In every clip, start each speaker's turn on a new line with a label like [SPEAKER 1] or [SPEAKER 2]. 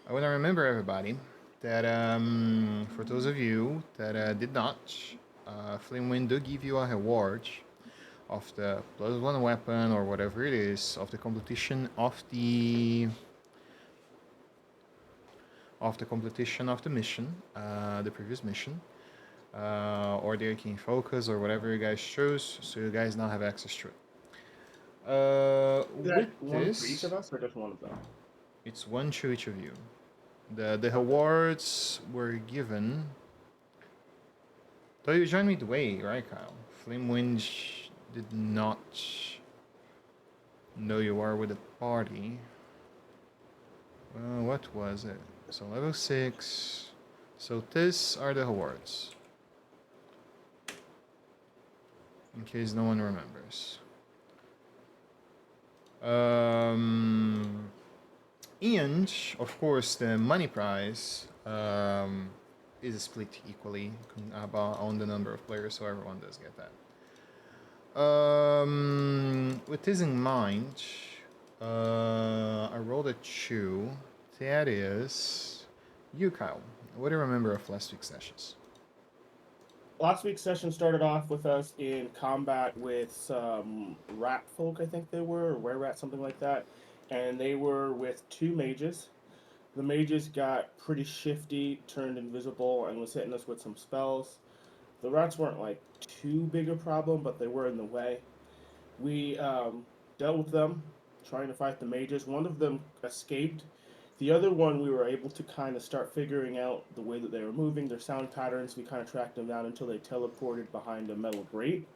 [SPEAKER 1] I want to remember everybody that for those of you that did not, Flamewind do give you a reward of the +1 weapon or whatever it is of the completion of the mission, the previous mission, or the arcane focus or whatever you guys chose. So you guys now have access to it.
[SPEAKER 2] Is
[SPEAKER 1] With
[SPEAKER 2] that one for each
[SPEAKER 1] this,
[SPEAKER 2] of us, or just one of them?
[SPEAKER 1] it's one to each of you. The awards were given. Though you joined midway, right, Kyle? Flamewind did not know you are with the party. What was it? So level 6. So these are the awards. In case no one remembers. And, of course, the money prize is split equally on the number of players, so everyone does get that. With this in mind, I rolled a 2. That is you, Kyle. What do you remember of last week's sessions?
[SPEAKER 2] Last week's session started off with us in combat with some rat folk, I think they were, or were rat, something like that. And they were with two mages. The mages got pretty shifty, turned invisible, and was hitting us with some spells. The rats weren't like too big a problem, but they were in the way. We dealt with them, trying to fight the mages. One of them escaped. The other one, we were able to kind of start figuring out the way that they were moving, their sound patterns. We kind of tracked them down until they teleported behind a metal grate.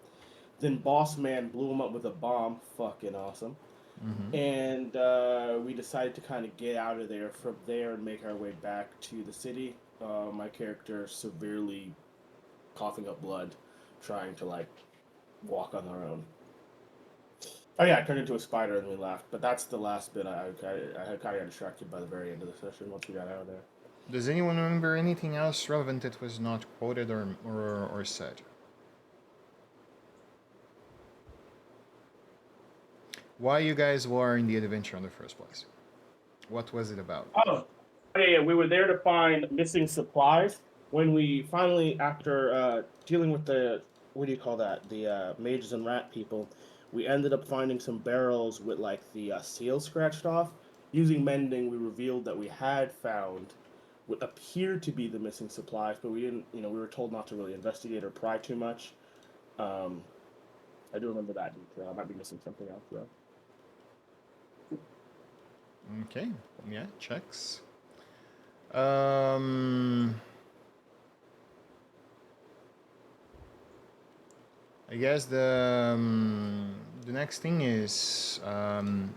[SPEAKER 2] Then Boss Man blew them up with a bomb. Fucking awesome.
[SPEAKER 1] Mm-hmm.
[SPEAKER 2] And we decided to kind of get out of there from there and make our way back to the city. My character severely coughing up blood, trying to like walk on their own. Oh yeah, I turned into a spider and we laughed. But that's the last bit. I had kind of got distracted by the very end of the session once we got out of there.
[SPEAKER 1] Does anyone remember anything else relevant that was not quoted or said? Why you guys were in the adventure in the first place? What was it about?
[SPEAKER 2] Oh, yeah. We were there to find missing supplies. When we finally, after dealing with the what do you call that? The mages and rat people, we ended up finding some barrels with like the seal scratched off. Using mending, we revealed that we had found what appeared to be the missing supplies, but we didn't. We were told not to really investigate or pry too much. Um, I do remember that detail. I might be missing something else though.
[SPEAKER 1] Okay, yeah, checks. Um, I guess the next thing is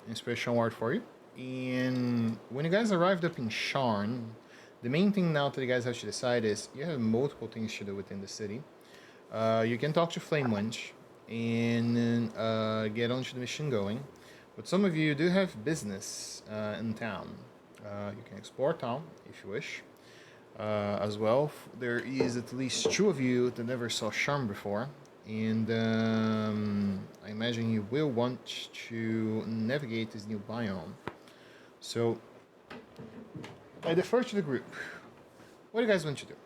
[SPEAKER 1] inspiration award for you. And when you guys arrived up in Sharn, the main thing now that you guys have to decide is you have multiple things to do within the city. You can talk to Flamewind and get onto the mission going. But some of you do have business in town. You can explore town if you wish. As well, there is at least two of you that never saw Charm before, and I imagine you will want to navigate this new biome. So, I defer to the group. What do you guys want to do?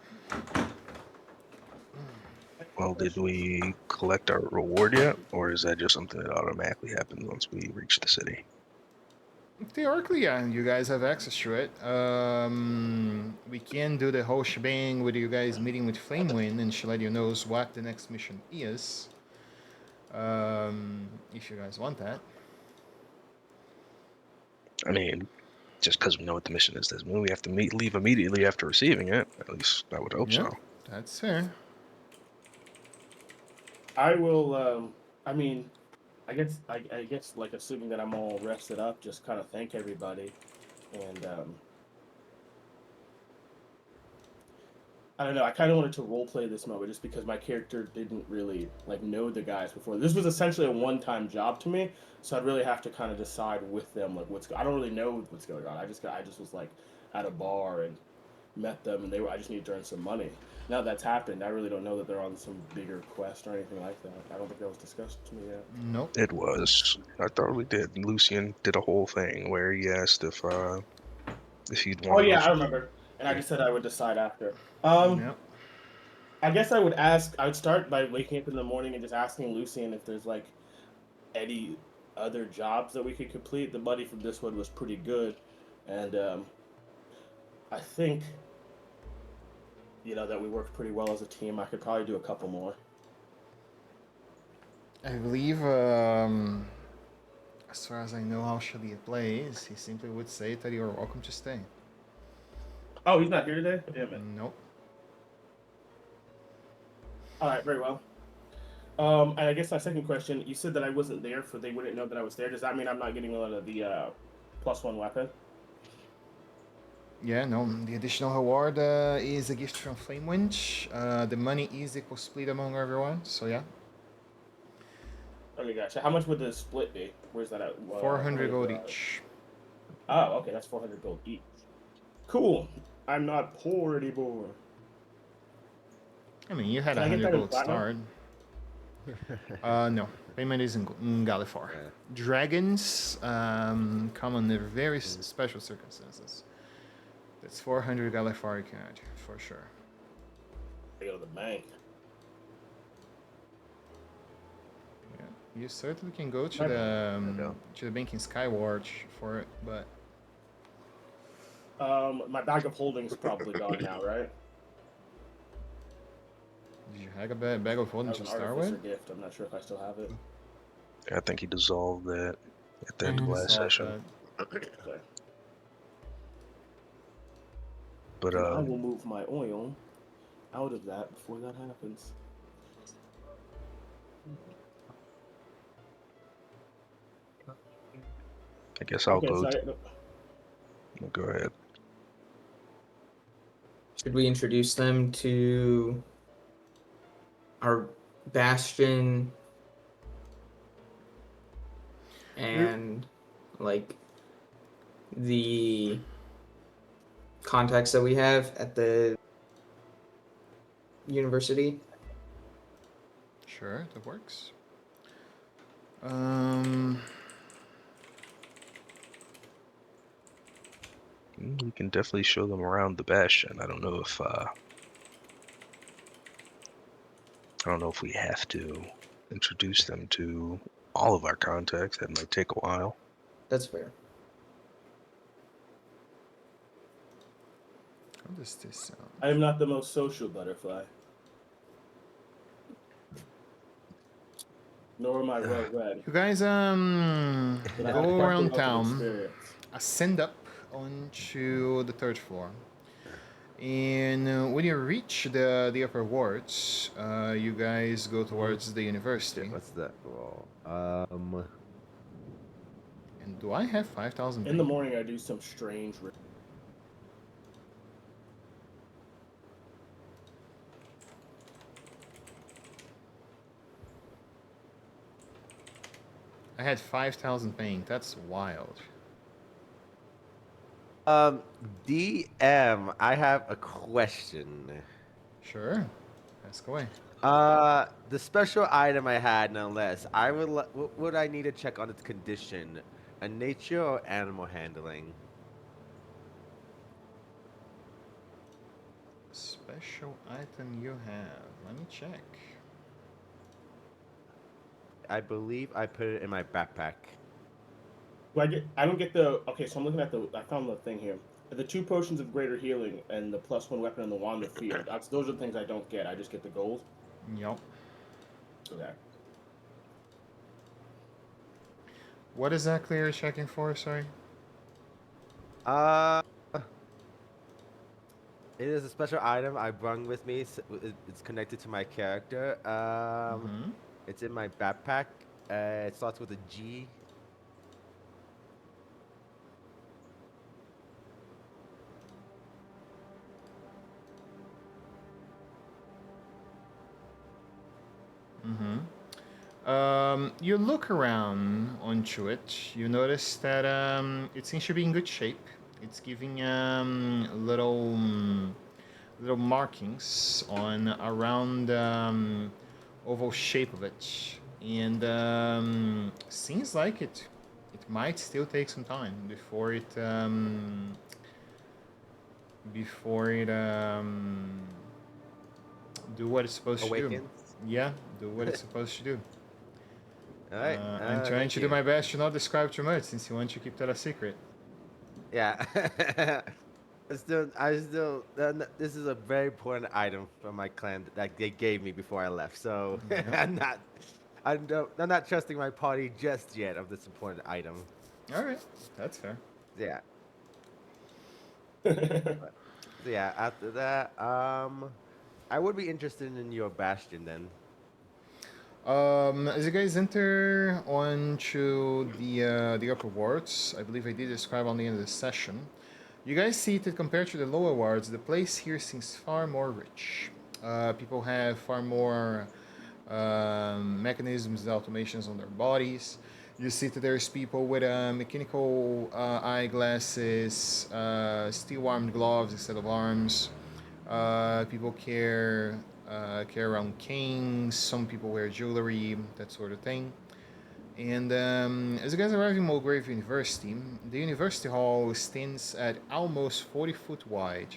[SPEAKER 3] Well, did we collect our reward yet, or is that just something that automatically happens once we reach the city?
[SPEAKER 1] Theoretically, yeah, you guys have access to it. We can do the whole shebang with you guys meeting with Flamewind, and she let you knows what the next mission is. If you guys want that.
[SPEAKER 3] I mean, just because we know what the mission is doesn't mean we have to leave immediately after receiving it. At least I would hope
[SPEAKER 1] Yeah,
[SPEAKER 3] so.
[SPEAKER 1] that's fair.
[SPEAKER 2] I will. I mean, I guess like assuming that I'm all rested up, just kind of thank everybody, and I don't know. I kind of wanted to role play this moment just because my character didn't really like know the guys before. This was essentially a one-time job to me, so I'd really have to kind of decide with them like what's. I don't really know what's going on. I just was like at a bar and met them, and they were. I just needed to earn some money. Now that's happened, I really don't know that they're on some bigger quest or anything like that. I don't think that was discussed to me yet.
[SPEAKER 1] Nope.
[SPEAKER 3] It was. I thought we did. Lucian did a whole thing where he asked if If you'd
[SPEAKER 2] Oh
[SPEAKER 3] want to know.
[SPEAKER 2] yeah, I remember. And I
[SPEAKER 3] Yeah.
[SPEAKER 2] just said I would decide after.
[SPEAKER 1] Yep.
[SPEAKER 2] I guess I would ask. I would start by waking up in the morning and just asking Lucian if there's like any other jobs that we could complete. The money from this one was pretty good, and I think that we worked pretty well as a team. I could probably do a couple more.
[SPEAKER 1] I believe, as far as I know how Shalia plays, he simply would say that you are welcome to stay.
[SPEAKER 2] Oh, he's not here today? Damn it.
[SPEAKER 1] Nope.
[SPEAKER 2] All right, very well. And I guess my second question, you said that I wasn't there, for they wouldn't know that I was there. Does that mean I'm not getting a lot of the +1 weapon?
[SPEAKER 1] Yeah, no. The additional reward is a gift from Flamewind. The money is equal split among everyone, so yeah.
[SPEAKER 2] Okay, gotcha. How much would the split be? Where's that at?
[SPEAKER 1] 400 gold each.
[SPEAKER 2] Oh, okay, that's 400 gold each. Cool. I'm not poor anymore.
[SPEAKER 1] I mean, you had
[SPEAKER 2] Can I get
[SPEAKER 1] 100
[SPEAKER 2] that in
[SPEAKER 1] gold start. No. Payment is in Galifar.
[SPEAKER 4] Yeah.
[SPEAKER 1] Dragons come under very special circumstances. That's 400 Galifar card, for sure.
[SPEAKER 2] I go to the bank.
[SPEAKER 1] Yeah, you certainly can go to the bank in Skywatch for it, but
[SPEAKER 2] My bag of holdings probably gone now, right?
[SPEAKER 1] did you have a bag of holding
[SPEAKER 2] That
[SPEAKER 1] to
[SPEAKER 2] was an
[SPEAKER 1] start
[SPEAKER 2] artificer
[SPEAKER 1] with?
[SPEAKER 2] gift. I'm not sure if I still have it.
[SPEAKER 3] I think he dissolved that at the end of
[SPEAKER 1] Mhm.
[SPEAKER 3] last
[SPEAKER 1] Saw
[SPEAKER 3] session.
[SPEAKER 2] Okay.
[SPEAKER 3] But
[SPEAKER 2] And I will move my oil out of that before that happens.
[SPEAKER 3] I guess I'll
[SPEAKER 2] Okay,
[SPEAKER 3] go.
[SPEAKER 2] so
[SPEAKER 3] Go ahead.
[SPEAKER 5] Should we introduce them to our Bastion and like the contacts that we have at the university?
[SPEAKER 1] Sure, that works.
[SPEAKER 3] We can definitely show them around the Bastion. I don't know if we have to introduce them to all of our contacts. That might take a while.
[SPEAKER 5] That's fair.
[SPEAKER 1] How does this sound?
[SPEAKER 2] I am not the most social butterfly. Nor am I well read.
[SPEAKER 1] You guys
[SPEAKER 2] But I have
[SPEAKER 1] go
[SPEAKER 2] quite the
[SPEAKER 1] around
[SPEAKER 2] wealth of
[SPEAKER 1] town,
[SPEAKER 2] experience.
[SPEAKER 1] ascend up onto the third floor. And when you reach the upper wards, you guys go towards the university.
[SPEAKER 4] What's that? Well,
[SPEAKER 1] And do I have 5,000?
[SPEAKER 2] In the morning, I do some strange.
[SPEAKER 1] I had 5,000 paying. That's wild.
[SPEAKER 4] DM, I have a question.
[SPEAKER 1] Sure. Ask away.
[SPEAKER 4] The special item I had, nonetheless, what would I need to check on its condition? A nature or animal handling?
[SPEAKER 1] Special item you have. Let me check.
[SPEAKER 4] I believe I put it in my backpack.
[SPEAKER 2] I don't get the. Okay, so I'm looking at I found the thing here. The 2 potions of greater healing and the +1 weapon and the wand of fear. Those are the things I don't get. I just get the gold.
[SPEAKER 1] Yup.
[SPEAKER 2] Okay.
[SPEAKER 1] What exactly are you checking for? Sorry.
[SPEAKER 4] It is a special item I brought with me. It's connected to my character. It's in my backpack. It starts with a G.
[SPEAKER 1] You look around onto it. You notice that it seems to be in good shape. It's giving little markings on around oval shape of it, and seems like it might still take some time before it before it do what it's supposed to do.
[SPEAKER 4] Awakens.
[SPEAKER 1] Yeah, do what it's supposed to do.
[SPEAKER 4] All right.
[SPEAKER 1] I'm trying
[SPEAKER 4] thank
[SPEAKER 1] to do
[SPEAKER 4] you.
[SPEAKER 1] my best to not describe too much since you want to keep that a secret.
[SPEAKER 4] Yeah. This is a very important item from my clan that they gave me before I left. So
[SPEAKER 1] Yeah.
[SPEAKER 4] I'm not trusting my party just yet of this important item.
[SPEAKER 1] All right, that's fair.
[SPEAKER 4] Yeah. So yeah. After that, I would be interested in your bastion then.
[SPEAKER 1] As you guys enter onto the upper wards, I believe I did describe on the end of the session. You guys see that compared to the lower wards, the place here seems far more rich. People have far more mechanisms and automations on their bodies. You see that there's people with mechanical eyeglasses, steel-armed gloves instead of arms. People carry around canes. Some people wear jewelry, that sort of thing. And as you guys arrive in Mulgrave University, the university hall stands at almost 40 foot wide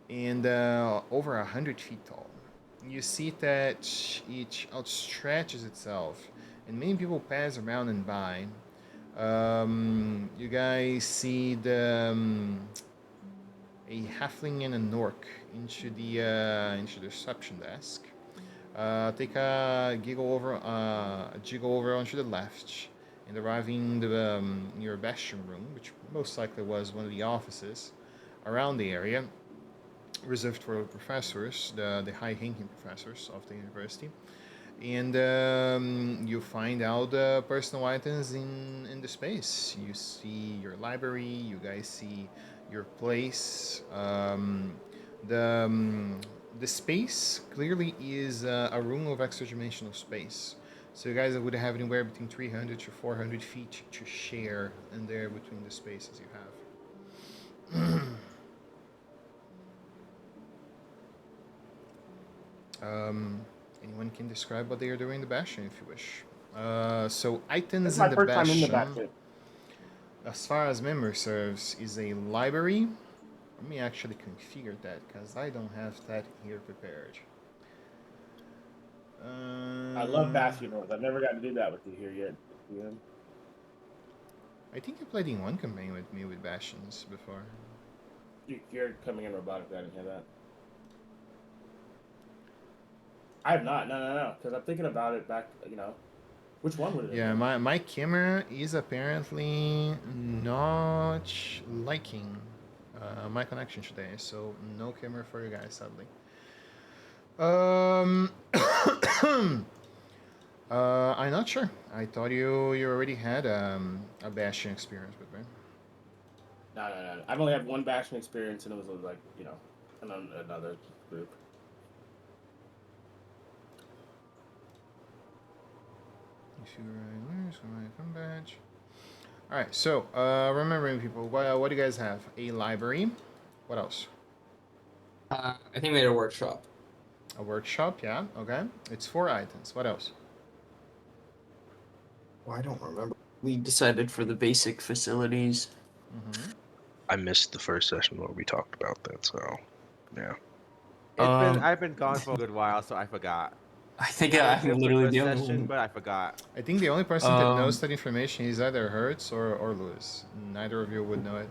[SPEAKER 1] and over 100 feet tall. You see that it outstretches itself, and many people pass around and by. You guys see a halfling and a Nork into the reception desk. Take a jiggle over onto the left, and arriving the your bastion room, which most likely was one of the offices around the area, reserved for professors, the high-ranking professors of the university. And you find out personal items in the space. You see your library. You guys see your place. The the space clearly is a room of extra-dimensional space. So you guys would have anywhere between 300 to 400 feet to share in there between the spaces you have. Anyone can describe what they are doing in the bastion if you wish. So items
[SPEAKER 2] That's
[SPEAKER 1] in
[SPEAKER 2] my
[SPEAKER 1] the
[SPEAKER 2] first time in the
[SPEAKER 1] bastion,
[SPEAKER 2] bastion.
[SPEAKER 1] as far as memory serves, is a library. Let me actually configure that because I don't have that here prepared.
[SPEAKER 2] I love Bastion North. I've never gotten to do that with you here yet. Yeah.
[SPEAKER 1] I think you played in one campaign with me with bastions before.
[SPEAKER 2] You're coming in robotic. I didn't hear that. I have not. No. Because I'm thinking about it back. Which one would it?
[SPEAKER 1] Yeah,
[SPEAKER 2] have been?
[SPEAKER 1] my camera is apparently not liking my connection today, so no camera for you guys, sadly. I'm not sure. I thought you already had a Bastion experience with me.
[SPEAKER 2] No. I've only had one Bastion experience, and it was like in another group.
[SPEAKER 1] Issue right, so my come badge. All right, so remembering people, what do you guys have? A library. What else?
[SPEAKER 5] I think we had a workshop.
[SPEAKER 1] A workshop, yeah. Okay, it's 4 items. What else?
[SPEAKER 5] Well, I don't remember. We decided for the basic facilities.
[SPEAKER 1] Mm-hmm.
[SPEAKER 3] I missed the first session where we talked about that, so yeah.
[SPEAKER 4] I've been gone for a good while, so I forgot.
[SPEAKER 5] I think
[SPEAKER 4] I was
[SPEAKER 5] I'm
[SPEAKER 4] here for
[SPEAKER 5] literally
[SPEAKER 4] first
[SPEAKER 5] the only
[SPEAKER 4] session,
[SPEAKER 5] one.
[SPEAKER 4] but I forgot.
[SPEAKER 1] I think the only person that knows
[SPEAKER 5] Um,
[SPEAKER 1] that information is either Hertz or Lewis. Neither of you would know it.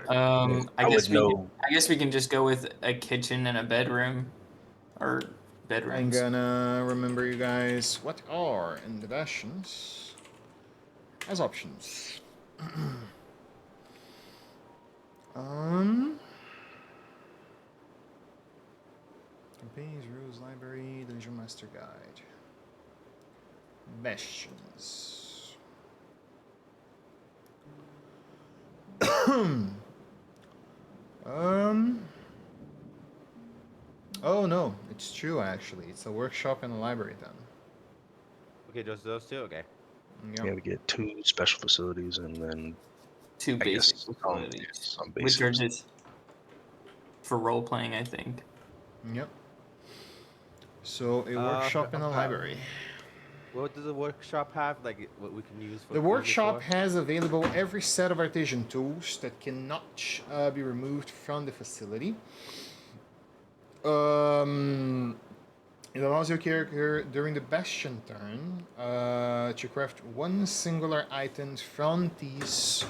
[SPEAKER 5] I
[SPEAKER 3] I
[SPEAKER 5] guess
[SPEAKER 3] would know.
[SPEAKER 5] I guess we can just go with a kitchen and a bedroom, or
[SPEAKER 1] I'm
[SPEAKER 5] bedrooms.
[SPEAKER 1] gonna remember you guys what are in the bastions as options. Campaigns, rules, library, dungeon master guide. Bastions. Oh no, it's true actually. It's a workshop and a library then.
[SPEAKER 4] Okay, just those two. Okay.
[SPEAKER 3] Yeah, we get 2 special facilities and then
[SPEAKER 5] Two
[SPEAKER 3] I
[SPEAKER 5] basic
[SPEAKER 3] guess
[SPEAKER 5] facilities,
[SPEAKER 3] some
[SPEAKER 5] which are
[SPEAKER 3] basics.
[SPEAKER 5] just for role playing, I think.
[SPEAKER 1] Yep. So a workshop and a library.
[SPEAKER 4] What does the workshop have? Like what we can use for
[SPEAKER 1] The
[SPEAKER 4] use it
[SPEAKER 1] workshop
[SPEAKER 4] for?
[SPEAKER 1] has available every set of artisan tools that cannot be removed from the facility. It allows your character during the Bastion turn to craft one singular item from this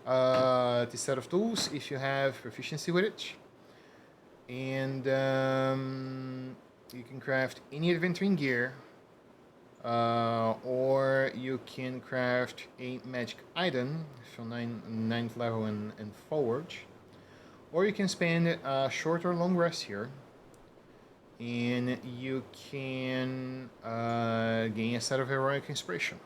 [SPEAKER 1] set of tools if you have proficiency with it. And you can craft any adventuring gear, or you can craft a magic item from 9th level and forward. Or you can spend a short or long rest here, and you can gain a set of heroic inspiration.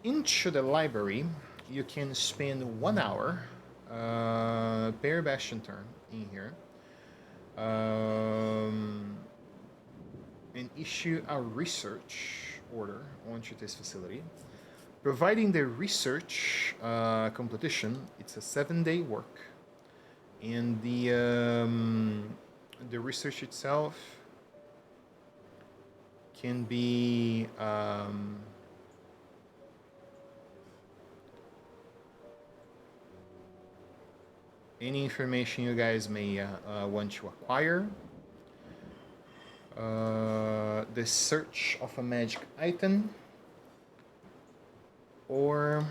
[SPEAKER 1] Into the library, you can spend 1 hour per Bastion turn in here, and issue a research order onto this facility. Providing the research competition, it's a 7-day work, and the research itself can be any information you guys may want to acquire. The search of a magic item, or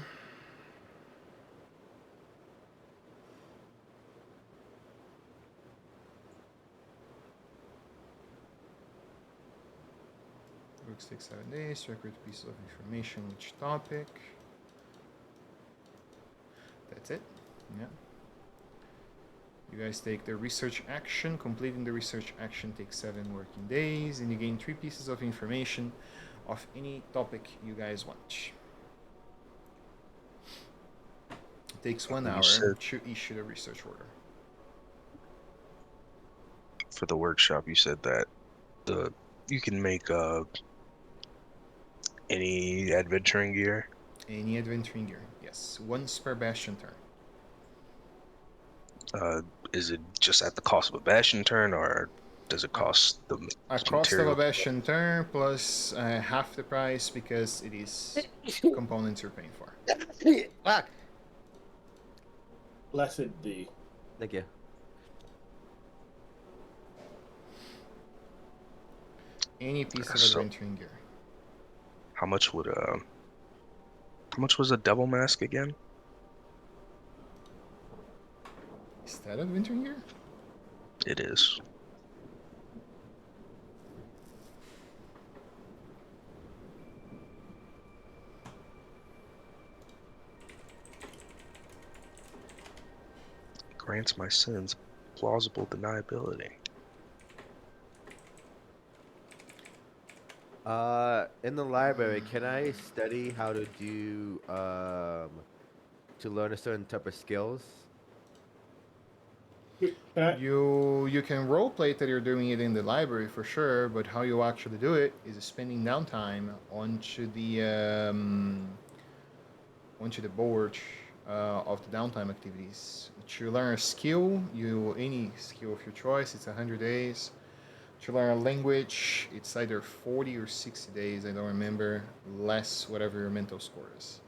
[SPEAKER 1] works takes 7 days. Record pieces of information, which topic. That's it. Yeah. You guys take the research action. Completing the research action takes 7 working days, and you gain 3 pieces of information of any topic you guys want. It takes 1 hour to issue the research order.
[SPEAKER 3] For the workshop, you said that you can make any adventuring gear.
[SPEAKER 1] Any adventuring gear, yes, once per Bastion turn.
[SPEAKER 3] Is it just at the cost of a Bastion turn, or does it cost the
[SPEAKER 1] A cost
[SPEAKER 3] material?
[SPEAKER 1] of a Bastion turn plus half the price because it is components you're paying for.
[SPEAKER 4] Fuck.
[SPEAKER 2] Blessed be.
[SPEAKER 4] Thank you.
[SPEAKER 1] Any piece of
[SPEAKER 3] So-
[SPEAKER 1] adventuring gear.
[SPEAKER 3] How much was a devil mask again?
[SPEAKER 1] Is that adventuring gear?
[SPEAKER 3] It is. Grants my sins plausible deniability.
[SPEAKER 4] In the library, can I study how to do to learn a certain type of skills?
[SPEAKER 1] You can roleplay that you're doing it in the library for sure, but how you actually do it is spending downtime onto the board of the downtime activities. To learn a skill, any skill of your choice, it's 100 days. To learn a language, it's either 40 or 60 days, I don't remember, less whatever your mental score is.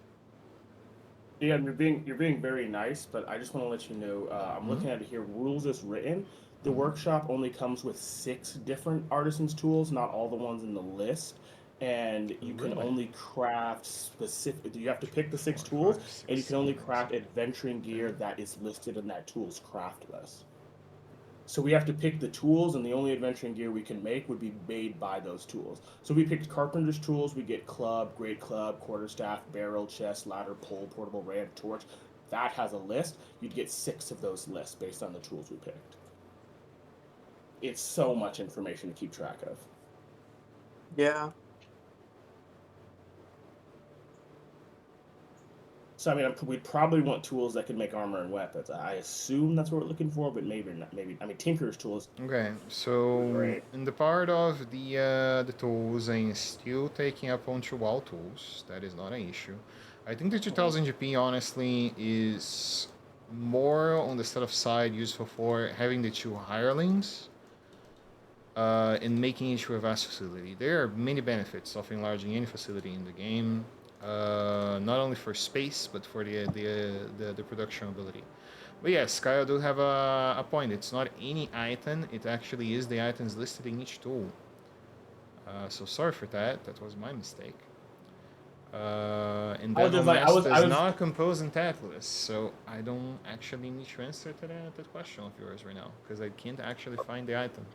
[SPEAKER 2] Yeah, you're being very nice, but I just want to let you know, I'm looking at it here. Rules as written. The workshop only comes with 6 different artisans tools, not all the ones in the list, and you can
[SPEAKER 1] Really?
[SPEAKER 2] only craft specific. You have to pick the 6 tools, and you can only craft adventuring gear that is listed in that tool's craft list. So we have to pick the tools, and the only adventuring gear we can make would be made by those tools. So we picked carpenter's tools. We get club, great club, quarterstaff, barrel, chest, ladder, pole, portable ramp, torch. That has a list. You'd get 6 of those lists based on the tools we picked. It's so much information to keep track of.
[SPEAKER 5] Yeah.
[SPEAKER 2] So I mean, we'd probably want tools that can make armor and weapons. I assume that's what we're looking for, but maybe not. Maybe I mean, tinker's tools.
[SPEAKER 1] Okay, so
[SPEAKER 2] Great.
[SPEAKER 1] in the part of the tools, I'm still taking up onto wall tools. That is not an issue. I think the 2000 GP honestly is more on the setup side useful for having the 2 hirelings. in making it a vast facility. There are many benefits of enlarging any facility in the game, not only for space but for the production ability. But yes, Kyle do have a point. It's not any item; it actually is the items listed in each tool. So sorry for that. That was my mistake. And
[SPEAKER 2] I was
[SPEAKER 1] Devil
[SPEAKER 2] just like,
[SPEAKER 1] Mask
[SPEAKER 2] I
[SPEAKER 1] does
[SPEAKER 2] was.
[SPEAKER 1] not compose in Tactless, so I don't actually need to answer to that question of yours right now because I can't actually find the item.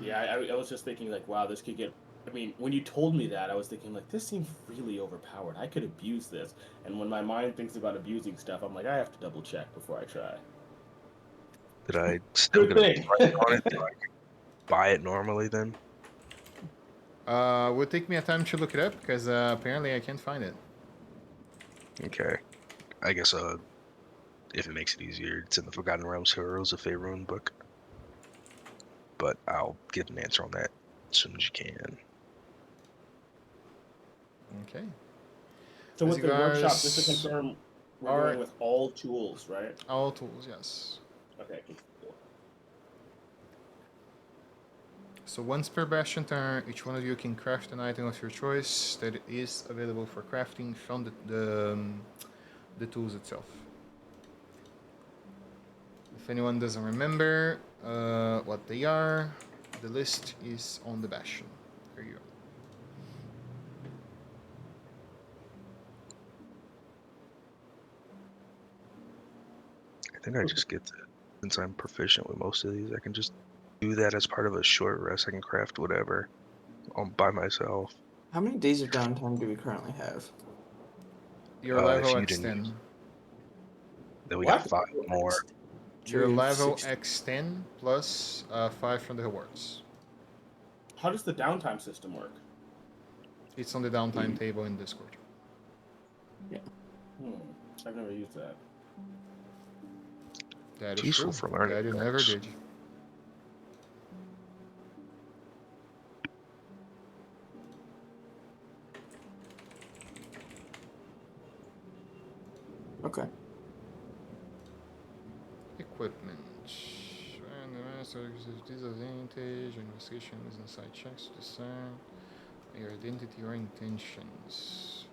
[SPEAKER 2] Yeah, I was just thinking like, wow, this could get. I mean, when you told me that, I was thinking like, this seems really overpowered. I could abuse this, and when my mind thinks about abusing stuff, I'm like, I have to double check before I try.
[SPEAKER 3] Did I still
[SPEAKER 2] Good
[SPEAKER 3] get a
[SPEAKER 2] thing.
[SPEAKER 3] price on it? Do I buy it normally then?
[SPEAKER 1] Would take me a time to look it up because apparently I can't find it.
[SPEAKER 3] Okay. I guess if it makes it easier, it's in the Forgotten Realms Heroes of Faerun book. But I'll get an answer on that as soon as you can.
[SPEAKER 1] Okay.
[SPEAKER 2] So
[SPEAKER 1] As
[SPEAKER 2] with
[SPEAKER 1] you
[SPEAKER 2] the workshop, just to
[SPEAKER 1] guys
[SPEAKER 2] confirm, we're
[SPEAKER 1] are
[SPEAKER 2] going with all tools, right?
[SPEAKER 1] all tools, yes.
[SPEAKER 2] Okay, cool.
[SPEAKER 1] So once per bastion turn, each one of you can craft an item of your choice that is available for crafting from the tools itself. If anyone doesn't remember what they are, the list is on the bastion. There you go.
[SPEAKER 3] I think I just get to, since I'm proficient with most of these, I can just do that as part of a short rest. I can craft whatever by myself.
[SPEAKER 5] How many days of downtime do we currently have?
[SPEAKER 1] Your
[SPEAKER 3] If
[SPEAKER 1] level
[SPEAKER 3] you didn't
[SPEAKER 1] X10.
[SPEAKER 3] use, then we got
[SPEAKER 2] What?
[SPEAKER 3] 5 more.
[SPEAKER 1] Your
[SPEAKER 5] We have
[SPEAKER 1] level
[SPEAKER 5] 6
[SPEAKER 1] X10 plus 5 from the rewards.
[SPEAKER 2] How does the downtime system work?
[SPEAKER 1] It's on the downtime table in Discord.
[SPEAKER 2] I've never used that.
[SPEAKER 1] That
[SPEAKER 3] It's
[SPEAKER 1] is
[SPEAKER 3] useful
[SPEAKER 1] true.
[SPEAKER 3] for learning
[SPEAKER 1] That you never
[SPEAKER 3] things.
[SPEAKER 1] did.
[SPEAKER 5] Okay.
[SPEAKER 1] Equipment. And the master uses disadvantage. Investigation is inside checks to discern your identity or intentions.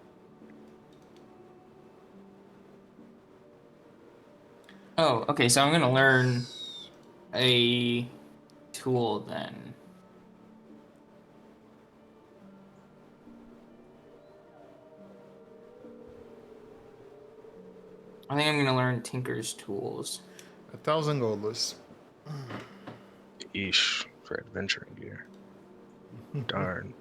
[SPEAKER 6] Oh, okay. So I'm gonna learn a tool then. I think I'm gonna learn Tinker's tools.
[SPEAKER 1] 1,000 goldless.
[SPEAKER 3] Eesh, for adventuring gear. Darn.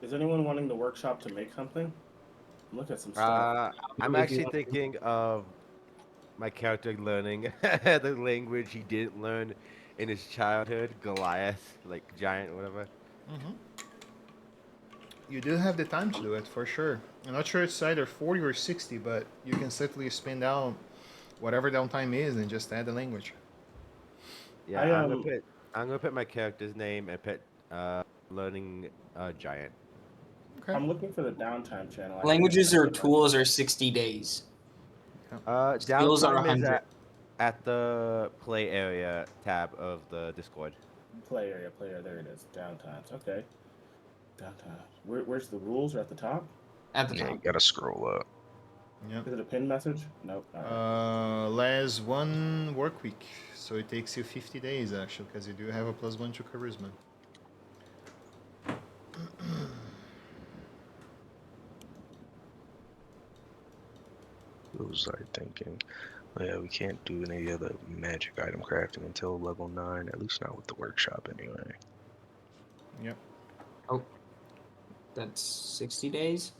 [SPEAKER 2] Is anyone wanting the workshop to make something? Look at some stuff.
[SPEAKER 4] I'm
[SPEAKER 5] If you
[SPEAKER 4] actually
[SPEAKER 5] want-
[SPEAKER 4] thinking of my character learning the language he didn't learn in his childhood, Goliath, like giant, whatever.
[SPEAKER 1] You do have the time to do it, for sure. I'm not sure it's either 40 or 60, but you can certainly spend out whatever downtime is and just add the language.
[SPEAKER 4] Yeah,
[SPEAKER 2] I,
[SPEAKER 4] I'm gonna put my character's name and put learning giant.
[SPEAKER 1] Okay.
[SPEAKER 2] I'm looking for the downtime channel. I
[SPEAKER 6] Languages
[SPEAKER 2] think
[SPEAKER 6] or
[SPEAKER 2] it's-
[SPEAKER 6] tools are 60 days. Skills are
[SPEAKER 4] Downtime is
[SPEAKER 6] 100.
[SPEAKER 4] at the play area tab of the Discord.
[SPEAKER 2] Play area. There it is. Downtimes. Okay. Downtime. Where's the rules? Are at the top?
[SPEAKER 6] At the
[SPEAKER 3] Yeah, you
[SPEAKER 6] top.
[SPEAKER 3] gotta scroll up.
[SPEAKER 1] Yep.
[SPEAKER 2] Is it a pin message? Nope. All right.
[SPEAKER 1] Lasts 1 work week, so it takes you 50 days actually, because you do have a +1 to charisma.
[SPEAKER 3] What was I thinking? Oh, yeah, we can't do any other magic item crafting until level 9, at least not with the workshop anyway.
[SPEAKER 1] Yep.
[SPEAKER 6] Oh, that's 60 days?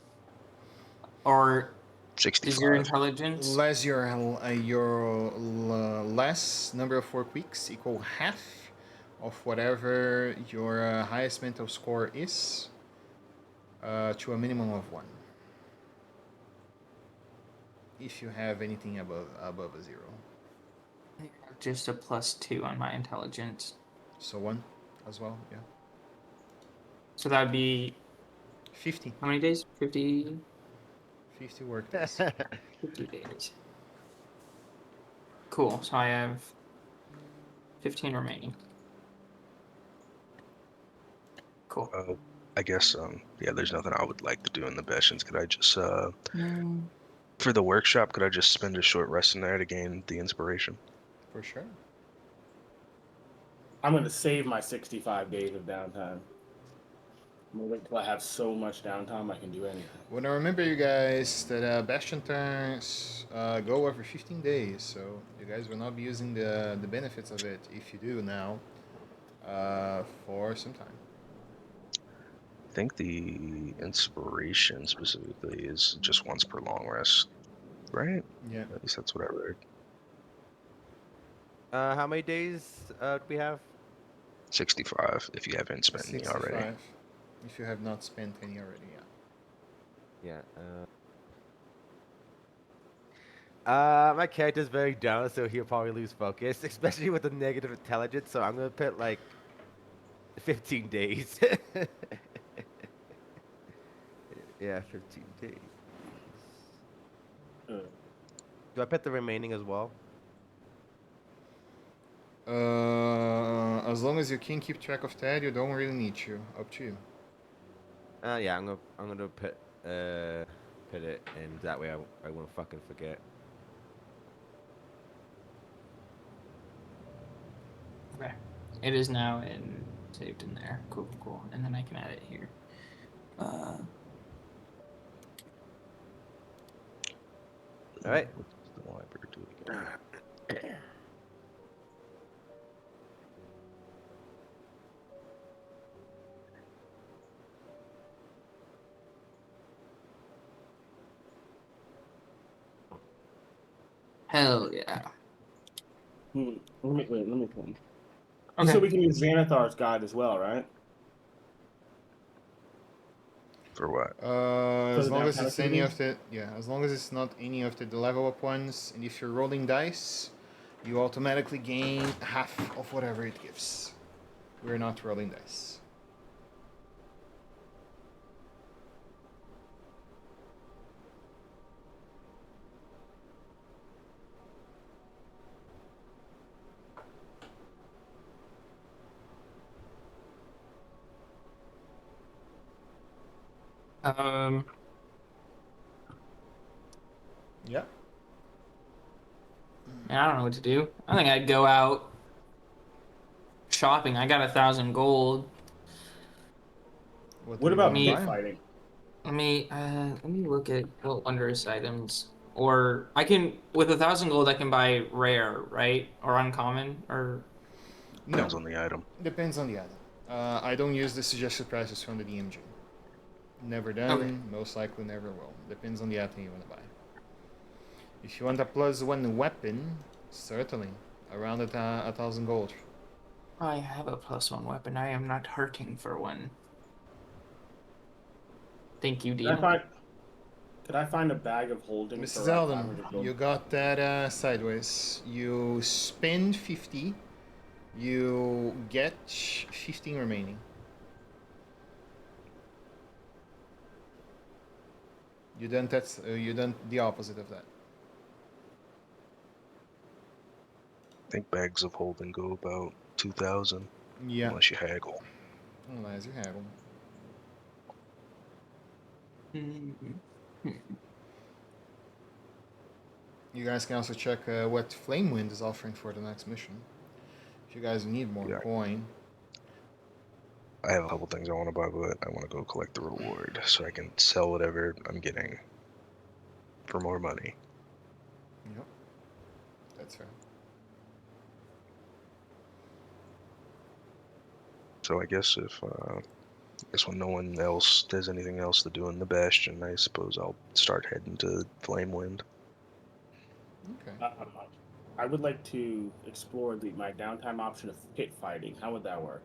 [SPEAKER 6] Or is
[SPEAKER 3] 65.
[SPEAKER 6] your intelligence?
[SPEAKER 1] Less your less number of work weeks equal half of whatever your highest mental score is to a minimum of 1. If you have anything above a 0.
[SPEAKER 6] I have just a +2 on my intelligence.
[SPEAKER 1] So 1 as well, yeah.
[SPEAKER 6] So that would be
[SPEAKER 1] 50.
[SPEAKER 6] how many days? 50.
[SPEAKER 1] 50 work days.
[SPEAKER 6] 50 days. Cool. So I have 15 remaining. Cool.
[SPEAKER 3] I guess yeah, there's nothing I would like to do in the Bastions. Could I just
[SPEAKER 6] Mm,
[SPEAKER 3] for the workshop, could I just spend a short rest in there to gain the inspiration?
[SPEAKER 1] For sure.
[SPEAKER 2] I'm gonna save my 65 days of downtime. I'm gonna wait till I have so much downtime I can do anything.
[SPEAKER 1] Want to remember you guys that Bastion turns go every 15 days, so you guys will not be using the benefits of it if you do now for some time.
[SPEAKER 3] I think the inspiration specifically is just once per long rest, right?
[SPEAKER 1] Yeah.
[SPEAKER 3] At least that's what I read.
[SPEAKER 4] How many days do we have?
[SPEAKER 3] 65 if you haven't spent any already.
[SPEAKER 1] 65 if you have not spent any already, yeah.
[SPEAKER 4] Yeah. My character's very down, so he'll probably lose focus, especially with the negative intelligence. So I'm gonna put like 15 days. Yeah, 15 days. Do I put the remaining as well?
[SPEAKER 1] As long as you can keep track of that, you don't really need to. Up to you.
[SPEAKER 4] Yeah, I'm gonna put it, and that way I won't fucking forget.
[SPEAKER 6] okay. It is now saved in there. Cool, cool. And then I can add it here.
[SPEAKER 4] All right.
[SPEAKER 3] What's the library do again?
[SPEAKER 6] Hell yeah.
[SPEAKER 2] Let me pull.
[SPEAKER 6] Okay.
[SPEAKER 2] So we can use Xanathar's guide as well, right?
[SPEAKER 3] For what?
[SPEAKER 1] As
[SPEAKER 2] the
[SPEAKER 1] long as
[SPEAKER 2] downtime
[SPEAKER 1] it's any
[SPEAKER 2] activity?
[SPEAKER 1] of the as long as it's not any of the level up ones, and if you're rolling dice, you automatically gain half of whatever it gives. We're not rolling dice. Yeah.
[SPEAKER 6] Man, I don't know what to do. I think I'd go out shopping. I got 1,000 gold.
[SPEAKER 2] What
[SPEAKER 1] do you
[SPEAKER 2] about
[SPEAKER 1] wanna
[SPEAKER 2] pit
[SPEAKER 1] buy?
[SPEAKER 2] fighting?
[SPEAKER 6] Let me look at what wondrous items. Or I can with 1,000 gold I can buy rare, right? Or uncommon, or
[SPEAKER 1] No,
[SPEAKER 3] Depends on the item.
[SPEAKER 1] depends on the item. I don't use the suggested prices from the DMG. Never done.
[SPEAKER 6] Okay.
[SPEAKER 1] Most likely never will. Depends on the item you want to buy. If you want a +1 weapon, certainly around 1,000 gold.
[SPEAKER 6] I have a +1 weapon. I am not hurting for one. Thank you, Dean.
[SPEAKER 2] Could I find a bag of holding for
[SPEAKER 1] Mrs.
[SPEAKER 2] around
[SPEAKER 1] Alden,
[SPEAKER 2] 500 gold?
[SPEAKER 1] you got that sideways. You spend 50, you get 15 remaining. You done the opposite of that.
[SPEAKER 3] I think bags of holding go about 2,000
[SPEAKER 1] Yeah,
[SPEAKER 3] unless you haggle.
[SPEAKER 1] unless you have them. You guys can also check what Flamewind is offering for the next mission. If you guys need more
[SPEAKER 3] Yeah.
[SPEAKER 1] coin.
[SPEAKER 3] I have a couple things I want to buy, but I want to go collect the reward so I can sell whatever I'm getting for more money.
[SPEAKER 1] Yep, that's fair.
[SPEAKER 3] So I guess when no one else does anything else to do in the Bastion, I suppose I'll start heading to Flamewind.
[SPEAKER 1] Okay.
[SPEAKER 2] I would like to explore my downtime option of pit fighting. How would that work?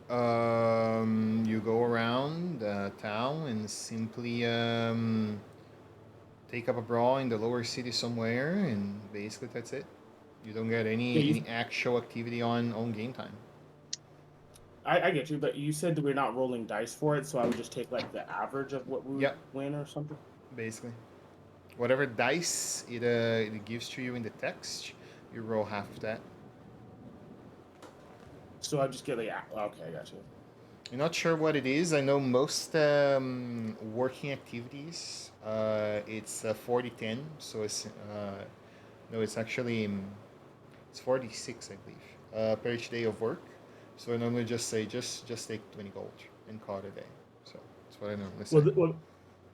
[SPEAKER 1] You go around town and simply take up a brawl in the lower city somewhere, and basically that's it. You don't get
[SPEAKER 2] Yeah,
[SPEAKER 1] any actual activity on game time.
[SPEAKER 2] I get you, but you said that we're not rolling dice for it, so I would just take like the average of what we would
[SPEAKER 1] Yep.
[SPEAKER 2] win or something.
[SPEAKER 1] Basically. Whatever dice it gives to you in the text, you roll half of that.
[SPEAKER 2] So I just get like, okay, I got you.
[SPEAKER 1] You're not sure what it is. I know most working activities, it's 40-10, so it's no, it's actually it's 46, I believe, per each day of work. So I normally just say just take 20 gold and call it a day. So that's what I normally say.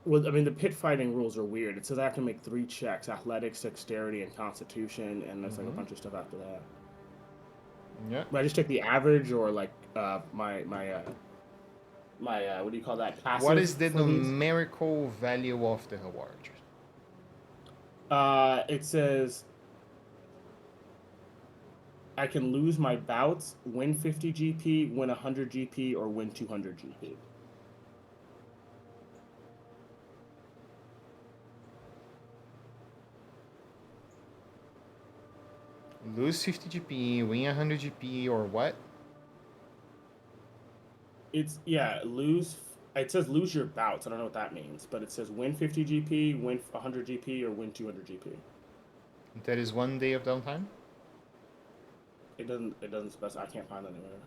[SPEAKER 2] Well, I mean, the pit fighting rules are weird. It says I have to make 3 checks: athletics, dexterity, and constitution, and there's like a bunch of stuff after that.
[SPEAKER 1] Yeah.
[SPEAKER 2] But I just take the average, or like my what do you call that? Passive.
[SPEAKER 1] What is the
[SPEAKER 2] for these?
[SPEAKER 1] numerical value of the reward?
[SPEAKER 2] It says I can lose my bouts, win 50 GP, win 100 GP, or win 200 GP.
[SPEAKER 1] Lose 50 GP, win 100 GP, or what?
[SPEAKER 2] It's lose. It says lose your bouts. I don't know what that means, but it says win 50 GP, win 100 GP, or win 200 GP.
[SPEAKER 1] That is 1 day of downtime?
[SPEAKER 2] It doesn't specify. I can't find it anywhere.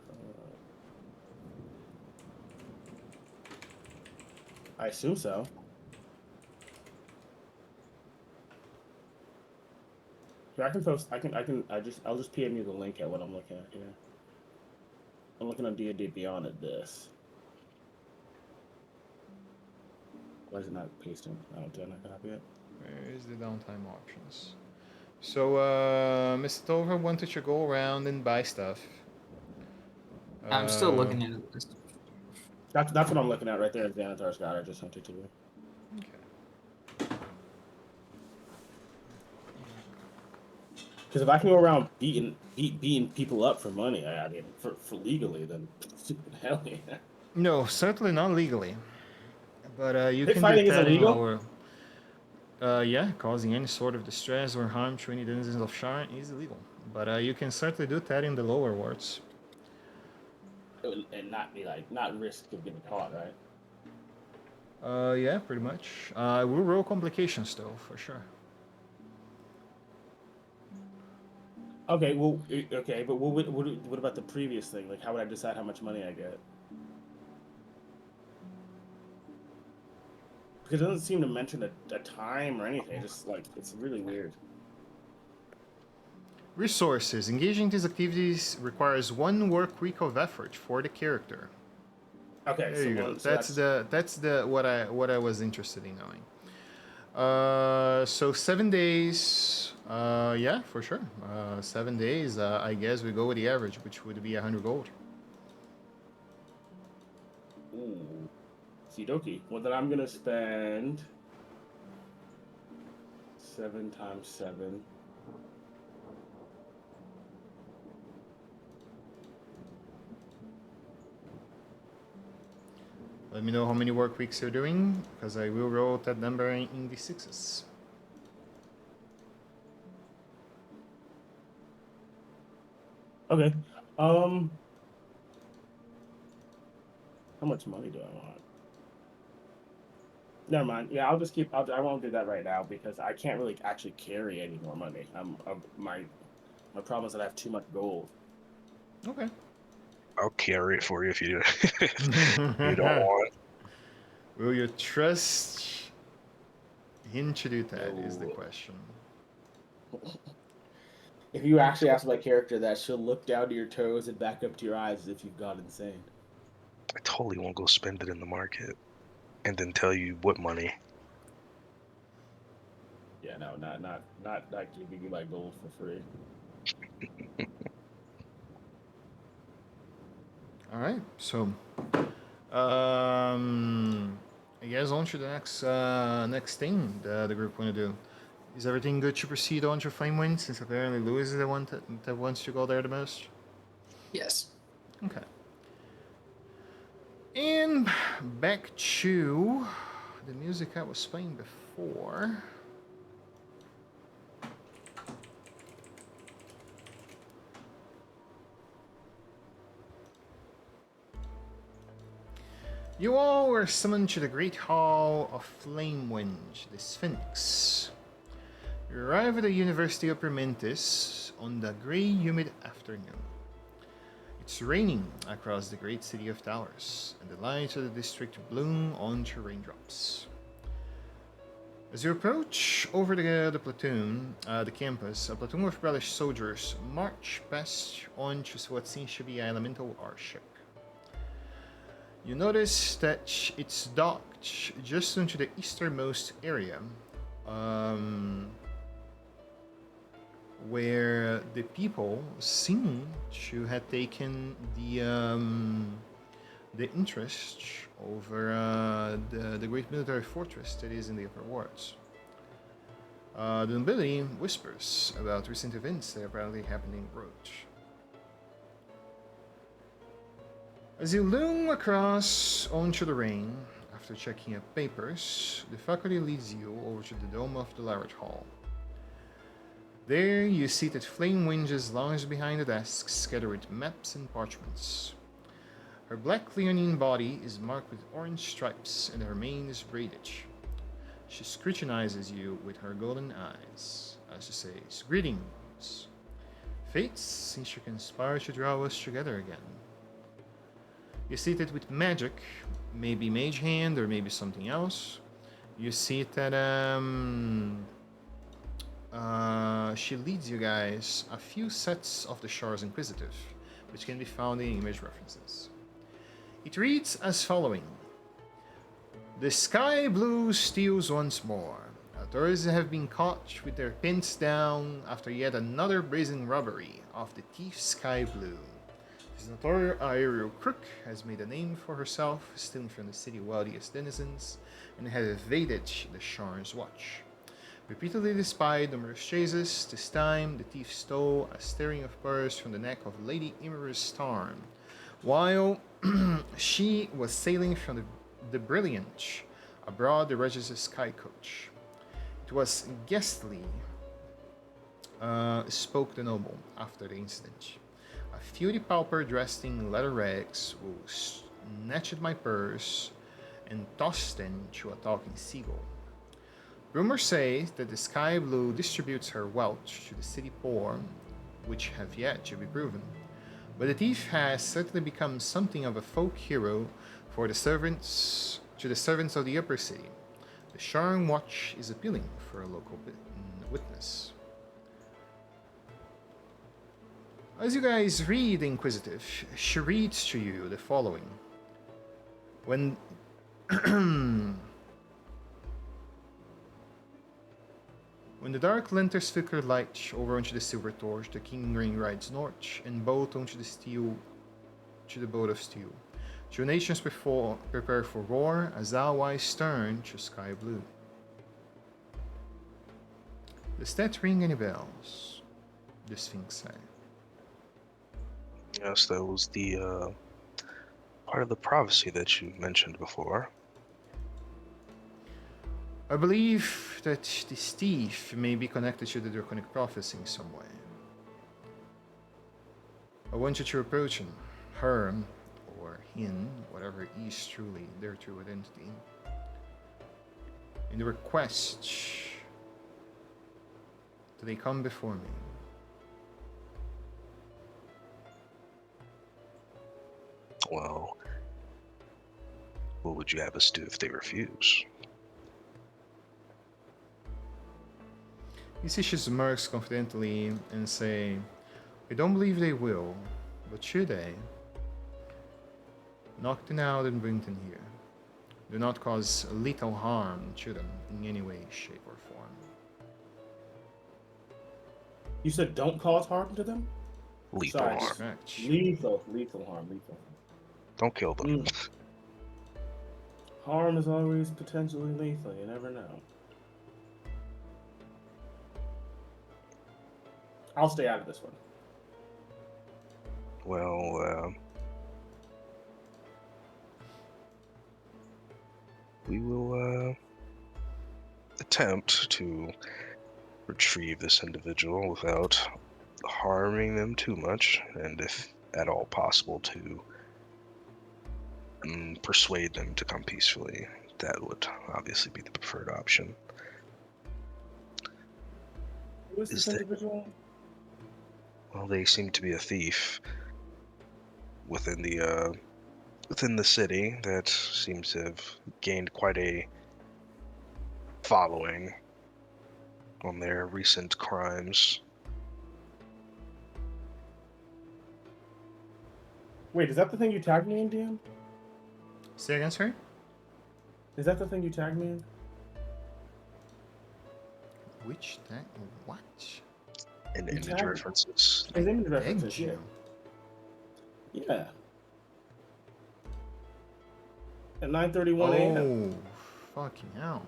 [SPEAKER 2] I assume so. Here, I can post. I'll just PM you the link at what I'm looking at here. I'm looking on D&D Beyond at this. Why is it not pasting? Oh, did I not copy it?
[SPEAKER 1] Where is the downtime options? So, Mr. Tolver wanted to go around and buy stuff.
[SPEAKER 6] I'm still looking at this.
[SPEAKER 2] That's what I'm looking at right there. Xanatar's got it. I just sent it to you.
[SPEAKER 1] Okay.
[SPEAKER 2] Because if I can go around beating people up for money, I mean, for legally, then hell yeah.
[SPEAKER 1] No, certainly not legally. But you
[SPEAKER 2] Pit
[SPEAKER 1] can
[SPEAKER 2] fighting
[SPEAKER 1] do
[SPEAKER 2] is
[SPEAKER 1] that in
[SPEAKER 2] illegal?
[SPEAKER 1] our... yeah, causing any sort of distress or harm to any denizens of Sharn is illegal. But you can certainly do that in the lower wards.
[SPEAKER 2] And not risk of getting caught, right?
[SPEAKER 1] Yeah, pretty much. We'll roll complications though, for sure.
[SPEAKER 2] Okay, but what about the previous thing? Like, how would I decide how much money I get? Because it doesn't seem to mention a time or anything. Just like it's really weird.
[SPEAKER 1] Resources. Engaging these activities requires 1 work week of effort for the character.
[SPEAKER 2] Okay,
[SPEAKER 1] There you go.
[SPEAKER 2] so
[SPEAKER 1] That's what I was interested in knowing. So 7 days. Yeah, for sure. 7 days. I guess we go with the average, which would be 100 gold.
[SPEAKER 2] Ooh, Sidoki. Well, then I'm gonna spend 7 times 7.
[SPEAKER 1] Let me know how many work weeks you're doing, because I will roll that number in the 6s.
[SPEAKER 2] Okay. How much money do I want? Never mind. Yeah, I'll just keep. I won't do that right now because I can't really actually carry any more money. My problem is that I have too much gold.
[SPEAKER 1] Okay.
[SPEAKER 3] I'll carry it for you if you do. You don't want.
[SPEAKER 1] Will you trust him to do that? Is the
[SPEAKER 2] No.
[SPEAKER 1] question.
[SPEAKER 2] If you actually ask my character that, she'll look down to your toes and back up to your eyes as if you've gone insane.
[SPEAKER 3] I totally won't go spend it in the market, and then tell you what money.
[SPEAKER 2] Yeah, no, not giving you my gold for free.
[SPEAKER 1] All right. So, I guess on to the next thing the group want to do. Is everything good to proceed on to Flamewind, since apparently Louis is the one that wants to go there the most?
[SPEAKER 6] Yes.
[SPEAKER 1] Okay. And back to the music I was playing before. You all were summoned to the Great Hall of Flamewind, the Sphinx. You arrive at the University of Permentis on the grey, humid afternoon. It's raining across the great city of Towers, and the lights of the district bloom onto raindrops. As you approach over the platoon, the campus, a platoon of Relish soldiers march past onto what seems to be an elemental airship. You notice that it's docked just into the easternmost area, where the people seem to have taken the interest over the great military fortress that is in the upper wards. The nobility whispers about recent events that apparently happened in Roach. As you loom across onto the rain, after checking up papers, the faculty leads you over to the dome of the Larrett Hall. There you see that Flamewind just lounges behind the desk, scattered with maps and parchments. Her black leonine body is marked with orange stripes, and her mane is braided. She scrutinizes you with her golden eyes, as she says, "Greetings. Fates seems to conspire to draw us together again." You see that with magic, maybe mage hand or maybe something else, you see that she leads you guys a few sets of the Shard's Inquisitive, which can be found in image references. It reads as following. The sky blue steals once more. Authorities have been caught with their pants down after yet another brazen robbery of the thief Sky Blue. This notorious aerial crook has made a name for herself, stealing from the city's wealthiest denizens, and has evaded the Sharn's watch. Repeatedly despite numerous chases, this time the thief stole a string of pearls from the neck of Lady Imerus Starn, while she was sailing from the Brilliant aboard the Regis Sky Coach. It was ghastly, spoke the noble after the incident. A feudy pauper dressed in leather rags who snatched my purse and tossed them to a talking seagull. Rumors say that the Sky Blue distributes her wealth to the city poor, which have yet to be proven. But the thief has certainly become something of a folk hero for the servants of the upper city. The Sharn Watch is appealing for a local witness. As you guys read the Inquisitive, she reads to you the following. When When the dark lanterns flicker light over onto the silver torch, the King Ring rides north and bolt onto the boat of steel. Two nations prepare for war as allies turn to Sky Blue. Does that ring any bells? The Sphinx said.
[SPEAKER 3] Yes, that was the part of the prophecy that you mentioned before.
[SPEAKER 1] I believe that this thief may be connected to the Draconic prophecy in some way. I want you to approach him, her, or him, whatever is truly their true identity, and request that they come before me.
[SPEAKER 3] Well, what would you have us do if they refuse?
[SPEAKER 1] You see she smirks confidently and say, I don't believe they will, but should they? Knock them out and bring them here. Do not cause lethal harm to them in any way, shape, or form.
[SPEAKER 2] You said don't cause harm to them?
[SPEAKER 3] Lethal
[SPEAKER 2] Sorry.
[SPEAKER 3] harm.
[SPEAKER 1] Correct.
[SPEAKER 2] Lethal harm.
[SPEAKER 3] Don't kill them.
[SPEAKER 2] Harm is always potentially lethal. You never know. I'll stay out of this one.
[SPEAKER 3] Well, we will attempt to retrieve this individual without harming them too much, and if at all possible to and persuade them to come peacefully. That would obviously be the preferred option.
[SPEAKER 2] Who is
[SPEAKER 3] Is
[SPEAKER 2] this
[SPEAKER 3] that-
[SPEAKER 2] individual?
[SPEAKER 3] Well, they seem to be a thief within the city that seems to have gained quite a following on their recent crimes.
[SPEAKER 2] Wait, is that the thing you tagged me in, Dan?
[SPEAKER 1] Say again, sorry?
[SPEAKER 2] Is that the thing you tagged me in?
[SPEAKER 1] Which that? What?
[SPEAKER 3] And
[SPEAKER 2] You
[SPEAKER 3] image
[SPEAKER 2] tagged-
[SPEAKER 3] references.
[SPEAKER 2] His image
[SPEAKER 1] Begged
[SPEAKER 2] references, yeah.
[SPEAKER 1] you.
[SPEAKER 2] Yeah. At 9:31 a.m.
[SPEAKER 1] Oh, fucking hell.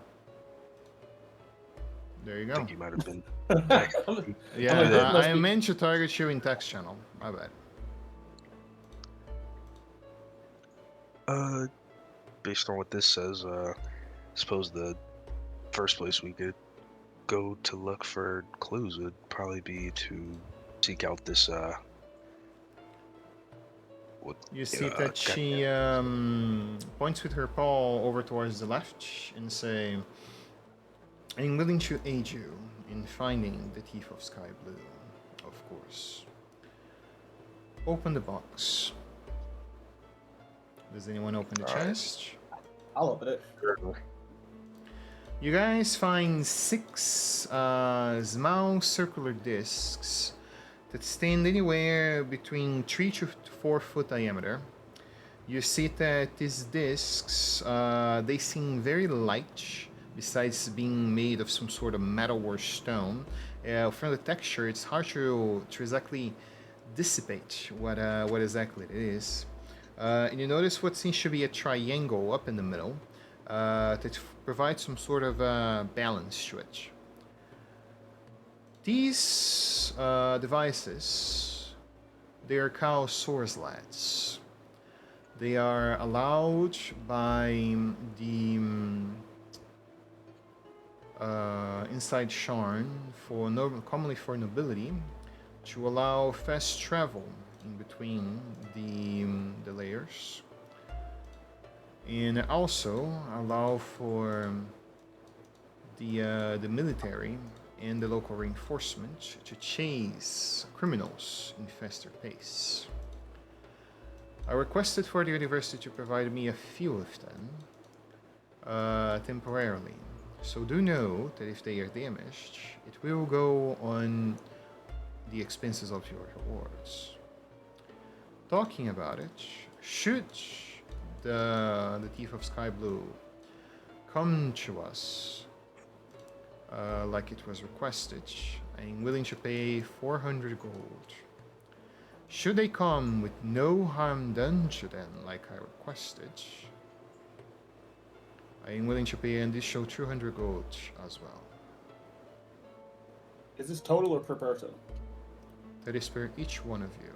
[SPEAKER 1] There you
[SPEAKER 3] I
[SPEAKER 1] go.
[SPEAKER 3] think you might have been.
[SPEAKER 1] Yeah,
[SPEAKER 2] like, this must
[SPEAKER 1] I
[SPEAKER 2] be-
[SPEAKER 1] meant to target you in text channel. My bad.
[SPEAKER 3] Based on what this says, suppose the first place we could go to look for clues would probably be to seek out this what
[SPEAKER 1] You see
[SPEAKER 3] uh,
[SPEAKER 1] that she points with her paw over towards the left and say, "I'm willing to aid you in finding the thief of Sky Blue, of course. Open the box." Does anyone open the
[SPEAKER 3] Alright.
[SPEAKER 1] chest?
[SPEAKER 2] I'll open it.
[SPEAKER 1] You guys find 6 small circular discs that stand anywhere between 3 to 4 foot diameter. You see that these discs, they seem very light, besides being made of some sort of metal or stone. From the texture, it's hard to exactly dissipate what exactly it is. And you notice what seems to be a triangle up in the middle that provides some sort of balance to it. These devices, they are called sourcelets. They are allowed by the inside Sharn commonly for nobility to allow fast travel in between the layers, and also allow for the military and the local reinforcement to chase criminals in faster pace. I requested for the university to provide me a few of them temporarily, so do know that if they are damaged, it will go on the expenses of your rewards. Talking about it, should the Thief of Sky Blue come to us like it was requested, I'm willing to pay 400 gold. Should they come with no harm done to them like I requested, I am willing to pay an additional 200 gold as well.
[SPEAKER 2] Is this total or per person?
[SPEAKER 1] That is per each one of you.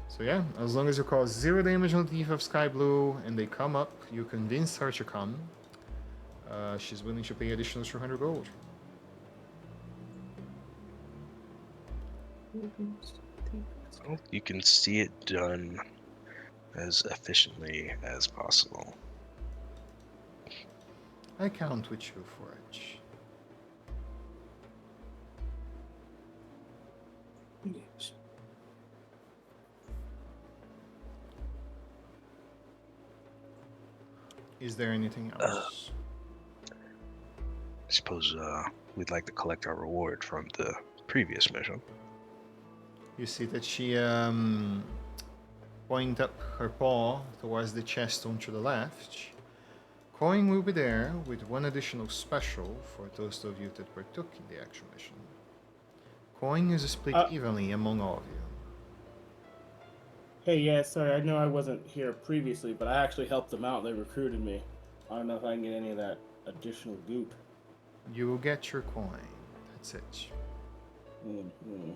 [SPEAKER 1] So yeah, as long as you cause 0 damage on the Thief of Sky Blue and they come up, you convince her to come. She's willing to pay additional 200 gold.
[SPEAKER 3] Well, you can see it done as efficiently as possible.
[SPEAKER 1] I count with you for it.
[SPEAKER 5] Yes.
[SPEAKER 1] Is there anything else?
[SPEAKER 3] I suppose we'd like to collect our reward from the previous mission.
[SPEAKER 1] You see that she point up her paw towards the chest on to the left. Coin will be there with one additional special for those of you that partook in the actual mission. Coin is split evenly among all of you.
[SPEAKER 2] Hey, yeah, sorry, I know I wasn't here previously, but I actually helped them out. They recruited me. I don't know if I can get any of that additional goop.
[SPEAKER 1] You will get your coin. That's it.
[SPEAKER 2] Mm-hmm.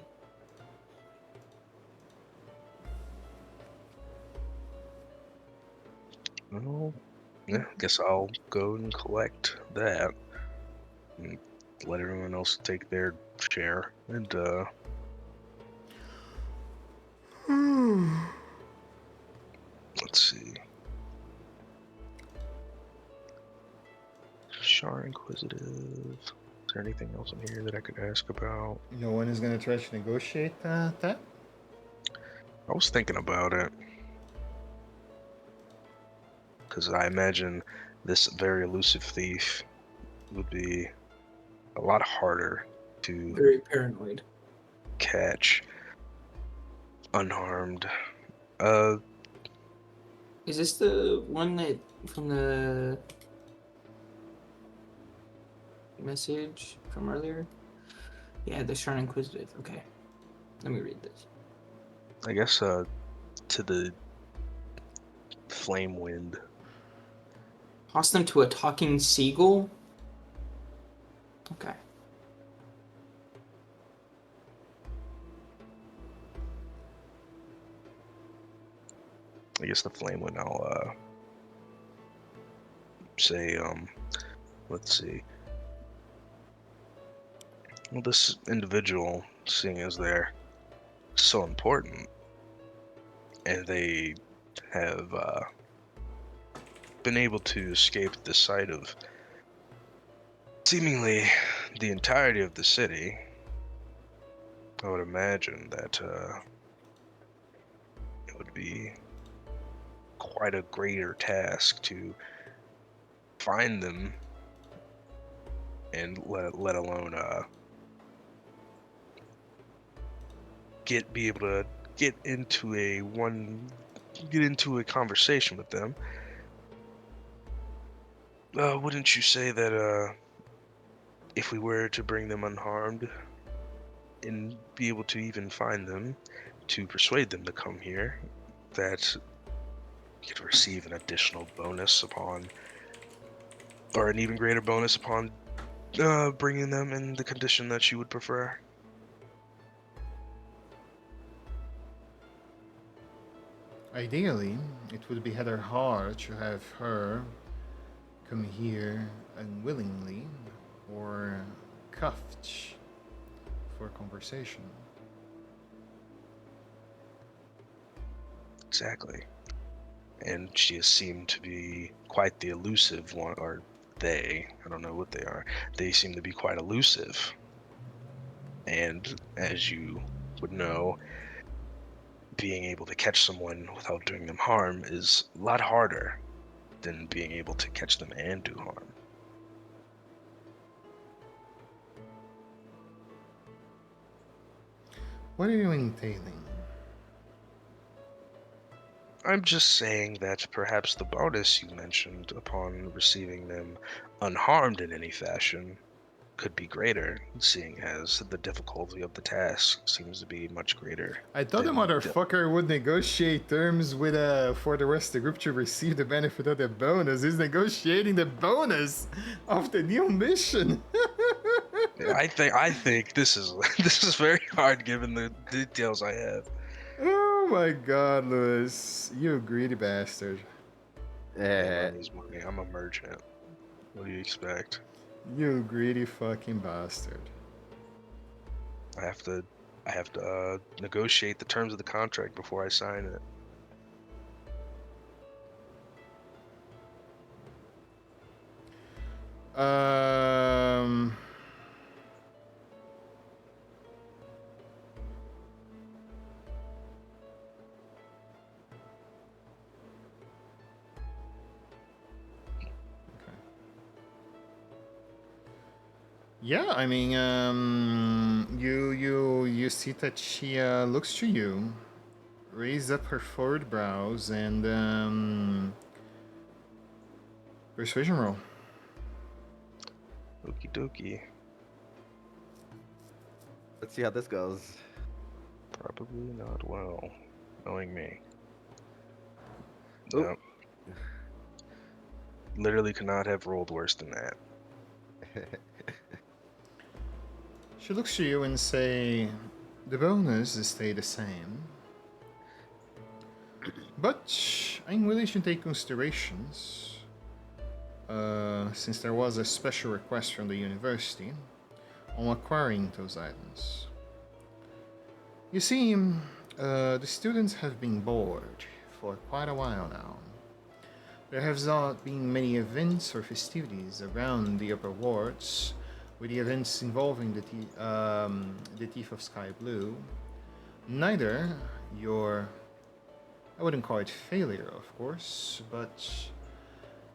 [SPEAKER 3] Well, yeah, guess I'll go and collect that. And let everyone else take their share. And let's see. Shar Inquisitive. Is there anything else in here that I could ask about?
[SPEAKER 1] No one is gonna try to negotiate that.
[SPEAKER 3] I was thinking about it. Because I imagine this very elusive thief would be a lot harder to
[SPEAKER 6] Very paranoid.
[SPEAKER 3] catch unharmed.
[SPEAKER 6] Is this the one that from the message from earlier? Yeah, the Shrine Inquisitive. Okay. Let me read this.
[SPEAKER 3] I guess to the flame wind.
[SPEAKER 6] Toss them to a talking seagull? Okay.
[SPEAKER 3] I guess the flame wind. I'll say let's see. Well, this individual, seeing as they're so important, and they have been able to escape the sight of seemingly the entirety of the city, I would imagine that it would be quite a greater task to find them, and let alone be able to get into a conversation with them. Wouldn't you say that if we were to bring them unharmed and be able to even find them, to persuade them to come here, that you could receive an additional bonus upon, or an even greater bonus upon bringing them in the condition that you would prefer?
[SPEAKER 1] Ideally, it would be rather hard to have her come here unwillingly or cuffed for conversation.
[SPEAKER 3] Exactly. And she has seemed to be quite the elusive one, or I don't know what they are. They seem to be quite elusive. And as you would know, being able to catch someone without doing them harm is a lot harder than being able to catch them and do harm.
[SPEAKER 1] What are you entailing?
[SPEAKER 3] I'm just saying that perhaps the bonus you mentioned upon receiving them unharmed in any fashion could be greater, seeing as the difficulty of the task seems to be much greater.
[SPEAKER 1] I thought the motherfucker would negotiate terms with for the rest of the group to receive the benefit of the bonus. He's negotiating the bonus of the new mission.
[SPEAKER 3] I think this is very hard given the details I have.
[SPEAKER 1] Oh my god, Lewis. You greedy bastard.
[SPEAKER 3] I'm a merchant. What do you expect?
[SPEAKER 1] You greedy fucking bastard.
[SPEAKER 3] I have to negotiate the terms of the contract before I sign it.
[SPEAKER 1] Um. Yeah, I mean, you see that she looks to you, raised up her forward brows, and persuasion roll.
[SPEAKER 3] Okie dokie.
[SPEAKER 4] Let's see how this goes.
[SPEAKER 3] Probably not well, knowing me.
[SPEAKER 4] Oop.
[SPEAKER 3] Yep. Literally could not have rolled worse than that.
[SPEAKER 1] She looks to you and say, the bonus stay the same, but I'm willing to take considerations, since there was a special request from the university on acquiring those items. You see, the students have been bored for quite a while now. There have not been many events or festivities around the upper wards, with the events involving the Thief of Sky Blue. Neither your, I wouldn't call it failure, of course, but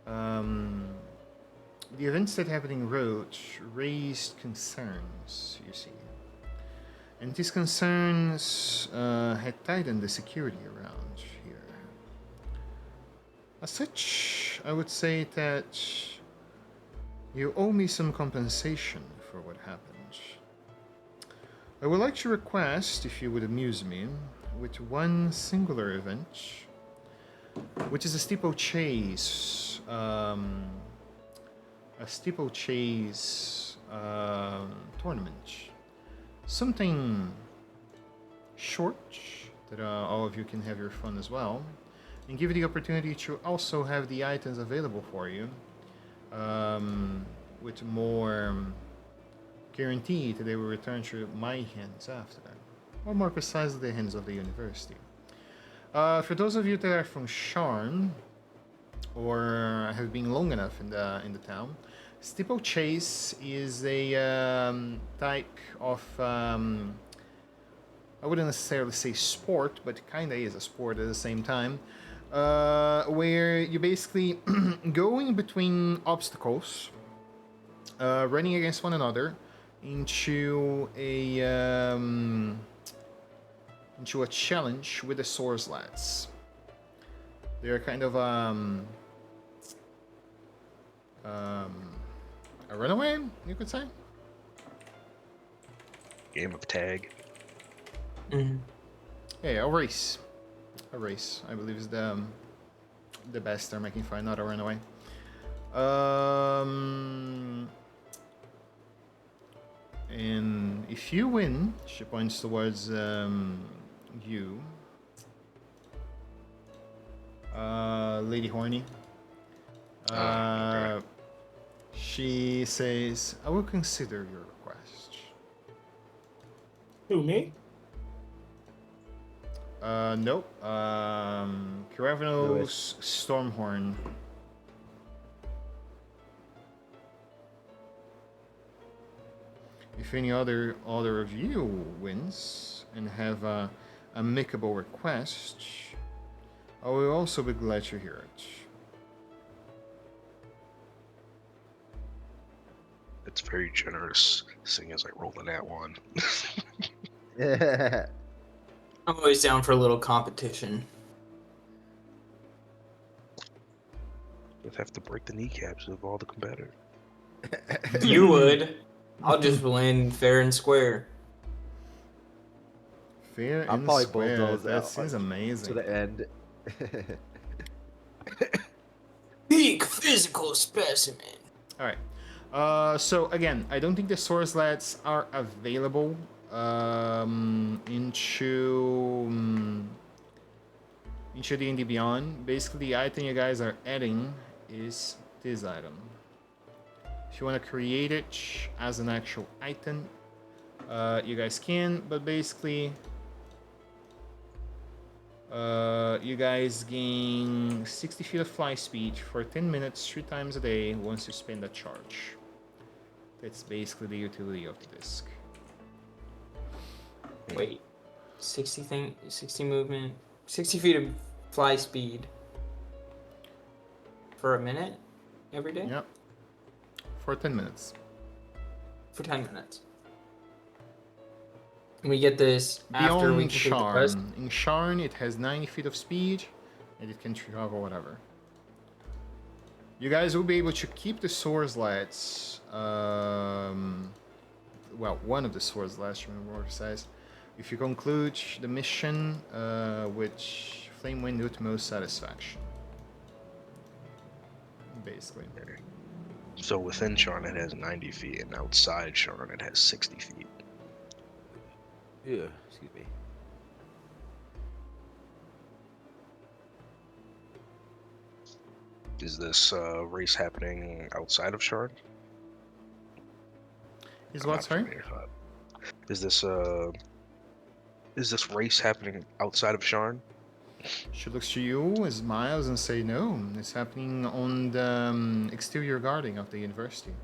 [SPEAKER 1] the events that happened in Roach raised concerns, you see. And these concerns had tightened the security around here. As such, I would say that you owe me some compensation for what happened. I would like to request, if you would amuse me, with one singular event, which is a steeplechase. A steeplechase tournament. Something short that all of you can have your fun as well, and give you the opportunity to also have the items available for you with more guarantee that they will return to my hands after that, or more precisely the hands of the university. For those of you that are from Sharn or have been long enough in the town, steeplechase is a type of I wouldn't necessarily say sport, but it kind of is a sport at the same time, where you basically go in between obstacles, running against one another into a challenge with the swords lads. They're kind of a runaway, you could say.
[SPEAKER 3] Game of tag.
[SPEAKER 1] Yeah, a race. A race, I believe, is the best term I can find, not a runaway. And if you win, she points towards you, Lady Horny.
[SPEAKER 3] Okay.
[SPEAKER 1] She says, I will consider your request.
[SPEAKER 2] Who, me?
[SPEAKER 1] Nope. Kravino's Stormhorn. If any other of you wins and have a amicable request, I will also be glad to hear it.
[SPEAKER 3] It's very generous, seeing as I rolled a nat one.
[SPEAKER 6] I'm always down for a little competition.
[SPEAKER 3] You'd have to break the kneecaps of all the competitors.
[SPEAKER 6] You would. I'll just win fair and square.
[SPEAKER 1] Fair
[SPEAKER 4] I'll
[SPEAKER 1] and
[SPEAKER 4] probably
[SPEAKER 1] square.
[SPEAKER 4] bulldoze
[SPEAKER 1] That
[SPEAKER 4] out
[SPEAKER 1] seems
[SPEAKER 4] to
[SPEAKER 1] amazing.
[SPEAKER 4] the end.
[SPEAKER 6] Peak physical specimen.
[SPEAKER 1] All right. So again, I don't think the source lads are available into D&D Beyond. Basically, the item you guys are adding is this item. If you want to create it as an actual item, you guys can. But basically, you guys gain 60 feet of fly speed for 10 minutes, 3 times a day once you spend a charge. That's basically the utility of the disc.
[SPEAKER 6] Wait. 60 movement. 60 feet of fly speed. For a minute? Every day?
[SPEAKER 1] Yep. For 10 minutes.
[SPEAKER 6] For 10 minutes. And we get this after we
[SPEAKER 1] Beyond
[SPEAKER 6] complete the quest?
[SPEAKER 1] Sharn. In Sharn, it has 90 feet of speed, and it can travel whatever. You guys will be able to keep the swords lads. Well, one of the swords lads, to be more precise. If you conclude the mission with Flamewind Utmost Satisfaction. Basically.
[SPEAKER 3] So within Sharn it has 90 feet, and outside Sharn it has 60 feet.
[SPEAKER 4] Yeah, excuse me.
[SPEAKER 3] Is this race happening outside of Sharn?
[SPEAKER 1] Is
[SPEAKER 3] I'm
[SPEAKER 1] what,
[SPEAKER 3] not
[SPEAKER 1] sorry?
[SPEAKER 3] familiar with that. Is this race happening outside of Sharn?
[SPEAKER 1] She looks to you, smiles, and say, "No, it's happening on the exterior guarding of the university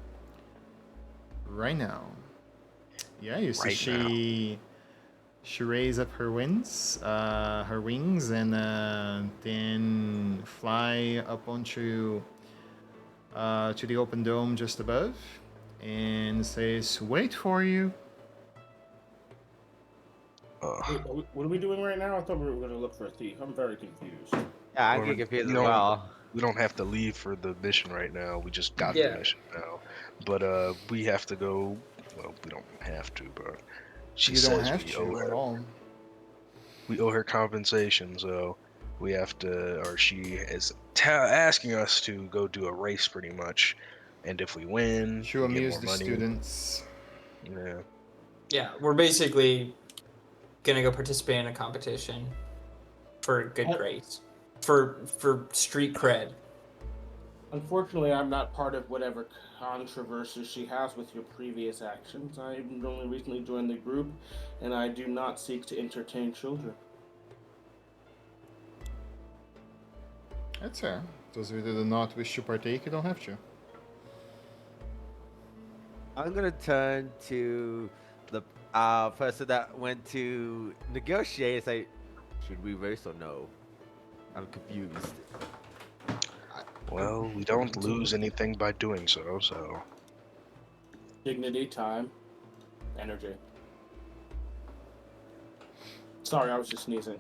[SPEAKER 1] right now." Yeah, you see,
[SPEAKER 3] Right
[SPEAKER 1] she raised up her wings, and then fly up onto to the open dome just above, and says, "Wait for you."
[SPEAKER 2] Wait, what are we doing right now? I thought we were going to look for a thief. I'm very confused.
[SPEAKER 4] Yeah, I'm
[SPEAKER 3] Or,
[SPEAKER 4] getting confused
[SPEAKER 3] you
[SPEAKER 4] as
[SPEAKER 3] know,
[SPEAKER 4] well.
[SPEAKER 3] we don't have to leave for the mission right now. We just got
[SPEAKER 6] Yeah.
[SPEAKER 3] the mission now. But we have to go. Well, we don't have to, but she
[SPEAKER 1] You don't
[SPEAKER 3] says
[SPEAKER 1] have to at all.
[SPEAKER 3] we owe her compensation, so we have to, or she is asking us to go do a race pretty much, and if we win,
[SPEAKER 1] To
[SPEAKER 3] we get
[SPEAKER 1] amuse
[SPEAKER 3] more
[SPEAKER 1] the
[SPEAKER 3] money.
[SPEAKER 1] students.
[SPEAKER 3] Yeah.
[SPEAKER 6] Yeah, we're basically gonna go participate in a competition for a good grades, for street cred.
[SPEAKER 2] Unfortunately, I'm not part of whatever controversy she has with your previous actions. I only recently joined the group, and I do not seek to entertain children.
[SPEAKER 1] That's fair. Those who do not wish to partake, you don't have to.
[SPEAKER 4] I'm gonna turn to the person that went to negotiate and say, should we race or no? I'm confused.
[SPEAKER 3] Well, we don't lose anything by doing so, so.
[SPEAKER 2] Dignity, time, energy. Sorry, I was just sneezing.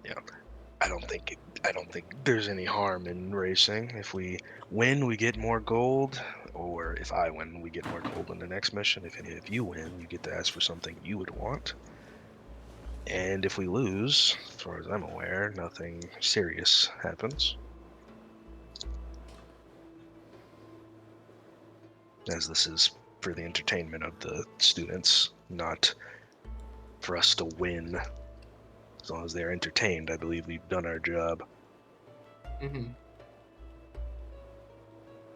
[SPEAKER 3] Yeah. I don't think there's any harm in racing. If we win, we get more gold, or if I win, we get more gold in the next mission. If any of you win, you get to ask for something you would want. And if we lose, as far as I'm aware, nothing serious happens. As this is for the entertainment of the students, not for us to win. As long as they're entertained, I believe we've done our job.
[SPEAKER 6] Mm-hmm.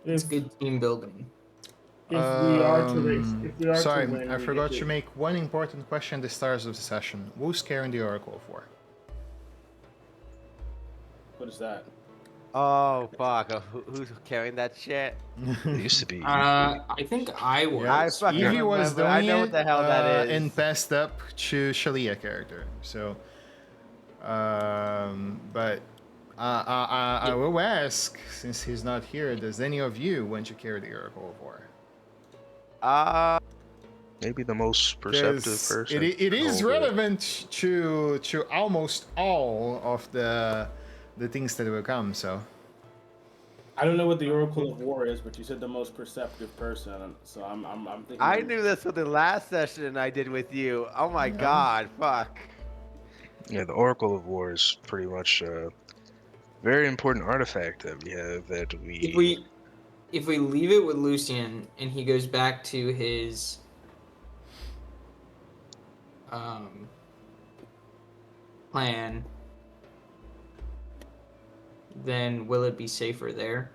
[SPEAKER 6] It's good team building.
[SPEAKER 2] If we are to race, if we are
[SPEAKER 1] sorry,
[SPEAKER 2] to win,
[SPEAKER 1] I
[SPEAKER 2] we
[SPEAKER 1] forgot
[SPEAKER 2] get
[SPEAKER 1] to make one important question at the start of the session. Who's carrying the Oracle of War?
[SPEAKER 2] What is that?
[SPEAKER 4] Oh fuck! Who's carrying that shit?
[SPEAKER 3] It used to be.
[SPEAKER 6] I think I was.
[SPEAKER 1] Yeah,
[SPEAKER 4] I fucking
[SPEAKER 1] Evie was
[SPEAKER 4] remember. I
[SPEAKER 1] doing
[SPEAKER 4] know
[SPEAKER 1] it
[SPEAKER 4] what the hell that is.
[SPEAKER 1] and passed up to Shalia character. So, but I will ask, since he's not here, does any of you want to carry the Oracle of War?
[SPEAKER 3] Maybe the most perceptive
[SPEAKER 1] 'Cause
[SPEAKER 3] person.
[SPEAKER 1] it is
[SPEAKER 3] hold it.
[SPEAKER 1] relevant to almost all of the things that will come. So
[SPEAKER 2] I don't know what the Oracle of War is, but you said the most perceptive person, so I'm thinking.
[SPEAKER 4] I knew this for the last session I did with you. Oh my
[SPEAKER 1] Yeah.
[SPEAKER 4] god! Fuck.
[SPEAKER 3] Yeah, the Oracle of War is pretty much a very important artifact that we have that
[SPEAKER 6] If we leave it with Lucian and he goes back to his plan, then will it be safer there?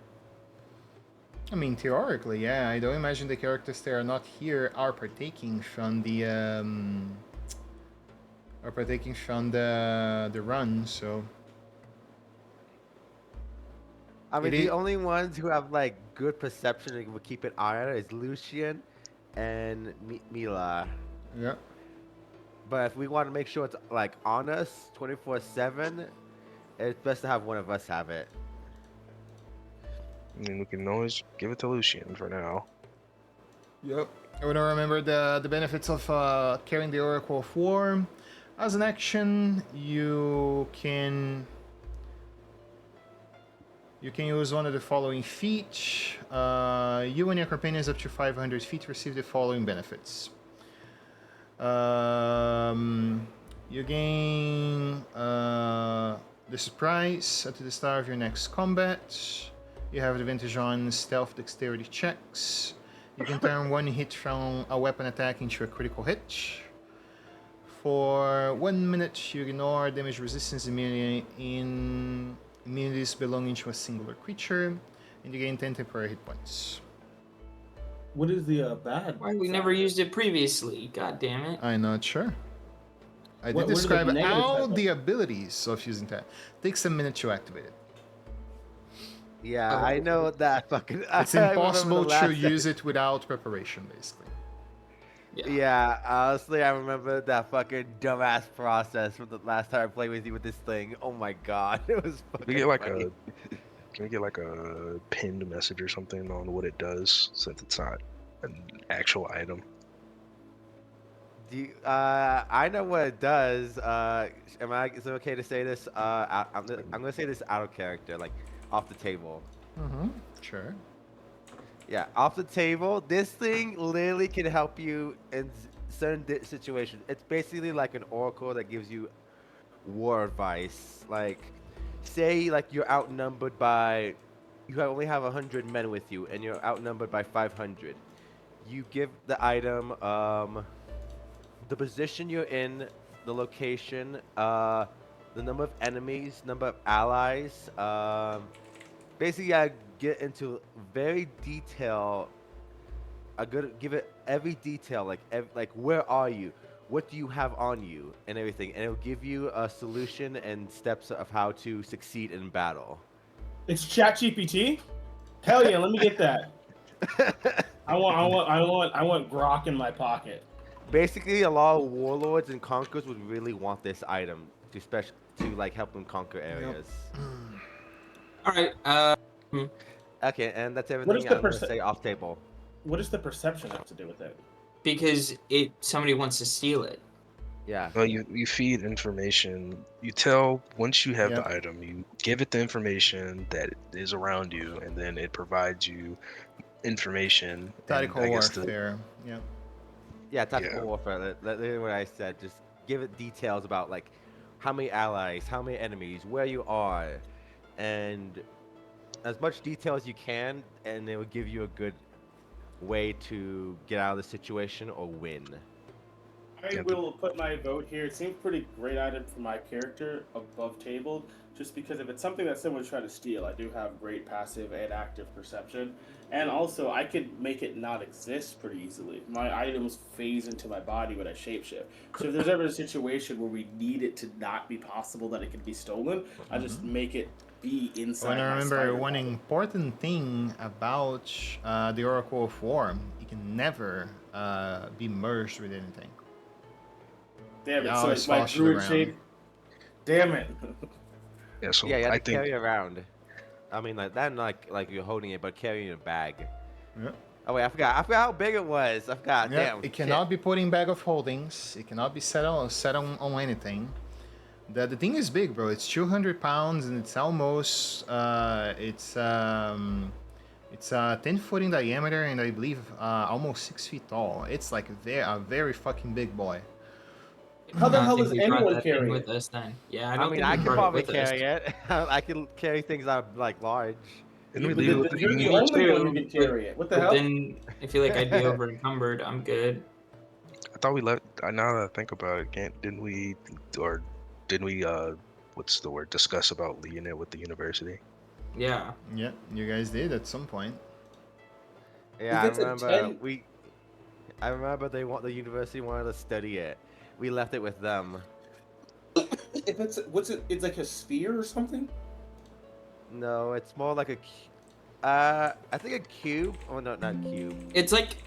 [SPEAKER 1] I mean, theoretically, yeah. I don't imagine the characters that are not here are partaking from the run. So
[SPEAKER 4] I mean,
[SPEAKER 1] It
[SPEAKER 4] the
[SPEAKER 1] is-
[SPEAKER 4] only ones who have like good perception and will keep an eye on it is Lucian and Mila.
[SPEAKER 1] yeah.
[SPEAKER 4] But if we want to make sure it's like on us 24/7, it's best to have one of us have it.
[SPEAKER 3] I mean, we can always give it to Lucian for now.
[SPEAKER 1] Yep. I want to remember the benefits of carrying the Oracle of War. As an action, you can use one of the following feats. You and your companions up to 500 feet receive the following benefits. You gain the surprise at the start of your next combat. You have advantage on stealth dexterity checks. You can turn one hit from a weapon attack into a critical hit. For 1 minute, you ignore damage resistance immunities belonging to a singular creature, and you gain 10 temporary hit points.
[SPEAKER 2] What is the bad?
[SPEAKER 6] Why we never used it previously? God damn it!
[SPEAKER 1] I'm not sure. I
[SPEAKER 2] What-
[SPEAKER 1] did
[SPEAKER 2] what are the
[SPEAKER 1] describe
[SPEAKER 2] negative
[SPEAKER 1] all
[SPEAKER 2] side
[SPEAKER 1] the abilities of using that. Takes a minute to activate it.
[SPEAKER 4] Yeah,
[SPEAKER 6] Oh.
[SPEAKER 4] I know that fucking.
[SPEAKER 1] It's
[SPEAKER 4] I remember
[SPEAKER 1] impossible
[SPEAKER 4] the
[SPEAKER 1] to
[SPEAKER 4] last
[SPEAKER 1] use it without preparation, basically.
[SPEAKER 4] Yeah, honestly, I remember that fucking dumbass process from the last time I played with you with this thing. Oh my god, it was
[SPEAKER 3] Can we
[SPEAKER 4] fucking
[SPEAKER 3] get like
[SPEAKER 4] funny.
[SPEAKER 3] can we get like a pinned message or something on what it does since it's not an actual item?
[SPEAKER 4] I know what it does. Is it okay to say this? I'm gonna say this out of character, like off the table.
[SPEAKER 1] Mm-hmm. Sure.
[SPEAKER 4] Yeah, off the table. This thing literally can help you in certain situations. It's basically like an oracle that gives you war advice. Like, say like you're outnumbered by, only have 100 men with you, and you're outnumbered by 500. You give the item the position you're in, the location, the number of enemies, number of allies. Basically, I get into very detail. I gotta give it every detail, like like where are you, what do you have on you, and everything, and it'll give you a solution and steps of how to succeed in battle.
[SPEAKER 2] It's ChatGPT. Hell yeah, let me get that. I want Grok in my pocket.
[SPEAKER 4] Basically, a lot of warlords and conquerors would really want this item to like help them conquer areas.
[SPEAKER 6] All right.
[SPEAKER 4] Okay, and that's
[SPEAKER 2] What is
[SPEAKER 4] everything
[SPEAKER 2] the
[SPEAKER 4] I'm gonna say off table.
[SPEAKER 2] What does the perception have to do with it?
[SPEAKER 6] Because somebody wants to steal it.
[SPEAKER 4] Yeah.
[SPEAKER 3] Well, you feed information. You tell once you have
[SPEAKER 1] Yep.
[SPEAKER 3] the item, you give it the information that is around you, and then it provides you information.
[SPEAKER 1] Tactical
[SPEAKER 3] and I guess
[SPEAKER 1] warfare. Yeah.
[SPEAKER 4] Yeah, tactical
[SPEAKER 3] Yeah.
[SPEAKER 4] warfare. Literally what I said. Just give it details about like how many allies, how many enemies, where you are, and as much detail as you can, and it will give you a good way to get out of the situation or win.
[SPEAKER 2] I
[SPEAKER 3] Yeah,
[SPEAKER 2] will put my vote here. It seems pretty great item for my character above tabled, just because if it's something that someone's trying to steal, I do have great passive and active perception. And also, I could make it not exist pretty easily. My items phase into my body when I shapeshift. So if there's ever a situation where we need it to not be possible that it can be stolen, I just make it be inside
[SPEAKER 1] And I
[SPEAKER 2] my
[SPEAKER 1] remember
[SPEAKER 2] spider
[SPEAKER 1] one
[SPEAKER 2] body.
[SPEAKER 1] important thing about the Oracle of War: it can never be merged with anything.
[SPEAKER 2] Damn
[SPEAKER 1] It
[SPEAKER 2] it, so
[SPEAKER 1] always
[SPEAKER 2] it's my
[SPEAKER 1] falls to the
[SPEAKER 2] druid
[SPEAKER 1] ground.
[SPEAKER 2] shape. Damn it.
[SPEAKER 3] Yeah, so
[SPEAKER 4] Yeah, you have
[SPEAKER 3] I
[SPEAKER 4] to
[SPEAKER 3] think
[SPEAKER 4] carry it around. I mean, like that, not like you're holding it, but carrying a bag.
[SPEAKER 1] Yeah.
[SPEAKER 4] Oh wait, I forgot. I forgot how big it was. I forgot.
[SPEAKER 1] Yeah,
[SPEAKER 4] Damn.
[SPEAKER 1] it cannot be put in bag of holdings. It cannot be set on anything. The thing is big, bro. It's 200 pounds and it's almost it's 10 foot in diameter and I believe almost 6 feet tall. It's like a very fucking big boy.
[SPEAKER 2] How the
[SPEAKER 6] I don't
[SPEAKER 2] hell
[SPEAKER 6] think
[SPEAKER 2] does
[SPEAKER 6] we brought
[SPEAKER 2] anyone
[SPEAKER 6] that thing
[SPEAKER 2] carry
[SPEAKER 6] with
[SPEAKER 2] it?
[SPEAKER 6] us then. Yeah, I
[SPEAKER 4] I
[SPEAKER 6] don't
[SPEAKER 4] mean,
[SPEAKER 6] think
[SPEAKER 4] I
[SPEAKER 6] we
[SPEAKER 4] can
[SPEAKER 6] brought
[SPEAKER 4] probably
[SPEAKER 6] it with
[SPEAKER 4] carry
[SPEAKER 6] us.
[SPEAKER 4] it. I can carry things that are like large.
[SPEAKER 3] didn't we
[SPEAKER 2] But
[SPEAKER 3] leave it with
[SPEAKER 2] then
[SPEAKER 3] the
[SPEAKER 2] you're the
[SPEAKER 3] universe?
[SPEAKER 2] only one who
[SPEAKER 6] True,
[SPEAKER 2] can carry it. What the
[SPEAKER 6] But
[SPEAKER 2] hell?
[SPEAKER 6] then I feel like I'd be over encumbered. I'm good.
[SPEAKER 3] I thought we left. Now that I think about it, didn't we, or didn't we? What's the word? Discuss about leaving it with the university.
[SPEAKER 6] Yeah.
[SPEAKER 1] Yeah, you guys did at some point.
[SPEAKER 4] Yeah, I
[SPEAKER 2] If it's a
[SPEAKER 4] remember
[SPEAKER 2] 10
[SPEAKER 4] I remember the university wanted to study it. We left it with them.
[SPEAKER 2] If it's it's like a sphere or something?
[SPEAKER 4] No, it's more like I think a cube. Oh no, not cube.
[SPEAKER 6] It's like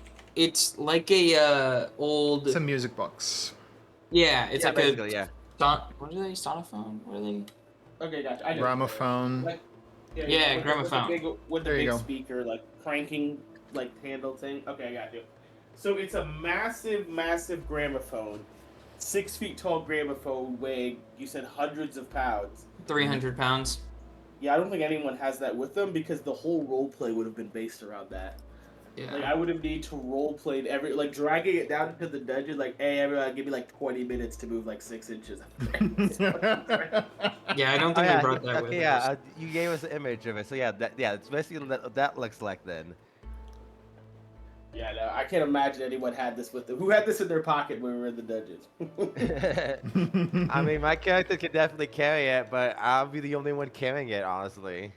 [SPEAKER 6] a old
[SPEAKER 1] It's a music box.
[SPEAKER 6] yeah, it's
[SPEAKER 4] Yeah,
[SPEAKER 6] like
[SPEAKER 4] basically,
[SPEAKER 6] a
[SPEAKER 4] yeah.
[SPEAKER 6] what are they? Sonophone? What are they?
[SPEAKER 2] Okay, gotcha. I know.
[SPEAKER 1] Gramophone.
[SPEAKER 2] Like,
[SPEAKER 6] Yeah,
[SPEAKER 2] with
[SPEAKER 6] gramophone.
[SPEAKER 2] With the
[SPEAKER 1] There you
[SPEAKER 2] big
[SPEAKER 1] go.
[SPEAKER 2] speaker, like cranking, like handle thing. Okay, I got you. So it's a massive, massive gramophone, 6 feet tall gramophone weighing, you said hundreds of pounds.
[SPEAKER 6] 300 pounds.
[SPEAKER 2] Yeah, I don't think anyone has that with them because the whole role play would have been based around that.
[SPEAKER 6] Yeah.
[SPEAKER 2] Like I would have need to role play like dragging it down into the dungeon. Like, hey, everyone, give me like 20 minutes to move like 6 inches.
[SPEAKER 6] Yeah, I don't
[SPEAKER 4] Oh,
[SPEAKER 6] think we
[SPEAKER 4] yeah,
[SPEAKER 6] brought that with
[SPEAKER 4] yeah.
[SPEAKER 6] us.
[SPEAKER 4] You gave us an image of it, so yeah, it's basically what that looks like then.
[SPEAKER 2] Yeah, no, I can't imagine anyone had this with them. Who had this in their pocket when we were in the dungeons?
[SPEAKER 4] I mean, my character could definitely carry it, but I'll be the only one carrying it, honestly.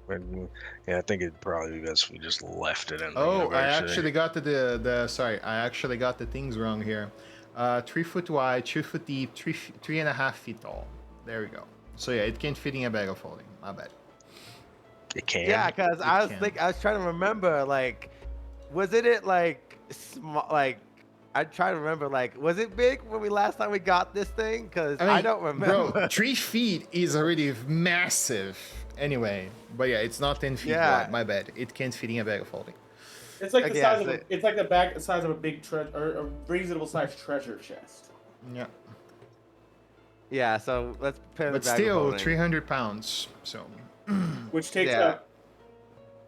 [SPEAKER 3] Yeah, I think it'd probably be best if we just left it in the
[SPEAKER 1] Oh, I
[SPEAKER 3] university.
[SPEAKER 1] actually got the sorry, I actually got the things wrong here. 3 foot wide, 2 foot deep, 3.5 feet tall. There we go. So yeah, it can fit in a bag of holding. My bad.
[SPEAKER 3] It can.
[SPEAKER 4] Yeah, because
[SPEAKER 1] It
[SPEAKER 4] I was
[SPEAKER 1] can.
[SPEAKER 4] I was trying to remember, like, wasn't it like small? Like, I'm trying to remember, like, was it big when we last time we got this thing? Because
[SPEAKER 1] I mean,
[SPEAKER 4] don't remember.
[SPEAKER 1] bro, 3 feet is already massive. Anyway, but yeah, it's not 10 feet
[SPEAKER 4] Yeah.
[SPEAKER 1] wide. My bad. It can't fit in a bag of holding.
[SPEAKER 2] It's like the
[SPEAKER 4] Okay,
[SPEAKER 2] size
[SPEAKER 4] yeah,
[SPEAKER 2] of it's like the size of a big or a reasonable sized treasure chest.
[SPEAKER 1] Yeah.
[SPEAKER 4] Yeah, so let's put it in
[SPEAKER 1] But
[SPEAKER 4] the bag of
[SPEAKER 1] still,
[SPEAKER 4] holding.
[SPEAKER 1] 300 pounds. So.
[SPEAKER 2] Which takes
[SPEAKER 4] Yeah.
[SPEAKER 2] up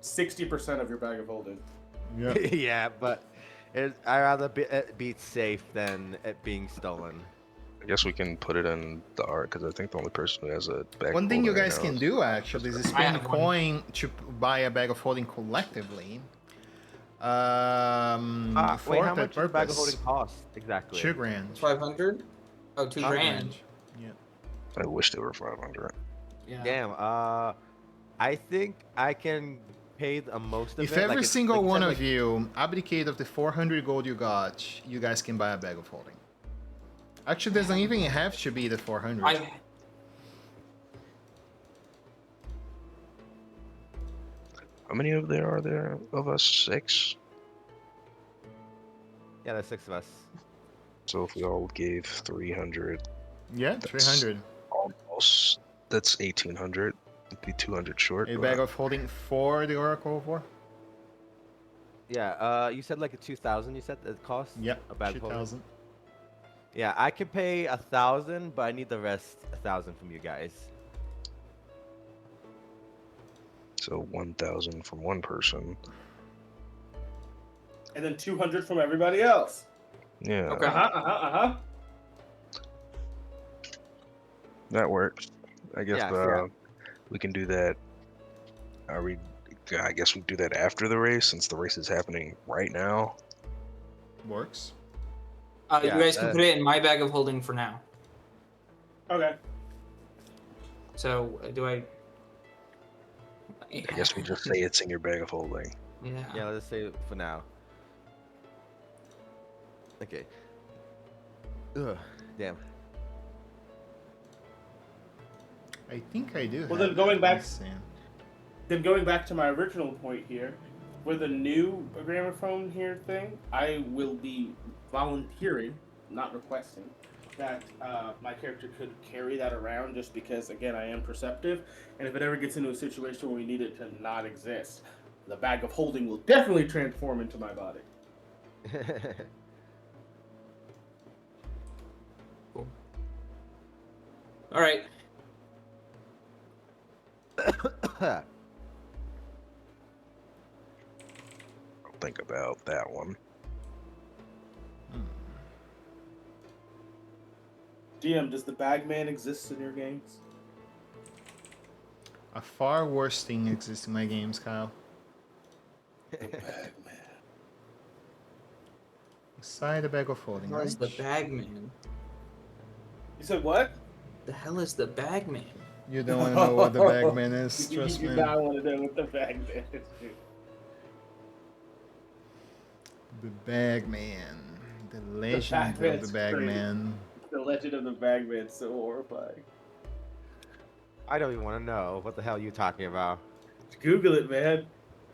[SPEAKER 2] 60% of your bag of holding.
[SPEAKER 1] Yeah.
[SPEAKER 4] Yeah, but I'd rather it be safe than it being stolen.
[SPEAKER 3] I guess we can put it in the art because I think the only person who has a bag.
[SPEAKER 1] One
[SPEAKER 3] of
[SPEAKER 1] thing you
[SPEAKER 3] holding right
[SPEAKER 1] guys
[SPEAKER 3] now
[SPEAKER 1] can
[SPEAKER 3] is-
[SPEAKER 1] do actually is
[SPEAKER 6] I
[SPEAKER 1] spend
[SPEAKER 6] have one.
[SPEAKER 1] coin to buy a bag of holding collectively.
[SPEAKER 4] Wait,
[SPEAKER 1] For
[SPEAKER 4] how
[SPEAKER 1] that
[SPEAKER 4] much does a bag of
[SPEAKER 1] purpose.
[SPEAKER 4] holding cost exactly?
[SPEAKER 1] 2 grand.
[SPEAKER 6] 500. Oh, 2 grand.
[SPEAKER 1] Yeah.
[SPEAKER 3] I wish they were 500.
[SPEAKER 6] Yeah.
[SPEAKER 4] Damn. I think I can pay the most of
[SPEAKER 1] If
[SPEAKER 4] it.
[SPEAKER 1] every
[SPEAKER 4] like it's,
[SPEAKER 1] single
[SPEAKER 4] like you
[SPEAKER 1] one
[SPEAKER 4] said,
[SPEAKER 1] of
[SPEAKER 4] like,
[SPEAKER 1] you abdicate of the 400 gold you got, you guys can buy a bag of holding. Actually, doesn't even have to be the 400.
[SPEAKER 3] How many of there are there of us? 6.
[SPEAKER 4] Yeah, there's 6 of us.
[SPEAKER 3] So if we all gave 300,
[SPEAKER 1] Yeah,
[SPEAKER 3] That's-
[SPEAKER 1] 300.
[SPEAKER 3] almost that's 1800. It'd be 200 short.
[SPEAKER 1] A
[SPEAKER 3] but-
[SPEAKER 1] bag of holding for the Oracle of War?
[SPEAKER 4] Yeah. You said like a 2,000. You said it cost.
[SPEAKER 1] Yep,
[SPEAKER 4] A bag of holding.
[SPEAKER 1] 2,000.
[SPEAKER 4] Yeah, I can pay 1,000, but I need the rest 1,000 from you guys.
[SPEAKER 3] So 1,000 from one person.
[SPEAKER 2] And then 200 from everybody else.
[SPEAKER 3] Yeah,
[SPEAKER 6] Okay.
[SPEAKER 3] that works. I guess
[SPEAKER 4] Yeah.
[SPEAKER 3] we can do that. Are we? I guess we do that after the race since the race is happening right now.
[SPEAKER 1] Works.
[SPEAKER 4] Yeah,
[SPEAKER 6] You guys can
[SPEAKER 4] that-
[SPEAKER 6] put it in my bag of holding for now.
[SPEAKER 2] Okay.
[SPEAKER 6] So do I?
[SPEAKER 3] I guess we just say it's in your bag of holding.
[SPEAKER 6] Yeah.
[SPEAKER 4] Yeah, let's say it for now. Okay. Ugh, damn.
[SPEAKER 1] I think I do.
[SPEAKER 2] Well,
[SPEAKER 1] have
[SPEAKER 2] then going
[SPEAKER 1] it.
[SPEAKER 2] back-
[SPEAKER 1] Let's see.
[SPEAKER 2] Then going back to my original point here, for the new gramophone here thing, I will be volunteering, not requesting, that my character could carry that around just because, again, I am perceptive. And if it ever gets into a situation where we need it to not exist, the bag of holding will definitely transform into my body.
[SPEAKER 6] All right.
[SPEAKER 3] I'll think about that one.
[SPEAKER 2] DM, does the Bagman exist in your games?
[SPEAKER 1] A far worse thing exists in my games, Kyle.
[SPEAKER 2] Bagman.
[SPEAKER 1] Inside the bag of holding.
[SPEAKER 6] What is the
[SPEAKER 1] right?
[SPEAKER 6] bagman?
[SPEAKER 2] You said what?
[SPEAKER 6] The hell is the bagman?
[SPEAKER 1] You don't want to know what the bagman is, trust
[SPEAKER 2] you
[SPEAKER 1] me.
[SPEAKER 2] do not want to know what the Bagman is.
[SPEAKER 1] The bagman. The legend of
[SPEAKER 2] Bagman's
[SPEAKER 1] the bagman.
[SPEAKER 2] The legend of the Bagman is so horrifying.
[SPEAKER 4] I don't even want to know what the hell you're talking about.
[SPEAKER 2] Just Google it, man.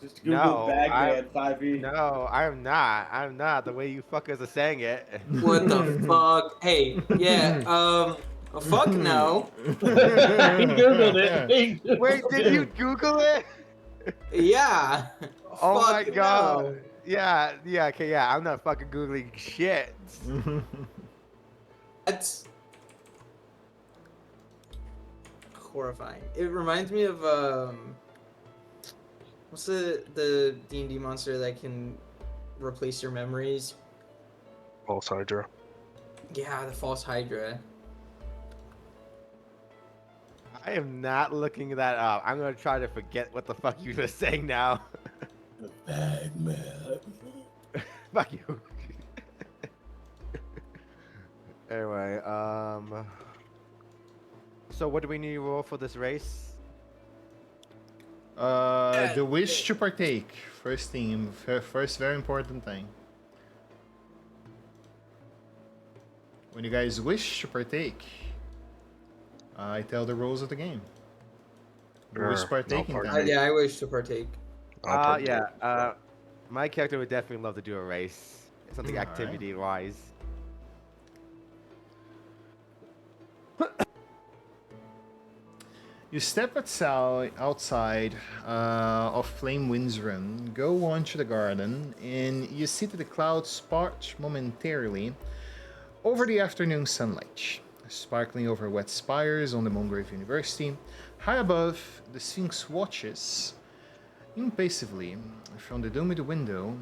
[SPEAKER 2] Just Google
[SPEAKER 4] No,
[SPEAKER 2] Bagman 5e.
[SPEAKER 4] No, I'm not. I'm not. The way you fuckers are saying it.
[SPEAKER 6] What the fuck? Hey, yeah. Fuck no.
[SPEAKER 2] He Googled it. He Googled
[SPEAKER 4] Wait, did
[SPEAKER 2] it.
[SPEAKER 4] you Google it?
[SPEAKER 6] Yeah.
[SPEAKER 4] Oh my
[SPEAKER 6] Fuck
[SPEAKER 4] god.
[SPEAKER 6] no.
[SPEAKER 4] Yeah, okay, yeah. I'm not fucking Googling shit.
[SPEAKER 6] That's horrifying. It reminds me of what's the D&D monster that can replace your memories?
[SPEAKER 3] False Hydra.
[SPEAKER 6] Yeah, the false Hydra.
[SPEAKER 4] I am not looking that up. I'm gonna try to forget what the fuck you were saying now.
[SPEAKER 2] The Bagman.
[SPEAKER 4] Fuck you. Anyway, so what do we need to roll for this race?
[SPEAKER 1] The wish to partake. First thing. First very important thing. When you guys wish to partake, I tell the rules of the game. Who is
[SPEAKER 3] Sure,
[SPEAKER 1] partaking
[SPEAKER 3] no
[SPEAKER 1] then?
[SPEAKER 6] Yeah, I wish to partake.
[SPEAKER 3] I'll partake.
[SPEAKER 4] Yeah. My character would definitely love to do a race. Something
[SPEAKER 1] Alright.
[SPEAKER 4] activity-wise.
[SPEAKER 1] You step outside of Flame Wind's Run, go onto the garden, and you see that the clouds part momentarily over the afternoon sunlight, sparkling over wet spires on the Mongrave University. High above, the Sphinx watches impassively from the domed window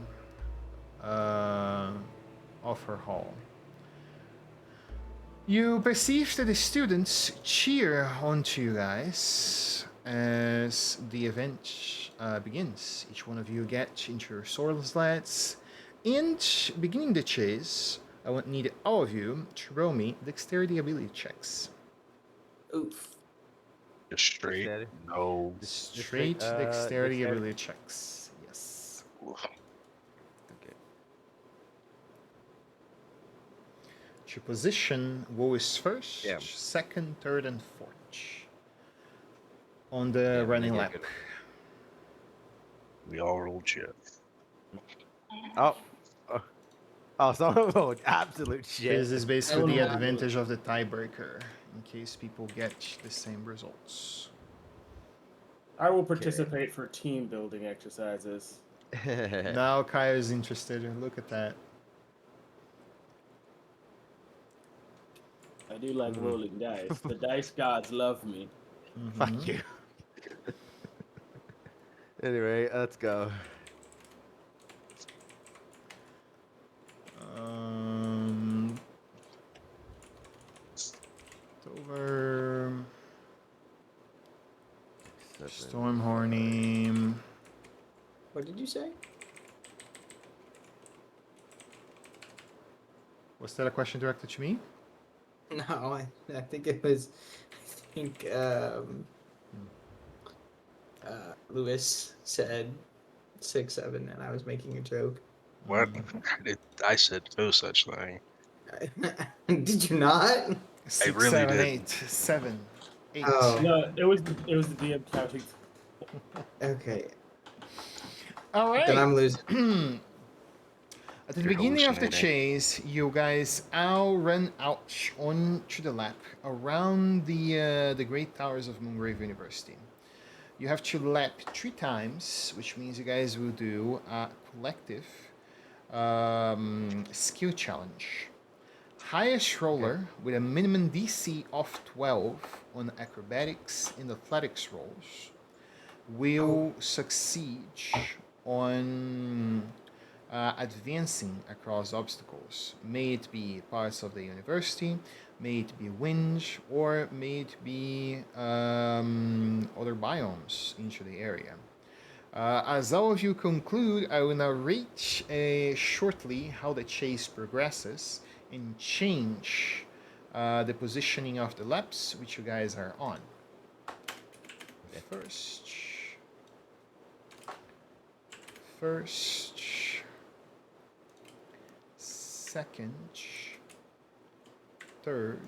[SPEAKER 1] of her hall. You perceive that the students cheer onto you guys as the event begins. Each one of you get into your sword sleds, and beginning the chase, I want need all of you to roll me dexterity ability checks.
[SPEAKER 6] Oof.
[SPEAKER 3] Just straight.
[SPEAKER 4] Dexterity.
[SPEAKER 3] No.
[SPEAKER 1] Straight
[SPEAKER 4] dexterity
[SPEAKER 1] dexterity ability checks. Yes.
[SPEAKER 4] Okay.
[SPEAKER 1] To position, who is first,
[SPEAKER 4] Yeah.
[SPEAKER 1] second, third, and fourth on the
[SPEAKER 4] Yeah,
[SPEAKER 1] running
[SPEAKER 4] yeah,
[SPEAKER 1] lap.
[SPEAKER 4] good.
[SPEAKER 3] We all rolled shit.
[SPEAKER 4] Oh. Someone rolled absolute shit.
[SPEAKER 1] This is basically the
[SPEAKER 6] don't know.
[SPEAKER 1] advantage of the tiebreaker, in case people get the same results.
[SPEAKER 2] I will participate for team building exercises.
[SPEAKER 1] Now Kaya is interested. Look at that.
[SPEAKER 7] I do like rolling dice. The dice gods love me.
[SPEAKER 4] Fuck you. Anyway, let's go.
[SPEAKER 1] Over.
[SPEAKER 4] 7.
[SPEAKER 1] Stormhorn.
[SPEAKER 6] What did you say?
[SPEAKER 1] Was that a question directed to me?
[SPEAKER 6] No, I think it was. I think Lewis said 6-7, and I was making a joke.
[SPEAKER 3] What? I said no such thing.
[SPEAKER 6] Did you not?
[SPEAKER 1] 6,
[SPEAKER 3] really
[SPEAKER 1] 7,
[SPEAKER 3] did.
[SPEAKER 1] 8. 7, 8.
[SPEAKER 6] Oh.
[SPEAKER 2] No, it was the DM counting.
[SPEAKER 6] Okay,
[SPEAKER 1] All right.
[SPEAKER 6] then I'm losing.
[SPEAKER 1] At the
[SPEAKER 3] You're
[SPEAKER 1] beginning of the
[SPEAKER 3] hallucinating.
[SPEAKER 1] chase, you guys all run out onto the lap around the great towers of Moongrave University. You have to lap 3 times, which means you guys will do a collective skill challenge. Highest roller with a minimum DC of 12 on acrobatics and athletics rolls will succeed on advancing across obstacles. May it be parts of the university, may it be wind, or may it be other biomes into the area. As all of you conclude, I will narrate shortly how the chase progresses and change the positioning of the laps which you guys are on. First, second, third.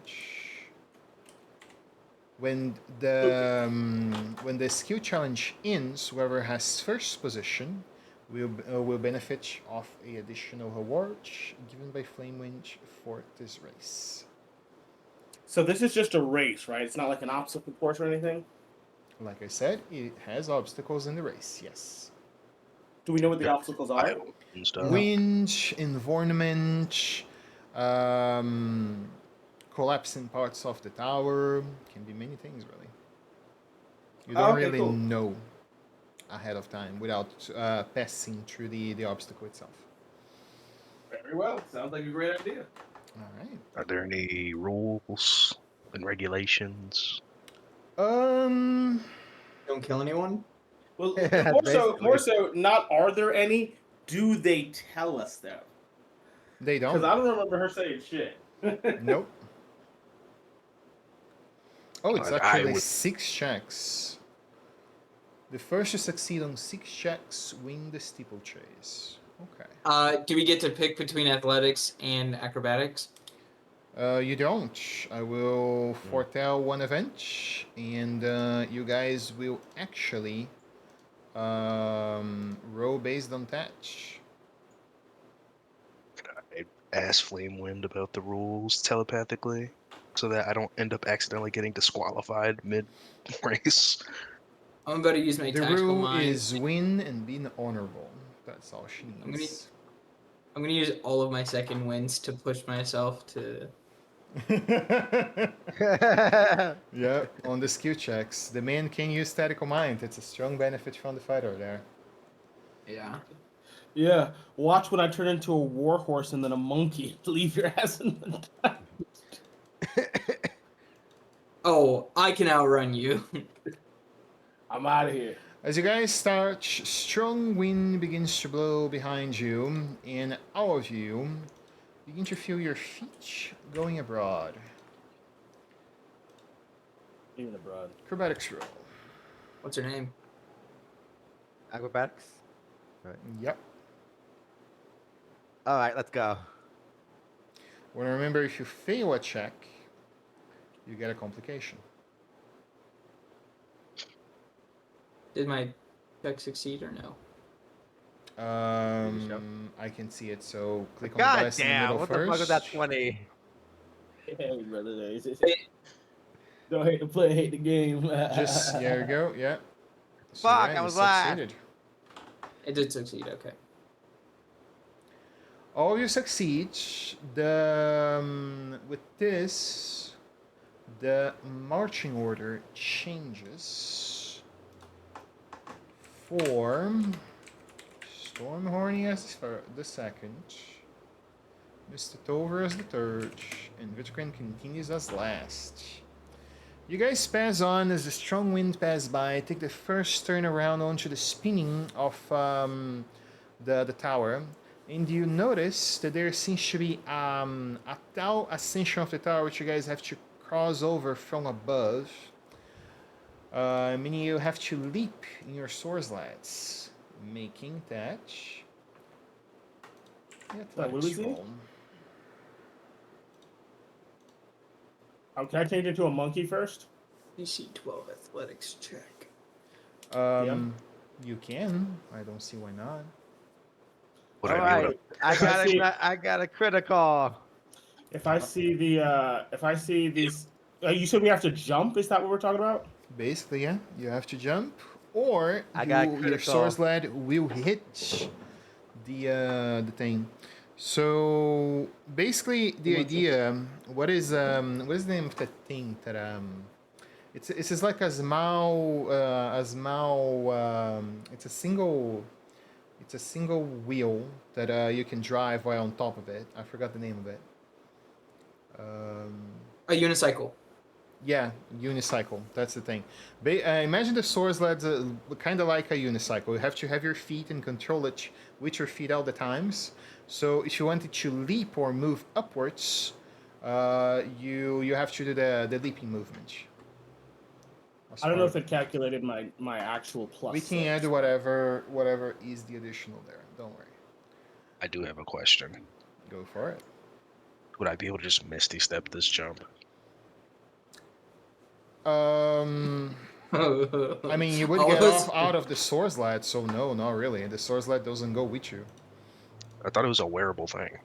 [SPEAKER 1] When the skill challenge ends, whoever has first position will benefit of a additional award given by Flamewind for this race.
[SPEAKER 2] So this is just a race, right? It's not like an obstacle course or anything.
[SPEAKER 1] Like I said, it has obstacles in the race. Yes.
[SPEAKER 2] Do we know what the obstacles are?
[SPEAKER 3] Bio and stuff.
[SPEAKER 1] Wind, environment, collapsing parts of the tower, can be many things really. You don't
[SPEAKER 2] Okay,
[SPEAKER 1] really
[SPEAKER 2] cool.
[SPEAKER 1] know ahead of time without passing through the obstacle itself.
[SPEAKER 2] Very well. Sounds like a great idea.
[SPEAKER 1] All right.
[SPEAKER 3] Are there any rules and regulations?
[SPEAKER 6] Don't kill anyone.
[SPEAKER 2] Well,
[SPEAKER 4] Yeah,
[SPEAKER 2] more so, not are there any? Do they tell us though?
[SPEAKER 1] They
[SPEAKER 2] Because
[SPEAKER 1] don't.
[SPEAKER 2] I don't remember her saying shit.
[SPEAKER 1] Nope. Oh, it's
[SPEAKER 3] I
[SPEAKER 1] actually
[SPEAKER 3] would-
[SPEAKER 1] 6 checks. The first to succeed on 6 checks win the steeplechase. Okay.
[SPEAKER 6] Do we get to pick between athletics and acrobatics?
[SPEAKER 1] You don't. I will foretell one event, and you guys will actually roll based on that.
[SPEAKER 3] I ask Flame Wind about the rules telepathically so that I don't end up accidentally getting disqualified mid race.
[SPEAKER 6] I'm about to use my
[SPEAKER 1] The
[SPEAKER 6] tactical
[SPEAKER 1] rule
[SPEAKER 6] mind.
[SPEAKER 1] is win and be honorable. That's all she needs.
[SPEAKER 6] I'm gonna use all of my second wins to push myself to.
[SPEAKER 1] Yeah, on the skill checks. The man can use tactical mind. It's a strong benefit from the fighter there.
[SPEAKER 6] Yeah.
[SPEAKER 2] Yeah, watch when I turn into a warhorse and then a monkey. Leave your ass in the dust.
[SPEAKER 6] Oh, I can outrun you.
[SPEAKER 2] I'm out of here.
[SPEAKER 1] As you guys start, strong wind begins to blow behind you, and all of you begin to feel your feet going abroad.
[SPEAKER 2] Even abroad.
[SPEAKER 1] Acrobatics roll.
[SPEAKER 6] What's her name?
[SPEAKER 4] Acrobatics.
[SPEAKER 1] Yep.
[SPEAKER 4] All right, let's go.
[SPEAKER 1] Well, remember, if you fail a check, you get a complication.
[SPEAKER 6] Did my check succeed or no?
[SPEAKER 1] I can see it, so click on the
[SPEAKER 4] God
[SPEAKER 1] dice in the
[SPEAKER 4] damn!
[SPEAKER 1] middle
[SPEAKER 4] What
[SPEAKER 1] first.
[SPEAKER 4] the fuck was that 20?
[SPEAKER 2] Hey, brother. Don't hate the play, hate the game.
[SPEAKER 1] Just, there you go, yeah. So,
[SPEAKER 4] Fuck,
[SPEAKER 1] yeah,
[SPEAKER 4] I
[SPEAKER 1] you
[SPEAKER 4] was last.
[SPEAKER 1] succeeded.
[SPEAKER 6] It did succeed. Okay.
[SPEAKER 1] All of you succeed. The with this, the marching order changes for Stormhorny as the second, Mr. Tover as the third, and Vitgren continues as last. You guys pass on as the strong wind pass by. Take the first turn around onto the spinning of the tower, and you notice that there seems to be a tall ascension of the tower, which you guys have to cross over from above. Meaning you have to leap in your sword slats, making that the athletics roll.
[SPEAKER 2] Can I change it to a monkey first?
[SPEAKER 6] DC 12 athletics check.
[SPEAKER 1] You can. I don't see why not.
[SPEAKER 3] Would
[SPEAKER 4] All
[SPEAKER 3] I be able
[SPEAKER 4] right,
[SPEAKER 3] to?
[SPEAKER 4] I got a critical.
[SPEAKER 2] If I see these, you said we have to jump. Is that what we're talking about?
[SPEAKER 1] Basically, yeah. You have to jump, or your
[SPEAKER 4] critical.
[SPEAKER 1] sword sled will hit the thing. So basically, the idea. What is the name of the thing that it's like a small it's a single wheel that you can drive while on top of it. I forgot the name of it.
[SPEAKER 6] A unicycle.
[SPEAKER 1] Yeah, unicycle. That's the thing. Imagine the sword sleds kind of like a unicycle. You have to have your feet and control it with your feet all the times. So if you wanted to leap or move upwards, you have to do the leaping movement.
[SPEAKER 2] I don't know if it calculated my actual plus.
[SPEAKER 1] We can add whatever is the additional there. Don't worry.
[SPEAKER 3] I do have a question.
[SPEAKER 1] Go for it.
[SPEAKER 3] Would I be able to just misty step this jump?
[SPEAKER 1] I mean, you would get off out of the sword sled, so no, not really. The sword sled doesn't go with you.
[SPEAKER 3] I thought it was a wearable thing.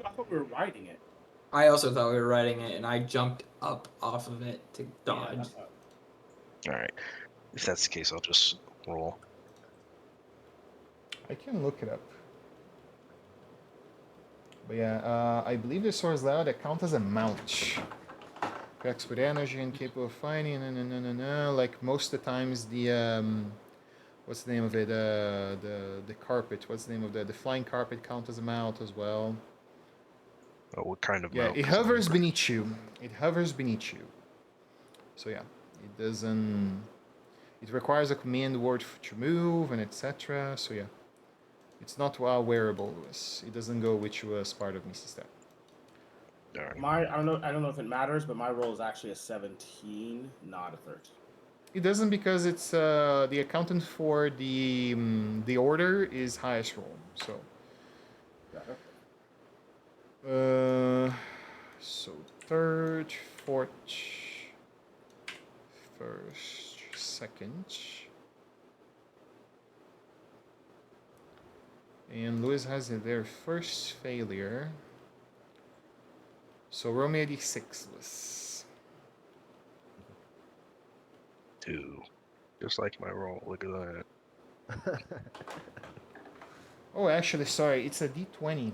[SPEAKER 2] I thought we were riding it.
[SPEAKER 6] I also thought we were riding it, and I jumped up off of it to dodge.
[SPEAKER 3] All right. If that's the case, I'll just roll.
[SPEAKER 1] I can look it up. But yeah, I believe the sword sled that counts as a mount. Packs with energy and capable of fighting. Like most of the times, the what's the name of it? The carpet. What's the name of the flying carpet? Count as a mount as well.
[SPEAKER 3] Oh, what kind of
[SPEAKER 1] Yeah,
[SPEAKER 3] mount?
[SPEAKER 1] it hovers beneath you. It hovers beneath you. So yeah, it doesn't. It requires a command word to move and etc. So yeah, it's not wearable. It doesn't go with you as part of Misty Step.
[SPEAKER 2] I don't know if it matters, but my roll is actually a 17, not a 13.
[SPEAKER 1] It doesn't because it's the accountant for the order is highest roll. So So third, fourth, first, second. And Lewis has their first failure. So roll me a d6, Lewis.
[SPEAKER 3] 2. Just like my roll. Look at that.
[SPEAKER 1] Oh, actually, sorry, it's a d20.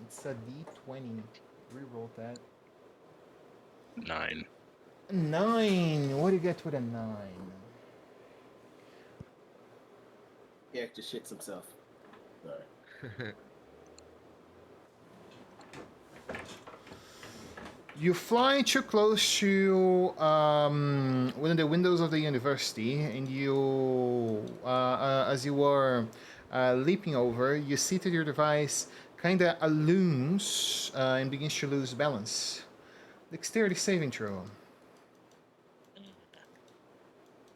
[SPEAKER 1] It's a d20. Reroll that.
[SPEAKER 3] 9.
[SPEAKER 1] 9. What do you get with a 9?
[SPEAKER 7] He actually shits himself. Sorry.
[SPEAKER 1] You fly too close to one of the windows of the university, and as you are leaping over, you see that your device kind of allumes and begins to lose balance. Dexterity saving throw.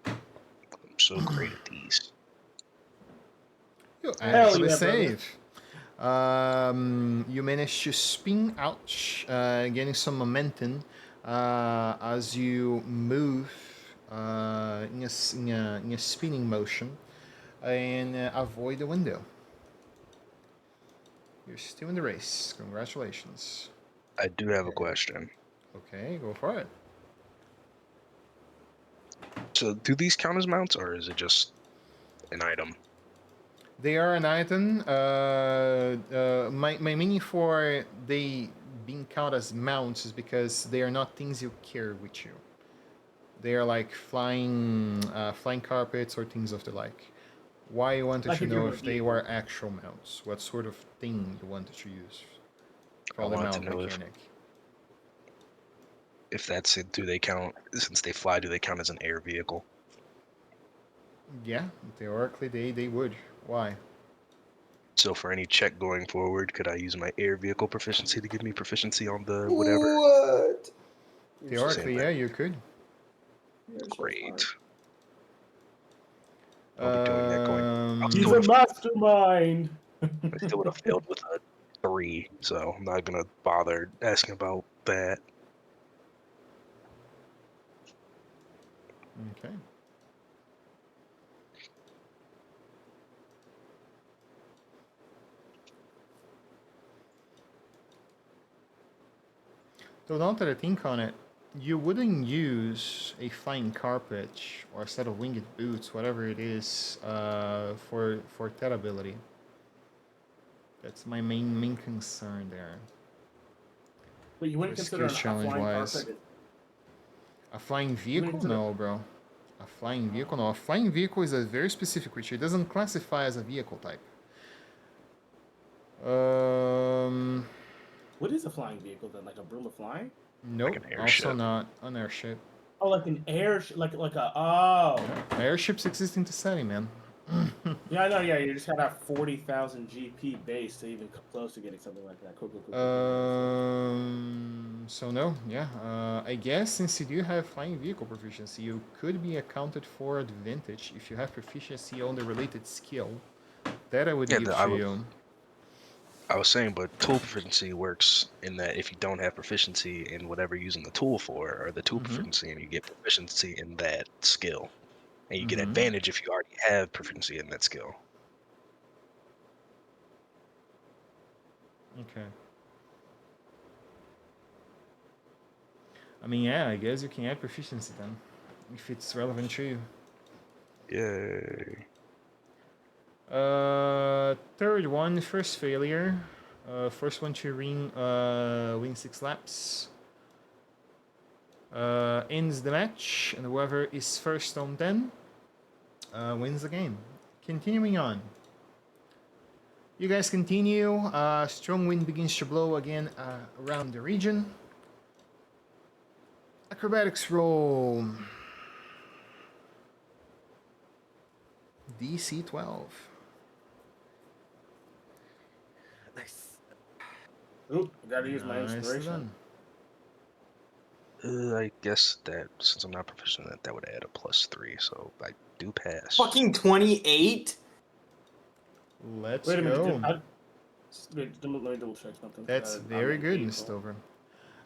[SPEAKER 3] I'm so great at these.
[SPEAKER 1] You
[SPEAKER 2] Hell
[SPEAKER 1] actually
[SPEAKER 2] yeah,
[SPEAKER 1] save. You manage to spin out, getting some momentum as you move in a spinning motion and avoid the window. You're still in the race. Congratulations.
[SPEAKER 3] I do have a question.
[SPEAKER 1] Okay, go for it.
[SPEAKER 3] So, do these count as mounts, or is it just an item?
[SPEAKER 1] They are an item. My meaning for they being counted as mounts is because they are not things you carry with you. They are like flying carpets or things of the like. Why you wanted
[SPEAKER 2] Like
[SPEAKER 1] to
[SPEAKER 2] if you're
[SPEAKER 1] know
[SPEAKER 2] in a
[SPEAKER 1] if they
[SPEAKER 2] vehicle.
[SPEAKER 1] were actual mounts? What sort of thing you wanted to use
[SPEAKER 3] I
[SPEAKER 1] for the
[SPEAKER 3] wanted to
[SPEAKER 1] mount
[SPEAKER 3] know
[SPEAKER 1] mechanic?
[SPEAKER 3] if that's it. Do they count, since they fly, do they count as an air vehicle?
[SPEAKER 1] Yeah, theoretically they would. Why?
[SPEAKER 3] So, for any check going forward, could I use my air vehicle proficiency to give me proficiency on the whatever?
[SPEAKER 5] What?
[SPEAKER 7] You're
[SPEAKER 1] Theoretically,
[SPEAKER 3] Same
[SPEAKER 1] yeah,
[SPEAKER 3] thing.
[SPEAKER 1] you could.
[SPEAKER 7] You're so
[SPEAKER 3] Great.
[SPEAKER 7] smart.
[SPEAKER 3] I'll be doing that going.
[SPEAKER 2] He's
[SPEAKER 3] still
[SPEAKER 2] a
[SPEAKER 3] would've-
[SPEAKER 2] mastermind.
[SPEAKER 3] I still would have failed with a 3, so I'm not gonna bother asking about that.
[SPEAKER 1] Okay. So now that I think on it, you wouldn't use a flying carpet or a set of winged boots, whatever it is, for that ability. That's my main concern there.
[SPEAKER 2] But you wouldn't
[SPEAKER 1] For
[SPEAKER 2] consider
[SPEAKER 1] skills
[SPEAKER 2] a
[SPEAKER 1] challenge
[SPEAKER 2] flying
[SPEAKER 1] wise.
[SPEAKER 2] carpet.
[SPEAKER 1] A flying
[SPEAKER 2] wouldn't
[SPEAKER 1] vehicle?
[SPEAKER 2] consider-
[SPEAKER 1] No, bro. A flying vehicle? No. A flying vehicle is a very specific creature. It doesn't classify as a vehicle type.
[SPEAKER 2] What is a flying vehicle then? Like a broom of flying?
[SPEAKER 1] Nope.
[SPEAKER 3] an
[SPEAKER 1] Also
[SPEAKER 3] airship.
[SPEAKER 1] not an airship.
[SPEAKER 2] Oh, like an air, like a oh.
[SPEAKER 1] Yeah. Airships exist in the setting, man.
[SPEAKER 2] Yeah, I know. Yeah, you just gotta have 40,000 GP base to even come close to getting something like that. Cool.
[SPEAKER 1] So no, yeah. I guess since you do have flying vehicle proficiency, you could be accounted for advantage if you have proficiency on the related skill. That I would
[SPEAKER 3] Yeah,
[SPEAKER 1] give
[SPEAKER 3] I
[SPEAKER 1] to
[SPEAKER 3] was,
[SPEAKER 1] you.
[SPEAKER 3] I was saying, but tool proficiency works in that if you don't have proficiency in whatever you're using the tool for, or the tool proficiency, and you get proficiency in that skill, and you get advantage if you already have proficiency in that skill.
[SPEAKER 1] Okay. I mean, yeah, I guess you can add proficiency then, if it's relevant to you.
[SPEAKER 3] Yay.
[SPEAKER 1] Third one, first failure. First one to win 6 laps. Ends the match, and whoever is first on 10 wins the game. Continuing on. You guys continue. Strong wind begins to blow again around the region. Acrobatics roll. DC 12.
[SPEAKER 4] Nice.
[SPEAKER 2] Oop, gotta use my
[SPEAKER 1] Nicely
[SPEAKER 2] inspiration.
[SPEAKER 1] done.
[SPEAKER 3] I guess that since I'm not proficient in that would add a +3, so I do pass.
[SPEAKER 6] Fucking 28?
[SPEAKER 1] Let's
[SPEAKER 2] Wait a minute.
[SPEAKER 1] go.
[SPEAKER 2] Wait, let me double check something.
[SPEAKER 1] That's
[SPEAKER 2] I'm
[SPEAKER 1] very
[SPEAKER 2] in
[SPEAKER 1] good,
[SPEAKER 2] April.
[SPEAKER 1] Mr.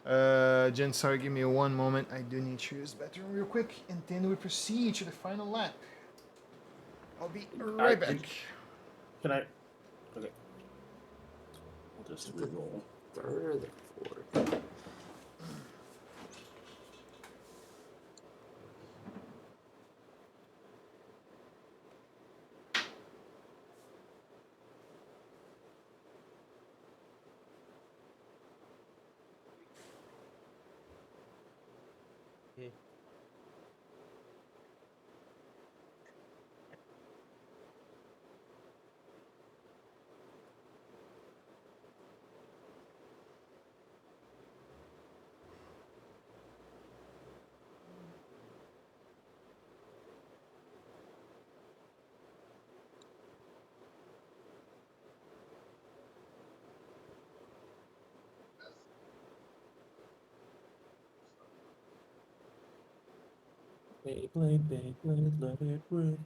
[SPEAKER 1] Overn. Jen, sorry, give me one moment. I do need to use the bathroom real quick, and then we proceed to the final lap. I'll be right back.
[SPEAKER 2] Can I? Okay. I'll just reroll.
[SPEAKER 6] Third or the fourth?
[SPEAKER 2] Beyblade, Beyblade, let it rip.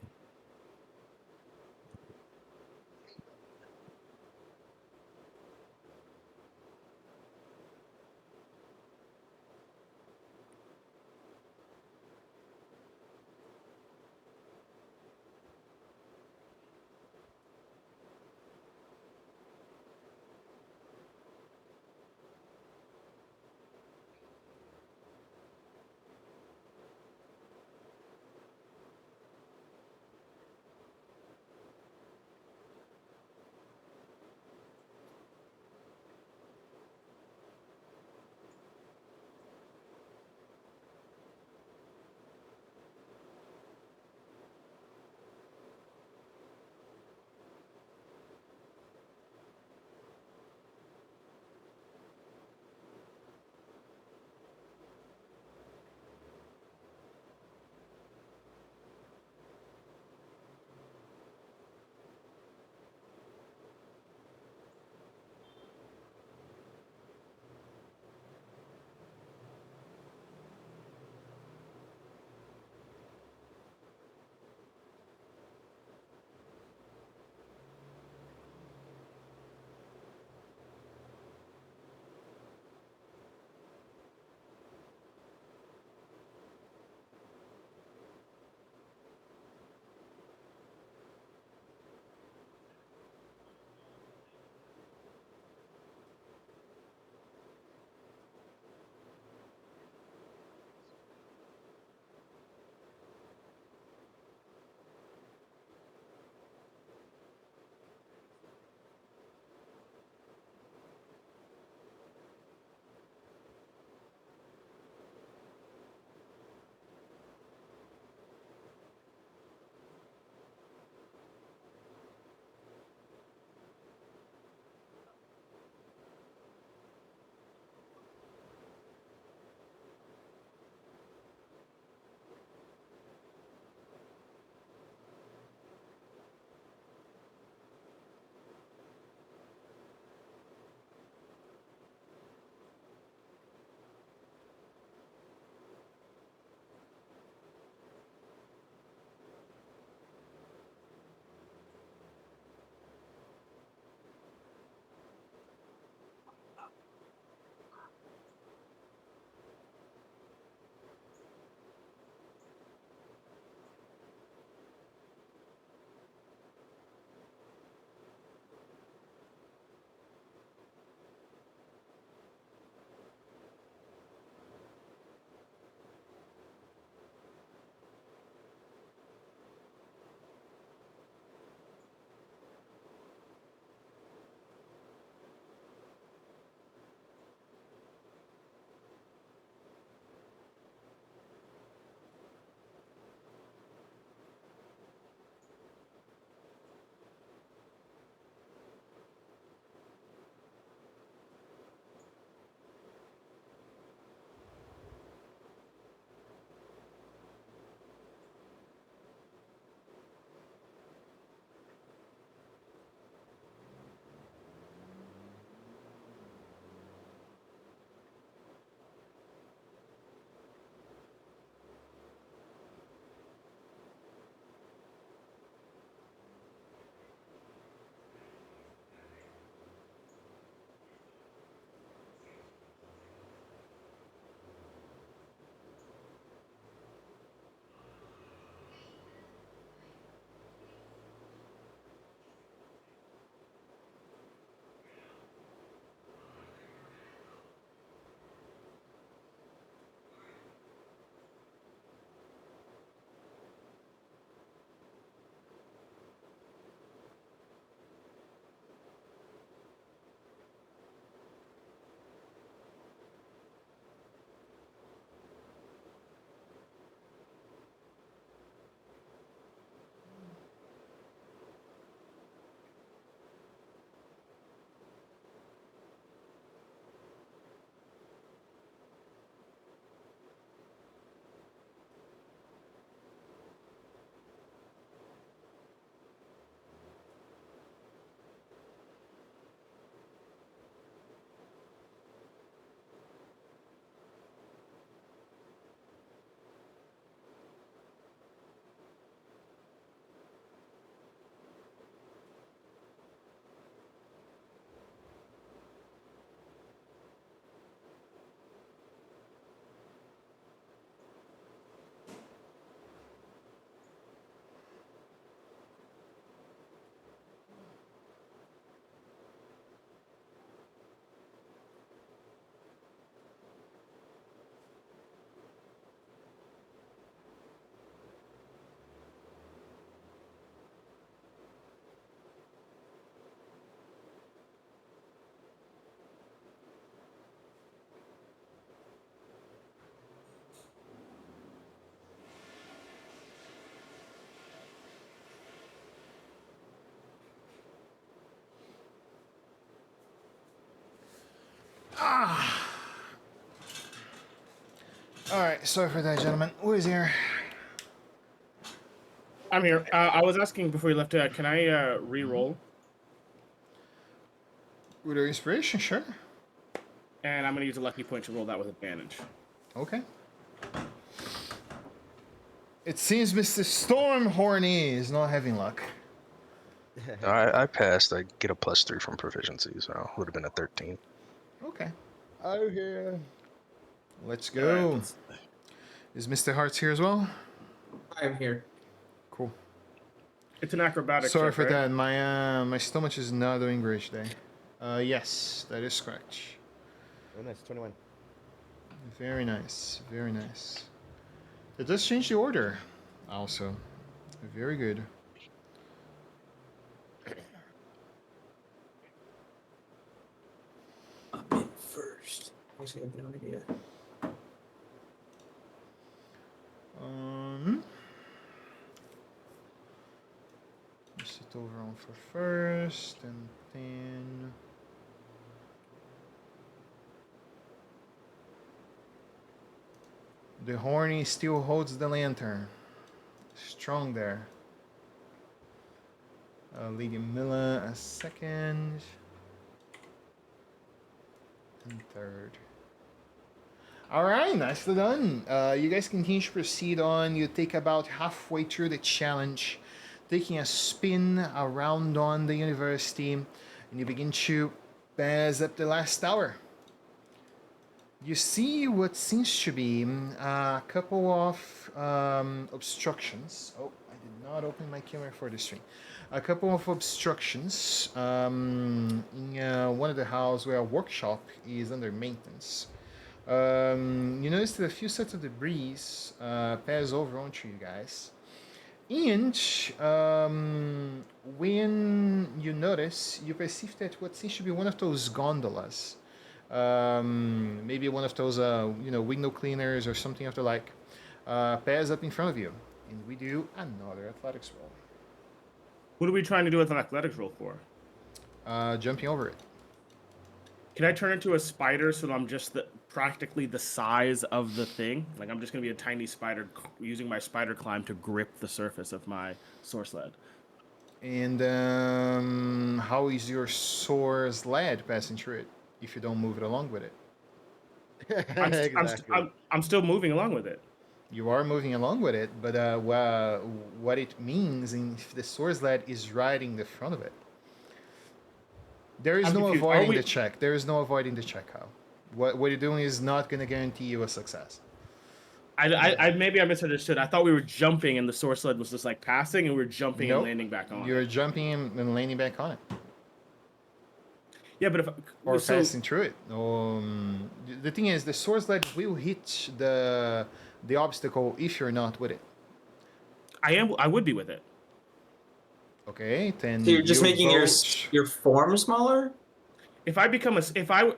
[SPEAKER 1] All right, sorry for that, gentlemen. Who is here?
[SPEAKER 2] I'm here. I was asking before you left. Can I re-roll?
[SPEAKER 1] With your inspiration, sure.
[SPEAKER 2] And I'm gonna use a lucky point to roll that with advantage.
[SPEAKER 1] Okay. It seems Mr. Stormhorny is not having luck.
[SPEAKER 3] I passed. I get a +3 from proficiency, so would have been a 13.
[SPEAKER 1] Okay.
[SPEAKER 4] I'm here.
[SPEAKER 1] Let's
[SPEAKER 2] All right,
[SPEAKER 1] go.
[SPEAKER 2] let's-
[SPEAKER 1] Is Mr. Hearts here as well?
[SPEAKER 5] I'm here.
[SPEAKER 1] Cool.
[SPEAKER 2] It's an acrobatics.
[SPEAKER 1] Sorry
[SPEAKER 2] check,
[SPEAKER 1] for
[SPEAKER 2] right?
[SPEAKER 1] that. My stomach is not doing great today. Yes, that is correct.
[SPEAKER 4] Oh, nice. 21.
[SPEAKER 1] Very nice. Very nice. It does change the order, also. Very good.
[SPEAKER 5] I'm in first. Actually, I have no idea.
[SPEAKER 1] Sit over on for first, and then the horny still holds the lantern. Strong there. Lady Milla a second. And third. Alright, nicely done. You guys continue to proceed on. You take about halfway through the challenge, taking a spin around on the university, and you begin to pass up the last tower. You see what seems to be a couple of obstructions. Oh, I did not open my camera for the stream. A couple of obstructions in one of the houses where a workshop is under maintenance. You notice that a few sets of debris pass over onto you guys. And when you notice, you perceive that what seems to be one of those gondolas, maybe one of those, window cleaners or something of the like, pass up in front of you. And we do another athletics roll.
[SPEAKER 2] What are we trying to do with an athletics roll for?
[SPEAKER 1] Jumping over it.
[SPEAKER 2] Can I turn into a spider so that I'm just practically the size of the thing? Like I'm just gonna be a tiny spider using my spider climb to grip the surface of my source lead.
[SPEAKER 1] And how is your source lead passing through it if you don't move it along with it?
[SPEAKER 2] I'm still moving along with it.
[SPEAKER 1] You are moving along with it, but what it means if the source lead is riding the front of it. There is
[SPEAKER 2] I'm
[SPEAKER 1] no
[SPEAKER 2] confused.
[SPEAKER 1] avoiding the check. There is no avoiding the check, Kyle. What you're doing is not going to guarantee you a success.
[SPEAKER 2] I maybe I misunderstood. I thought we were jumping and the source lead was just like passing and we were jumping
[SPEAKER 1] Nope.
[SPEAKER 2] and landing back on.
[SPEAKER 1] You're jumping and landing back on it.
[SPEAKER 2] Yeah, but if
[SPEAKER 1] Or passing through it. The thing is, the source lead will hit the obstacle if you're not with it.
[SPEAKER 2] I would be with it.
[SPEAKER 1] Okay, then
[SPEAKER 5] So you're just making
[SPEAKER 1] both...
[SPEAKER 5] your form smaller?
[SPEAKER 2] If I become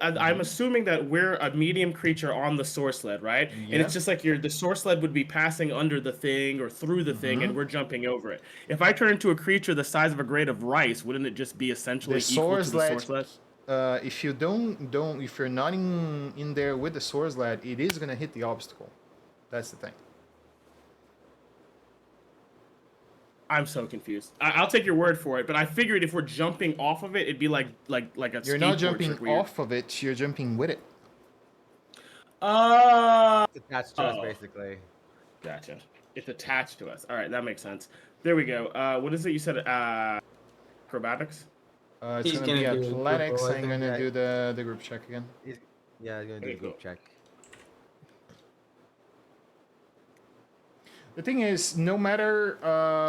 [SPEAKER 2] I'm assuming that we're a medium creature on the source lead, right?
[SPEAKER 1] Yeah.
[SPEAKER 2] And it's just like the source lead would be passing under the thing or through the thing, and we're jumping over it. If I turn into a creature the size of a grade of rice, wouldn't it just be essentially equal to the source lead?
[SPEAKER 1] If you if you're not in there with the source lead, it is gonna hit the obstacle. That's the thing.
[SPEAKER 2] I'm so confused. I'll take your word for it, but I figured if we're jumping off of it, it'd be like a
[SPEAKER 1] You're not
[SPEAKER 2] skateboard
[SPEAKER 1] jumping
[SPEAKER 2] trick where you're-
[SPEAKER 1] off of it. You're jumping with it.
[SPEAKER 4] It's attached to us,
[SPEAKER 2] Oh.
[SPEAKER 4] basically.
[SPEAKER 2] Gotcha. It's attached to us. All right, that makes sense. There we go. What is it you said? Acrobatics?
[SPEAKER 1] It's
[SPEAKER 5] He's
[SPEAKER 1] gonna be
[SPEAKER 5] gonna do a group
[SPEAKER 1] athletics.
[SPEAKER 5] roll, I
[SPEAKER 1] I'm
[SPEAKER 5] think,
[SPEAKER 1] gonna
[SPEAKER 4] yeah.
[SPEAKER 1] do the group check again.
[SPEAKER 4] Yeah, I'm gonna do
[SPEAKER 2] Okay,
[SPEAKER 4] a group
[SPEAKER 2] cool.
[SPEAKER 4] check.
[SPEAKER 1] The thing is, no matter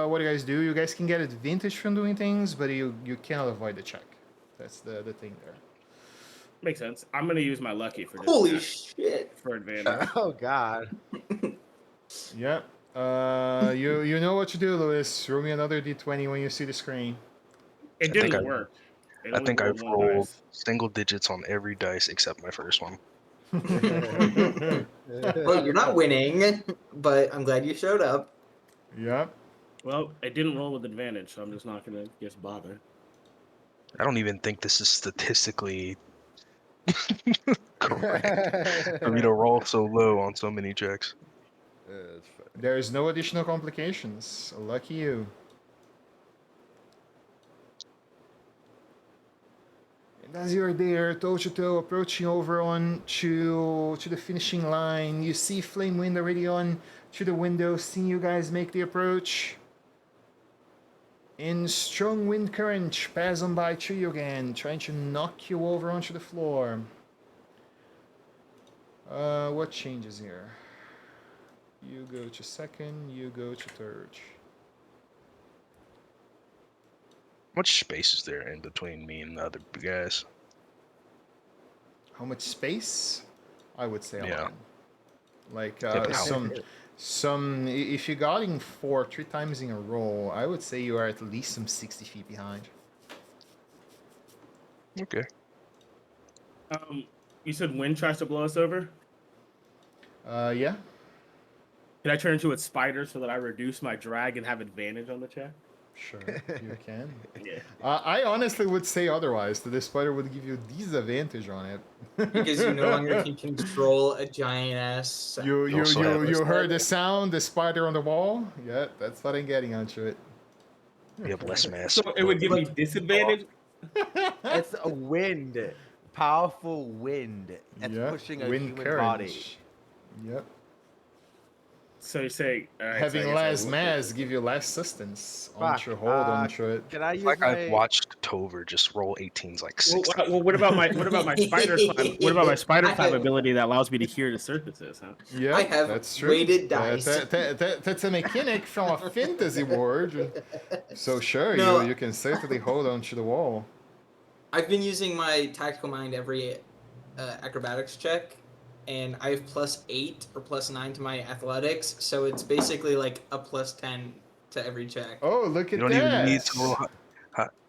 [SPEAKER 1] what you guys do, you guys can get advantage from doing things, but you cannot avoid the check. That's the thing there.
[SPEAKER 2] Makes sense. I'm gonna use my lucky for this.
[SPEAKER 5] Holy
[SPEAKER 2] now,
[SPEAKER 5] shit.
[SPEAKER 2] for advantage.
[SPEAKER 4] Oh God.
[SPEAKER 1] Yep. You know what to do, Lewis. Roll me another d20 when you see the screen.
[SPEAKER 2] It
[SPEAKER 3] I think
[SPEAKER 2] didn't
[SPEAKER 3] I-
[SPEAKER 2] work. It
[SPEAKER 3] I
[SPEAKER 2] only
[SPEAKER 3] think I've
[SPEAKER 2] rolled one
[SPEAKER 3] rolled
[SPEAKER 2] dice.
[SPEAKER 3] single digits on every dice except my first one.
[SPEAKER 5] Well, you're not winning, but I'm glad you showed up.
[SPEAKER 1] Yep.
[SPEAKER 2] Well, it didn't roll with advantage, so I'm just not gonna bother.
[SPEAKER 3] I don't even think this is statistically Correct. For me to roll so low on so many checks.
[SPEAKER 4] It's funny.
[SPEAKER 1] There's no additional complications. Lucky you. And as you're there, toe to toe, approaching over on to the finishing line, you see Flame Wind already on to the window, seeing you guys make the approach. And strong wind current pass on by to you again, trying to knock you over onto the floor. What changes here? You go to second, you go to third.
[SPEAKER 3] How much space is there in between me and the other guys?
[SPEAKER 1] How much space? I would say a
[SPEAKER 3] Yeah.
[SPEAKER 1] lot. Like
[SPEAKER 3] but how-
[SPEAKER 1] if you got in 3 times in a row, I would say you are at least some 60 feet behind.
[SPEAKER 3] Okay.
[SPEAKER 2] You said wind tries to blow us over.
[SPEAKER 1] Yeah,
[SPEAKER 2] Can I turn into a spider so that I reduce my drag and have advantage on the check?
[SPEAKER 1] sure, you can.
[SPEAKER 2] Yeah.
[SPEAKER 1] I honestly would say otherwise. That the spider would give you disadvantage on it.
[SPEAKER 6] Because you no longer can control a giant ass.
[SPEAKER 1] You
[SPEAKER 3] Also have
[SPEAKER 1] you
[SPEAKER 3] a
[SPEAKER 1] heard the sound, the spider on the wall. Yeah, that's what I'm getting onto it.
[SPEAKER 3] We have less mass.
[SPEAKER 2] So it would give me disadvantage.
[SPEAKER 4] It's a wind, powerful wind that's
[SPEAKER 1] Yep,
[SPEAKER 4] pushing a
[SPEAKER 1] wind
[SPEAKER 4] human
[SPEAKER 1] current.
[SPEAKER 4] body.
[SPEAKER 1] Yep.
[SPEAKER 2] So you say all right, so I
[SPEAKER 1] Having
[SPEAKER 2] guess I
[SPEAKER 1] less
[SPEAKER 2] would-
[SPEAKER 1] mass give you less assistance
[SPEAKER 4] Fuck,
[SPEAKER 1] onto hold onto it.
[SPEAKER 4] Can I use
[SPEAKER 3] Like
[SPEAKER 4] my?
[SPEAKER 3] I've watched Tover just roll 18s like 6 times.
[SPEAKER 2] Well, what about my spider climb? What about my spider
[SPEAKER 6] I
[SPEAKER 2] climb
[SPEAKER 6] have-
[SPEAKER 2] ability that allows me to hear the surfaces? Huh?
[SPEAKER 1] Yeah,
[SPEAKER 6] I have
[SPEAKER 1] that's true.
[SPEAKER 6] weighted dice.
[SPEAKER 1] That's a mechanic from a fantasy world. So sure,
[SPEAKER 6] No.
[SPEAKER 1] you can certainly hold on to the wall.
[SPEAKER 6] I've been using my tactical mind every acrobatics check, and I have +8 or +9 to my athletics, so it's basically like a +10 to every check.
[SPEAKER 1] Oh, look
[SPEAKER 3] You
[SPEAKER 1] at
[SPEAKER 3] don't
[SPEAKER 1] that!
[SPEAKER 3] even need to roll.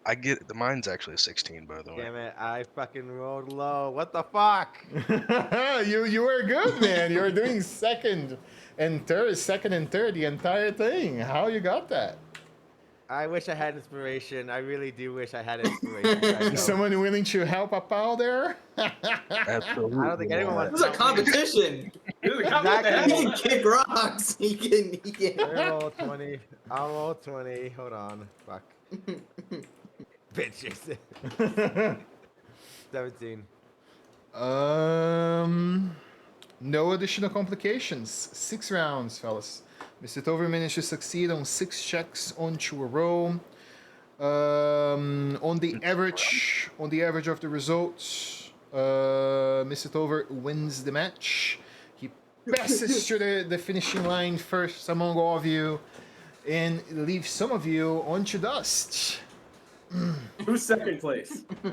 [SPEAKER 3] I get the mine's actually a 16, by the way.
[SPEAKER 4] Damn it! I fucking rolled low. What the fuck?
[SPEAKER 1] you were good, man. You were doing second and third the entire thing. How you got that?
[SPEAKER 4] I wish I had inspiration. I really do wish I had inspiration. I
[SPEAKER 1] Is
[SPEAKER 4] don't.
[SPEAKER 1] someone willing to help a pal there?
[SPEAKER 3] Absolutely.
[SPEAKER 4] I don't think anyone
[SPEAKER 3] not.
[SPEAKER 4] wants
[SPEAKER 6] This is a competition.
[SPEAKER 4] Exactly.
[SPEAKER 6] He can kick rocks. He can.
[SPEAKER 4] I roll 20. I'll roll 20. Hold on. Fuck. Bitches. 17.
[SPEAKER 1] No additional complications. 6 rounds, fellas. Mr. Tover managed to succeed on 6 checks onto a roll. On the average of the results, Mr. Tover wins the match. He passes through the finishing line first among all of you, and leaves some of you onto dust.
[SPEAKER 2] Who's second place?
[SPEAKER 3] Yeah,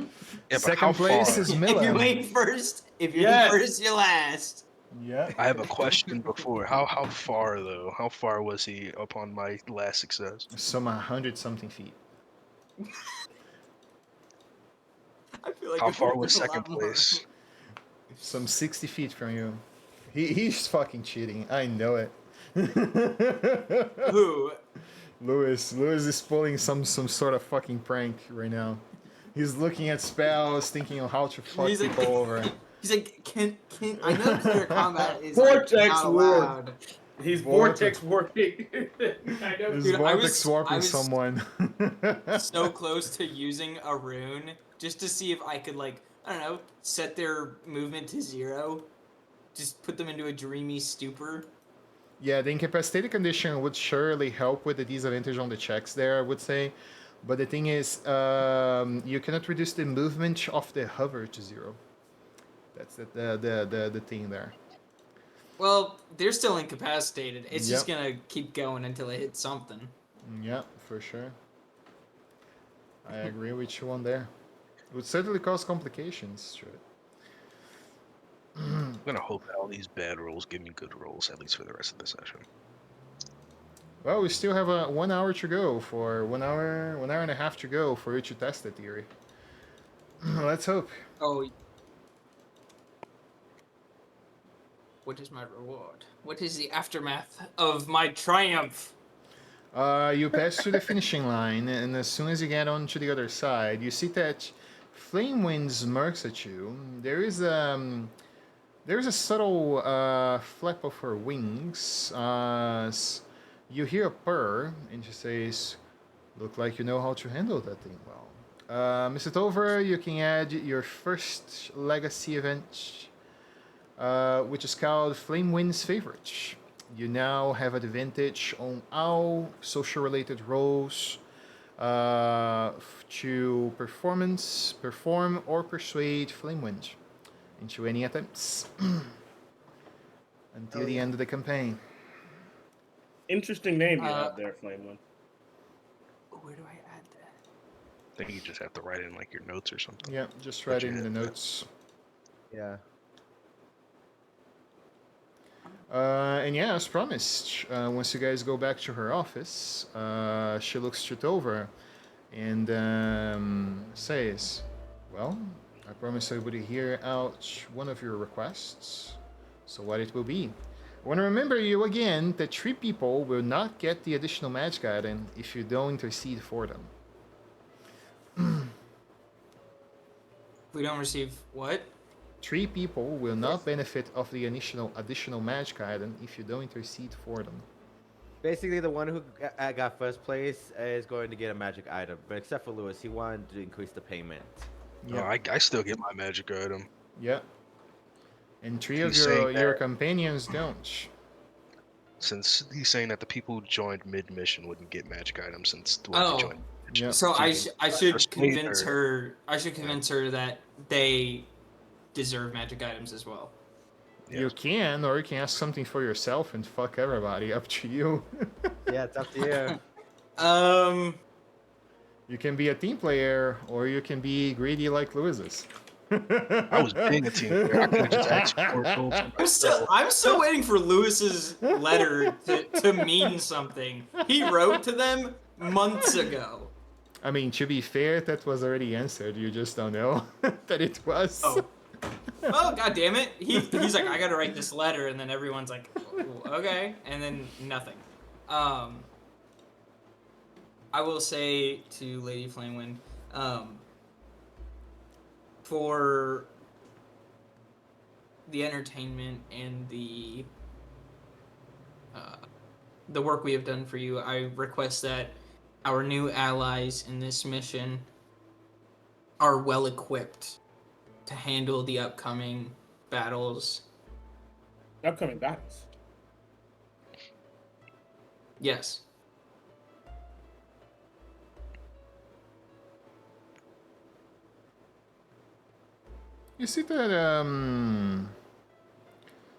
[SPEAKER 3] but
[SPEAKER 1] Second
[SPEAKER 3] how
[SPEAKER 1] place
[SPEAKER 3] far?
[SPEAKER 1] is
[SPEAKER 6] If you
[SPEAKER 1] Miller.
[SPEAKER 6] ain't first, if you're
[SPEAKER 2] Yes.
[SPEAKER 6] first, you're last.
[SPEAKER 1] Yeah.
[SPEAKER 3] I have a question before. How far though? How far was he upon my last success?
[SPEAKER 1] Some 100-something feet.
[SPEAKER 6] I feel like
[SPEAKER 3] How
[SPEAKER 6] it
[SPEAKER 3] far
[SPEAKER 6] would've
[SPEAKER 3] was
[SPEAKER 6] been a
[SPEAKER 3] second
[SPEAKER 6] lot more.
[SPEAKER 3] place?
[SPEAKER 1] Some 60 feet from you. He's fucking cheating. I know it.
[SPEAKER 6] Who?
[SPEAKER 1] Lewis is pulling some sort of fucking prank right now. He's looking at spells, thinking of how to fuck
[SPEAKER 6] He's like-
[SPEAKER 1] people over.
[SPEAKER 6] He's like, can I know clear combat is
[SPEAKER 2] Vortex
[SPEAKER 6] like, not
[SPEAKER 2] ward.
[SPEAKER 6] allowed.
[SPEAKER 2] He's
[SPEAKER 1] Vortex.
[SPEAKER 2] vortex warping. I know.
[SPEAKER 1] He's
[SPEAKER 6] Dude, I
[SPEAKER 1] vortex warping
[SPEAKER 6] was
[SPEAKER 1] someone.
[SPEAKER 6] so close to using a rune just to see if I could, like, I don't know, set their movement to 0. Just put them into a dreamy stupor.
[SPEAKER 1] Yeah, the incapacitated condition would surely help with the disadvantage on the checks there, I would say. But the thing is, you cannot reduce the movement of the hover to 0. That's the thing there.
[SPEAKER 6] Well, they're still incapacitated. It's just
[SPEAKER 1] Yep.
[SPEAKER 6] gonna keep going until it hits something.
[SPEAKER 1] Yeah, for sure. I agree with you on there. It would certainly cause complications to it.
[SPEAKER 3] I'm gonna hope that all these bad rolls give me good rolls, at least for the rest of the session.
[SPEAKER 1] Well, we still have 1 hour to go for 1 hour and a half to go for you to test the theory. Let's hope.
[SPEAKER 6] Oh. What is my reward? What is the aftermath of my triumph?
[SPEAKER 1] You pass through the finishing line, and as soon as you get onto the other side, you see that Flame Wind smirks at you. There's a subtle flap of her wings. You hear a purr, and she says, "Look like you know how to handle that thing well." Mr. Tover, you can add your first legacy event, which is called Flame Wind's Favorite. You now have advantage on all social-related roles to perform, or persuade Flamewind into any attempts until the end of the campaign.
[SPEAKER 2] Interesting name you have there, Flame One.
[SPEAKER 6] Where do I add that?
[SPEAKER 3] I think you just have to write in like your notes or something.
[SPEAKER 1] Yeah, just
[SPEAKER 3] But
[SPEAKER 1] write
[SPEAKER 3] you
[SPEAKER 1] in
[SPEAKER 3] hit
[SPEAKER 1] the
[SPEAKER 3] that.
[SPEAKER 1] notes.
[SPEAKER 4] Yeah.
[SPEAKER 1] And yeah, as promised, once you guys go back to her office, she looks straight over and says, "Well, I promised I would hear out one of your requests. So what it will be? I want to remember you again that 3 people will not get the additional magic item if you don't intercede for them."
[SPEAKER 6] We don't receive what?
[SPEAKER 1] 3 people will not benefit of the additional magic item if you don't intercede for them.
[SPEAKER 4] Basically, the one who got first place is going to get a magic item, but except for Lewis, he wanted to increase the payment.
[SPEAKER 3] No,
[SPEAKER 1] Yeah.
[SPEAKER 3] I still get my magic item.
[SPEAKER 1] Yeah. And 3 of
[SPEAKER 3] He's saying
[SPEAKER 1] your
[SPEAKER 3] that-
[SPEAKER 1] companions don't.
[SPEAKER 3] Since he's saying that the people who joined mid-mission wouldn't get magic items since the ones
[SPEAKER 6] Oh.
[SPEAKER 3] who joined mid-mission.
[SPEAKER 1] Yeah.
[SPEAKER 6] So
[SPEAKER 3] So
[SPEAKER 6] I
[SPEAKER 3] you
[SPEAKER 6] should
[SPEAKER 3] persuade
[SPEAKER 6] convince
[SPEAKER 3] her.
[SPEAKER 6] her. I should convince her that they deserve magic items as well.
[SPEAKER 3] Yeah.
[SPEAKER 1] You can, or you can ask something for yourself and fuck everybody. Up to you.
[SPEAKER 4] Yeah, it's up to you.
[SPEAKER 1] You can be a team player, or you can be greedy like Lewis is.
[SPEAKER 3] I was being a team player. I could have just asked for it.
[SPEAKER 6] I'm still waiting for Lewis's letter to mean something. He wrote to them months ago.
[SPEAKER 1] I mean, to be fair, that was already answered. You just don't know that it was.
[SPEAKER 6] Oh. Oh, god damn it. He's like, I gotta write this letter, and then everyone's like, okay, and then nothing. I will say to Lady Flamewind, for the entertainment and the work we have done for you, I request that our new allies in this mission are well equipped to handle the upcoming battles.
[SPEAKER 2] Upcoming battles.
[SPEAKER 6] Yes.
[SPEAKER 1] You see that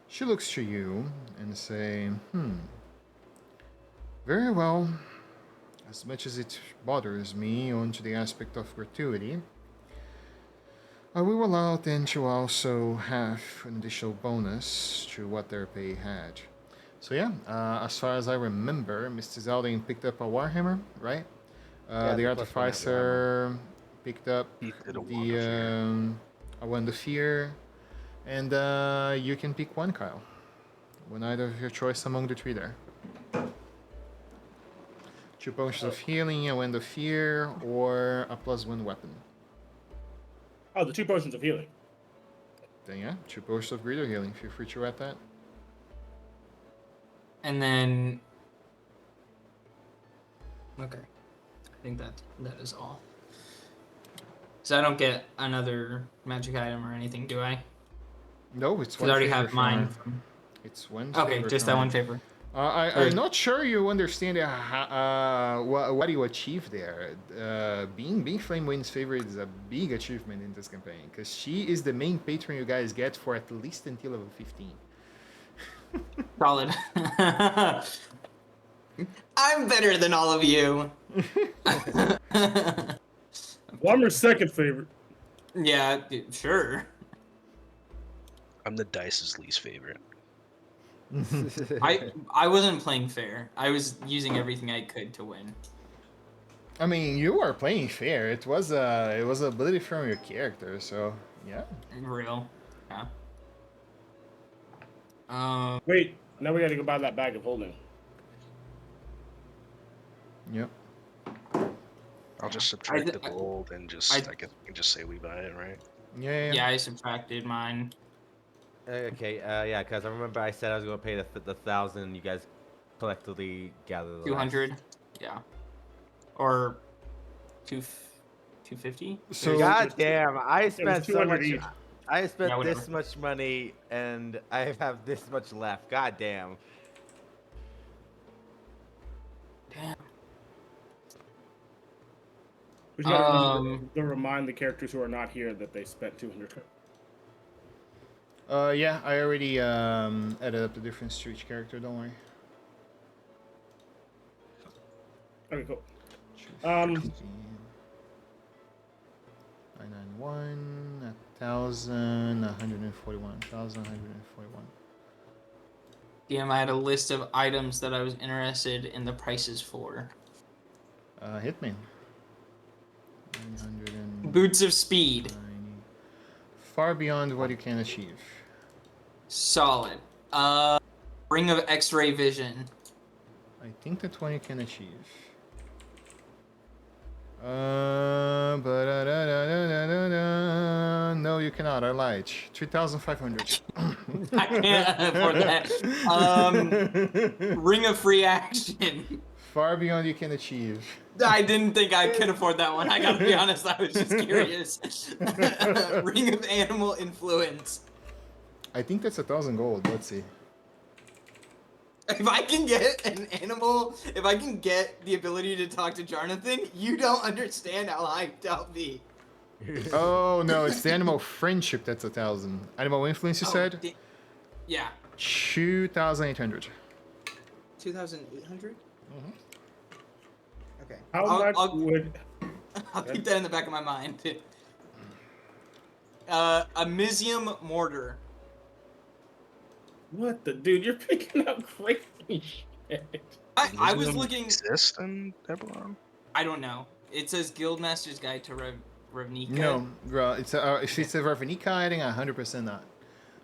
[SPEAKER 1] she looks to you and say, very well. As much as it bothers me onto the aspect of gratuity, I will allow them to also have an additional bonus to what their pay had. So yeah, as far as I remember, Mr. Zeldin picked up a Warhammer, right?
[SPEAKER 4] Yeah,
[SPEAKER 1] the
[SPEAKER 4] the +1
[SPEAKER 1] Artificer picked up
[SPEAKER 3] He did a Wand of Fear.
[SPEAKER 1] a Wand of Fear, and you can pick one, Kyle. One either of your choice among the 3 there. 2 potions of healing, a Wand of Fear, or a +1 weapon.
[SPEAKER 2] Oh, the 2 potions of healing.
[SPEAKER 1] Then yeah, 2 potions of greater healing. Feel free to add that.
[SPEAKER 6] And then... Okay. I think that is all. So I don't get another magic item or anything, do I?
[SPEAKER 1] No, it's
[SPEAKER 6] Because
[SPEAKER 1] one
[SPEAKER 6] I already
[SPEAKER 1] favor
[SPEAKER 6] have mine.
[SPEAKER 1] from- It's one.
[SPEAKER 6] Okay,
[SPEAKER 1] favor
[SPEAKER 6] just
[SPEAKER 1] from
[SPEAKER 6] that
[SPEAKER 1] her.
[SPEAKER 6] one favor.
[SPEAKER 1] I'm not sure you understand what you achieved there. Being Flamewind's favorite is a big achievement in this campaign because she is the main patron you guys get for at least until level 15.
[SPEAKER 6] Solid. I'm better than all of you.
[SPEAKER 2] Well, I'm your second favorite.
[SPEAKER 6] Yeah, sure.
[SPEAKER 3] I'm the Dice's least favorite.
[SPEAKER 6] I wasn't playing fair. I was using everything I could to win.
[SPEAKER 1] I mean, you are playing fair. It was a ability from your character, so yeah.
[SPEAKER 6] Real. Yeah.
[SPEAKER 2] Wait, now we gotta go buy that bag of holding.
[SPEAKER 1] Yep.
[SPEAKER 3] I'll I'll just
[SPEAKER 6] I
[SPEAKER 3] subtract
[SPEAKER 6] th-
[SPEAKER 3] the gold and just
[SPEAKER 6] I-
[SPEAKER 3] I guess we can just say we buy it, right?
[SPEAKER 1] Yeah.
[SPEAKER 6] Yeah, I subtracted mine.
[SPEAKER 4] Okay, yeah, because I remember I said I was gonna pay the 1,000. You guys collectively gather the
[SPEAKER 6] 200. Yeah. Or 250.
[SPEAKER 1] So-
[SPEAKER 4] God damn! I
[SPEAKER 2] It was
[SPEAKER 4] spent so
[SPEAKER 2] 200
[SPEAKER 4] much.
[SPEAKER 2] each.
[SPEAKER 4] I spent
[SPEAKER 6] Yeah, whatever.
[SPEAKER 4] this much money, and I have this much left. God damn!
[SPEAKER 6] Damn.
[SPEAKER 2] We just gotta remember
[SPEAKER 6] Um,
[SPEAKER 2] to remind the characters who are not here that they spent 200.
[SPEAKER 1] Yeah, I already added up the difference to each character. Don't worry.
[SPEAKER 2] Okay, cool.
[SPEAKER 1] 991, 1,000, 141, 1,141.
[SPEAKER 6] damn, I had a list of items that I was interested in the prices for.
[SPEAKER 1] Hitman. 990.
[SPEAKER 6] Boots of Speed.
[SPEAKER 1] Far beyond what you can achieve.
[SPEAKER 6] Solid. Ring of X-ray Vision.
[SPEAKER 1] I think that's what you can achieve. No, you cannot. I lied. 3,500.
[SPEAKER 6] I can't afford that. Ring of Free Action.
[SPEAKER 1] Far beyond you can achieve.
[SPEAKER 6] I didn't think I could afford that one. I gotta be honest, I was just curious. Ring of Animal Influence.
[SPEAKER 1] I think that's 1,000 gold. Let's see.
[SPEAKER 6] If I can get an animal, if I can get the ability to talk to Jonathan, you don't understand how hyped I'll be.
[SPEAKER 1] Oh no, it's the animal friendship that's 1,000. Animal influence, you said?
[SPEAKER 6] Yeah.
[SPEAKER 1] 2,800.
[SPEAKER 6] 2,800? Okay.
[SPEAKER 2] How much would...
[SPEAKER 6] I'll keep that in the back of my mind. A Mizium Mortar.
[SPEAKER 2] What the... Dude, you're picking up crazy shit.
[SPEAKER 6] I was
[SPEAKER 3] Does it
[SPEAKER 6] looking...
[SPEAKER 3] exist in Eberron?
[SPEAKER 6] I don't know. It says Guildmaster's Guide to Ravnica.
[SPEAKER 1] No, bro, if it's a Ravnica, I think 100% not.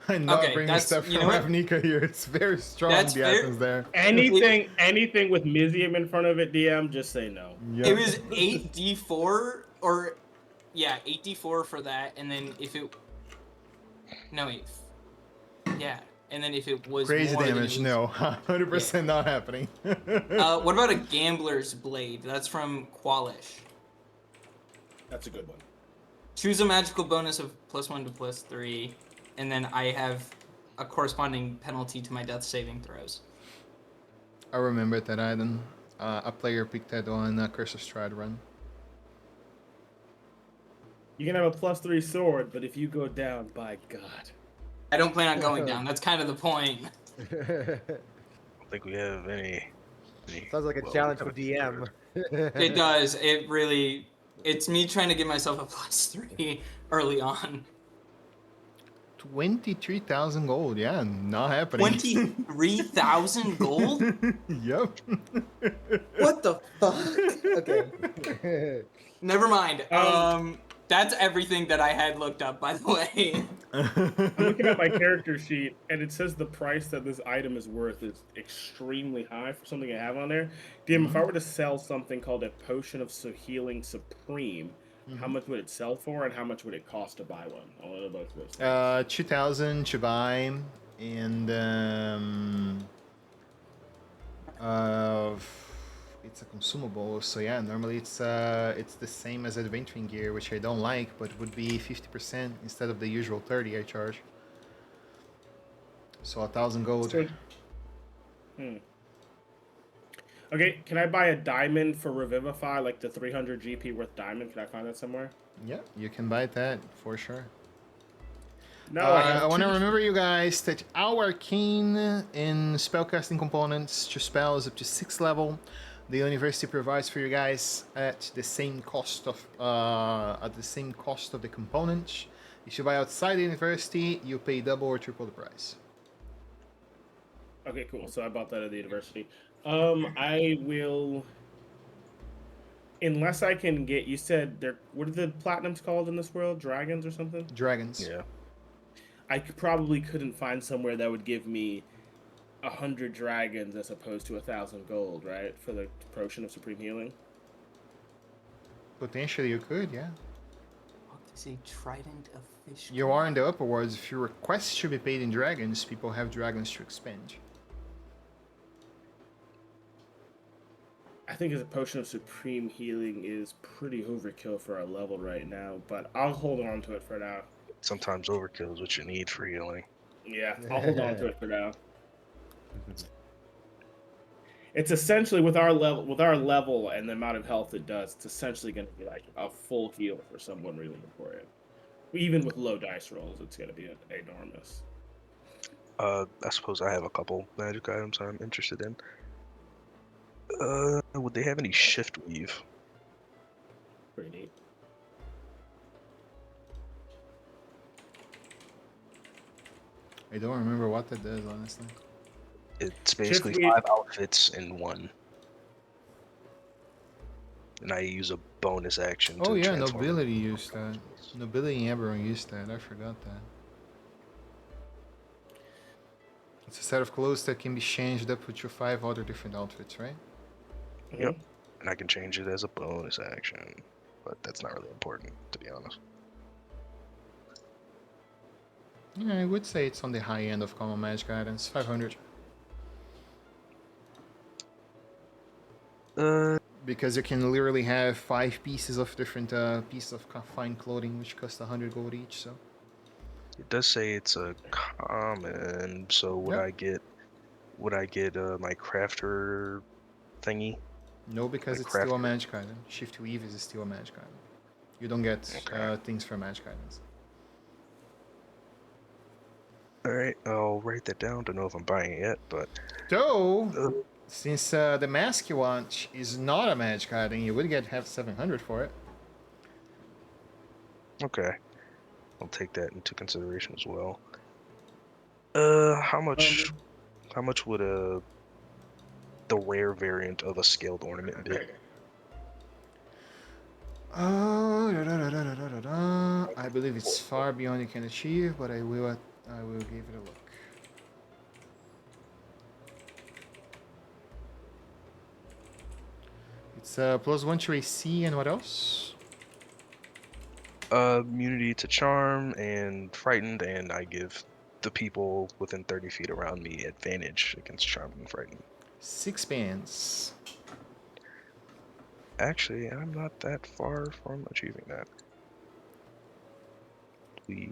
[SPEAKER 1] I'm not
[SPEAKER 6] Okay,
[SPEAKER 1] bringing
[SPEAKER 6] that's-
[SPEAKER 1] stuff
[SPEAKER 6] you
[SPEAKER 1] from
[SPEAKER 6] know what?
[SPEAKER 1] Ravnica here. It's very strong,
[SPEAKER 6] That's
[SPEAKER 1] the
[SPEAKER 6] fair.
[SPEAKER 1] items there.
[SPEAKER 2] Anything with Mizium in front of it, DM, just say no.
[SPEAKER 1] Yep.
[SPEAKER 6] It was 8d4, or... Yeah, 8d4 for that, and then if it... No, wait. Yeah, and then if it was
[SPEAKER 1] Crazy
[SPEAKER 6] more, then it
[SPEAKER 1] damage,
[SPEAKER 6] was-
[SPEAKER 1] no. 100% not happening.
[SPEAKER 6] What about a Gambler's Blade? That's from Qualish.
[SPEAKER 2] That's a good one.
[SPEAKER 6] Choose a magical bonus of +1 to +3, and then I have a corresponding penalty to my death saving throws.
[SPEAKER 1] I remember that item. A player picked that on Curse of Stride run.
[SPEAKER 2] You can have a +3 sword, but if you go down, by God.
[SPEAKER 6] I don't plan on going down. That's kind of the point.
[SPEAKER 3] I don't think we have any
[SPEAKER 4] Sounds like a
[SPEAKER 3] well,
[SPEAKER 4] challenge
[SPEAKER 3] we
[SPEAKER 4] for
[SPEAKER 3] gotta
[SPEAKER 4] DM.
[SPEAKER 6] It does. It really... It's me trying to give myself a +3 early on.
[SPEAKER 1] 23,000 gold, yeah, not happening.
[SPEAKER 6] 23,000 gold?
[SPEAKER 1] Yep.
[SPEAKER 6] What the fuck? Okay. Never mind. That's everything that I had looked up, by the way.
[SPEAKER 2] I'm looking at my character sheet, and it says the price that this item is worth is extremely high for something I have on there. DM, if I were to sell something called a Potion of Healing Supreme, how much would it sell for, and how much would it cost to buy one? I want to know both of those.
[SPEAKER 1] 2,000 to buy, and it's a consumable. So yeah, normally it's the same as adventuring gear, which I don't like, but would be 50% instead of the usual 30 I charge. So 1,000 gold.
[SPEAKER 2] So- Okay, can I buy a diamond for Revivify, like the 300 GP worth diamond? Can I find that somewhere?
[SPEAKER 1] Yeah, you can buy that for sure.
[SPEAKER 2] No,
[SPEAKER 1] I want to remember you guys that our arcane and spellcasting components to spells up to 6th level, the university provides for you guys at the same cost of the components. If you buy outside the university, you pay double or triple the price.
[SPEAKER 2] Okay, cool. So I bought that at the university. I will, unless I can get. You said there. What are the platinums called in this world? Dragons or something?
[SPEAKER 1] Dragons.
[SPEAKER 3] Yeah.
[SPEAKER 2] I probably couldn't find somewhere that would give me 100 dragons as opposed to 1,000 gold, right? For the potion of supreme healing.
[SPEAKER 1] Potentially you could, yeah.
[SPEAKER 6] What is a trident of fish?
[SPEAKER 1] You are in the upper worlds. If you request to be paid in dragons, people have dragons to expend.
[SPEAKER 2] I think as a potion of supreme healing is pretty overkill for our level right now, but I'll hold on to it for now.
[SPEAKER 3] Sometimes overkill is what you need for healing.
[SPEAKER 2] Yeah, I'll hold on to it for now. It's essentially with our level and the amount of health it does, it's essentially going to be like a full heal for someone really important. Even with low dice rolls, it's going to be enormous.
[SPEAKER 3] I suppose I have a couple magic items I'm interested in. Would they have any shift weave?
[SPEAKER 2] Pretty neat.
[SPEAKER 1] I don't remember what that does, honestly.
[SPEAKER 3] It's basically
[SPEAKER 2] weave.
[SPEAKER 3] 5 outfits in one. And I use a bonus action to
[SPEAKER 1] Oh yeah,
[SPEAKER 3] transform it.
[SPEAKER 1] nobility used that. Nobility and Eberron used that. I forgot that. It's a set of clothes that can be changed up to 5 other different outfits, right?
[SPEAKER 3] Yep. And I can change it as a bonus action. But that's not really important, to be honest.
[SPEAKER 1] Yeah, I would say it's on the high end of common magic items. 500. Because you can literally have 5 pieces of different pieces of fine clothing, which cost 100 gold each. So
[SPEAKER 3] It does say it's a common, so would
[SPEAKER 1] Yep.
[SPEAKER 3] I get my crafter thingy?
[SPEAKER 1] no, because
[SPEAKER 3] Like
[SPEAKER 1] it's still a
[SPEAKER 3] crafter?
[SPEAKER 1] magic item. Shift weave is still a magic item. You don't get
[SPEAKER 3] Okay.
[SPEAKER 1] things for magic items.
[SPEAKER 3] Alright, I'll write that down. Don't know if I'm buying it yet, but
[SPEAKER 1] So, since the mask you want is not a magic item, you would have 700 for it.
[SPEAKER 3] okay. I'll take that into consideration as well. How much would the rare variant of a scaled ornament be?
[SPEAKER 1] I believe it's far beyond you can achieve, but I will give it a look. It's +1 to AC, and what else?
[SPEAKER 3] Immunity to charm and frightened, and I give the people within 30 feet around me advantage against charm and frightened.
[SPEAKER 1] 6 bands.
[SPEAKER 3] Actually, I'm not that far from achieving that.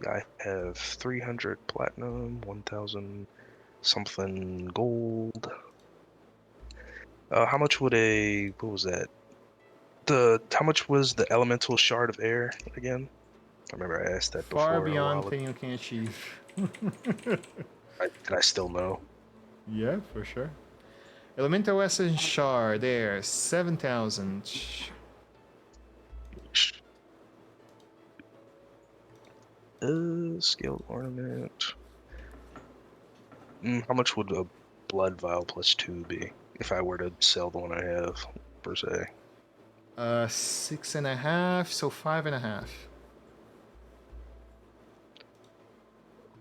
[SPEAKER 3] I have 300 platinum, 1,000 something gold. How much would what was that? How much was the elemental shard of air again? I remember I asked that
[SPEAKER 1] Far
[SPEAKER 3] before a
[SPEAKER 1] beyond
[SPEAKER 3] while
[SPEAKER 1] thing you can achieve.
[SPEAKER 3] ago. Did I still know?
[SPEAKER 1] Yeah, for sure. Elemental Essence Shard, there, 7,000.
[SPEAKER 3] Scaled ornament. How much would a blood vial +2 be if I were to sell the one I have, per se?
[SPEAKER 1] 6.5, so 5.5.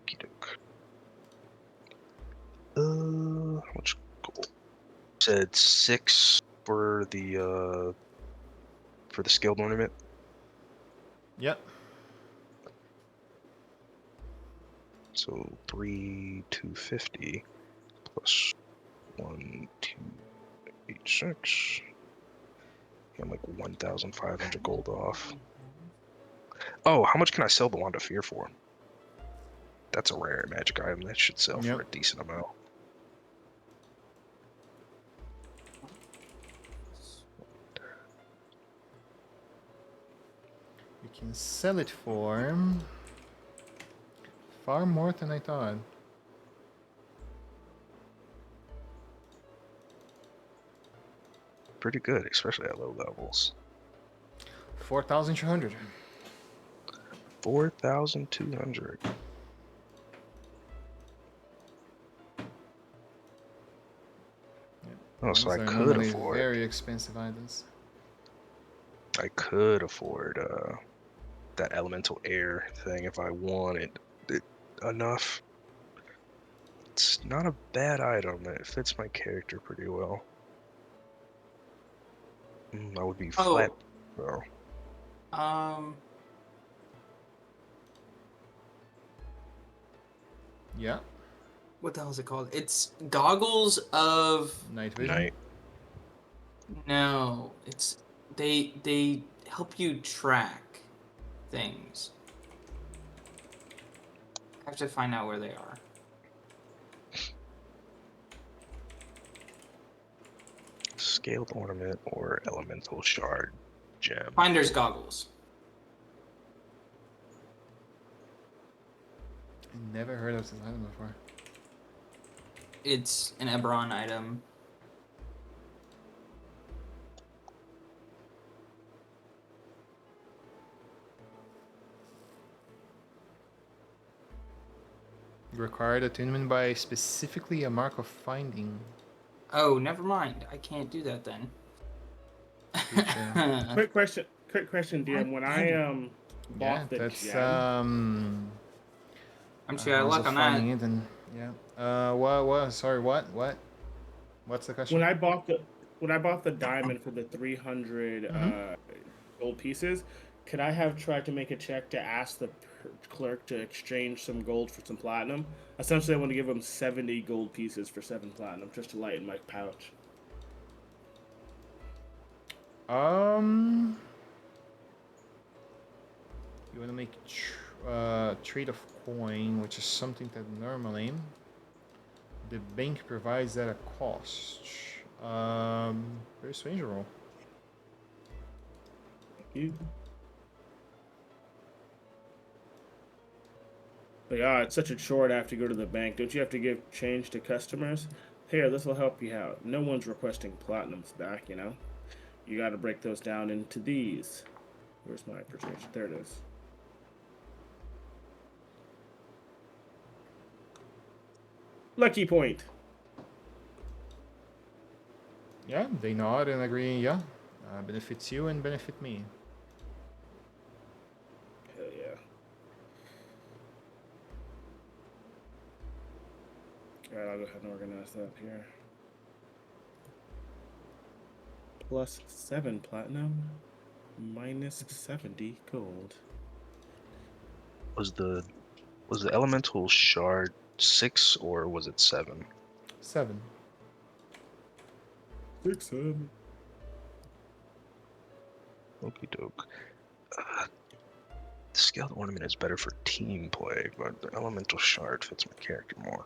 [SPEAKER 3] Okey-doke. How much gold? Said 6 for the scaled ornament.
[SPEAKER 1] Yep.
[SPEAKER 3] So 3,250 plus 1,286. I'm like 1,500 gold off. Oh, how much can I sell the Wand of Fear for? That's a rare magic item. That should sell
[SPEAKER 1] Yep.
[SPEAKER 3] for a decent amount.
[SPEAKER 1] You can sell it for far more than I thought.
[SPEAKER 3] Pretty good, especially at low levels.
[SPEAKER 1] 4,200.
[SPEAKER 3] 4,200. Oh, so
[SPEAKER 1] Ones
[SPEAKER 3] I
[SPEAKER 1] are
[SPEAKER 3] could
[SPEAKER 1] normally
[SPEAKER 3] afford.
[SPEAKER 1] very expensive items.
[SPEAKER 3] I could afford that elemental air thing if I wanted it enough. It's not a bad item. It fits my character pretty well. I would be flat,
[SPEAKER 6] Oh,
[SPEAKER 3] though.
[SPEAKER 6] Um,
[SPEAKER 1] Yeah.
[SPEAKER 6] what the hell is it called? It's goggles of
[SPEAKER 1] Night vision.
[SPEAKER 3] Night.
[SPEAKER 6] no. It's they help you track things. I have to find out where they are.
[SPEAKER 3] Scaled ornament or elemental shard gem.
[SPEAKER 6] Finder's goggles.
[SPEAKER 1] I never heard of this item before.
[SPEAKER 6] It's an Eberron item.
[SPEAKER 1] Required attunement by specifically a mark of finding.
[SPEAKER 6] Oh, never mind. I can't do that then.
[SPEAKER 1] Feature.
[SPEAKER 2] Quick question, DM. When I
[SPEAKER 1] Yeah,
[SPEAKER 2] bought the
[SPEAKER 1] that's
[SPEAKER 2] gem,
[SPEAKER 6] I'm sure I luck on
[SPEAKER 1] finding
[SPEAKER 6] that.
[SPEAKER 1] it and yeah. What? Sorry, what? What's the question?
[SPEAKER 2] when I bought the diamond for the 300 gold pieces, could I have tried to make a check to ask the clerk to exchange some gold for some platinum? Essentially, I want to give him 70 gold pieces for 7 platinum just to lighten my pouch.
[SPEAKER 1] You want to make trade of coin, which is something that normally the bank provides at a cost. Persuasion roll.
[SPEAKER 2] You. Like, it's such a chore to have to go to the bank. Don't you have to give change to customers? Here, this will help you out. No one's requesting platinums back, you know? You gotta break those down into these. Where's my persuasion? There it is. Lucky point.
[SPEAKER 1] Yeah, they nod and agree. Yeah, benefits you and benefit me.
[SPEAKER 2] Hell yeah. Alright, I'll go ahead and organize that here. Plus 7 platinum, minus 70 gold.
[SPEAKER 3] Was the elemental shard 6 or was it 7?
[SPEAKER 1] 7.
[SPEAKER 2] 6, 7.
[SPEAKER 3] Okie doke. The scaled ornament is better for team play, but the elemental shard fits my character more.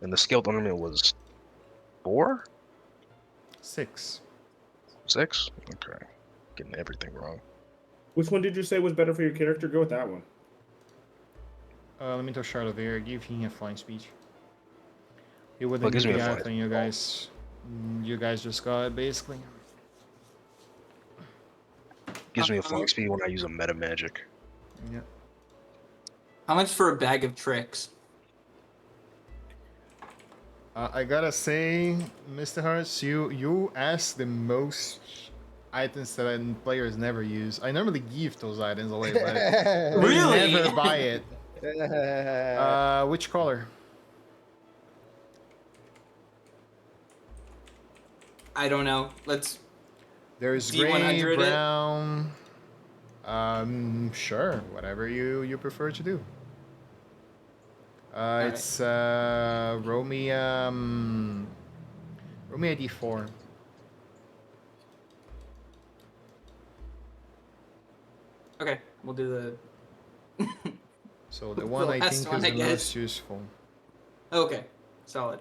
[SPEAKER 3] And the scaled ornament was 4?
[SPEAKER 1] 6.
[SPEAKER 3] 6? Okay. Getting everything wrong.
[SPEAKER 2] Which one did you say was better for your character? Go with that one.
[SPEAKER 1] Let me tell Charlotte there. Give him a flying speech. He wouldn't
[SPEAKER 3] Well, it gives
[SPEAKER 1] give
[SPEAKER 3] me
[SPEAKER 1] the
[SPEAKER 3] a flying
[SPEAKER 1] item you guys. You guys just got it basically.
[SPEAKER 3] Gives me a flying speed when I use a meta magic.
[SPEAKER 1] Yeah.
[SPEAKER 6] How much for a bag of tricks?
[SPEAKER 1] I gotta say, Mr. Hearts, you ask the most items that players never use. I normally give those items away, but they
[SPEAKER 6] Really?
[SPEAKER 1] never buy it. Which color?
[SPEAKER 6] I don't know. Let's.
[SPEAKER 1] There's gray,
[SPEAKER 6] D100 it?
[SPEAKER 1] brown. Sure, whatever you prefer to do.
[SPEAKER 6] Alright.
[SPEAKER 1] It's Romy D4.
[SPEAKER 6] Okay, we'll do the.
[SPEAKER 1] So the one I
[SPEAKER 6] last
[SPEAKER 1] think
[SPEAKER 6] one,
[SPEAKER 1] is
[SPEAKER 6] I
[SPEAKER 1] the
[SPEAKER 6] guess.
[SPEAKER 1] most useful.
[SPEAKER 6] Okay, solid.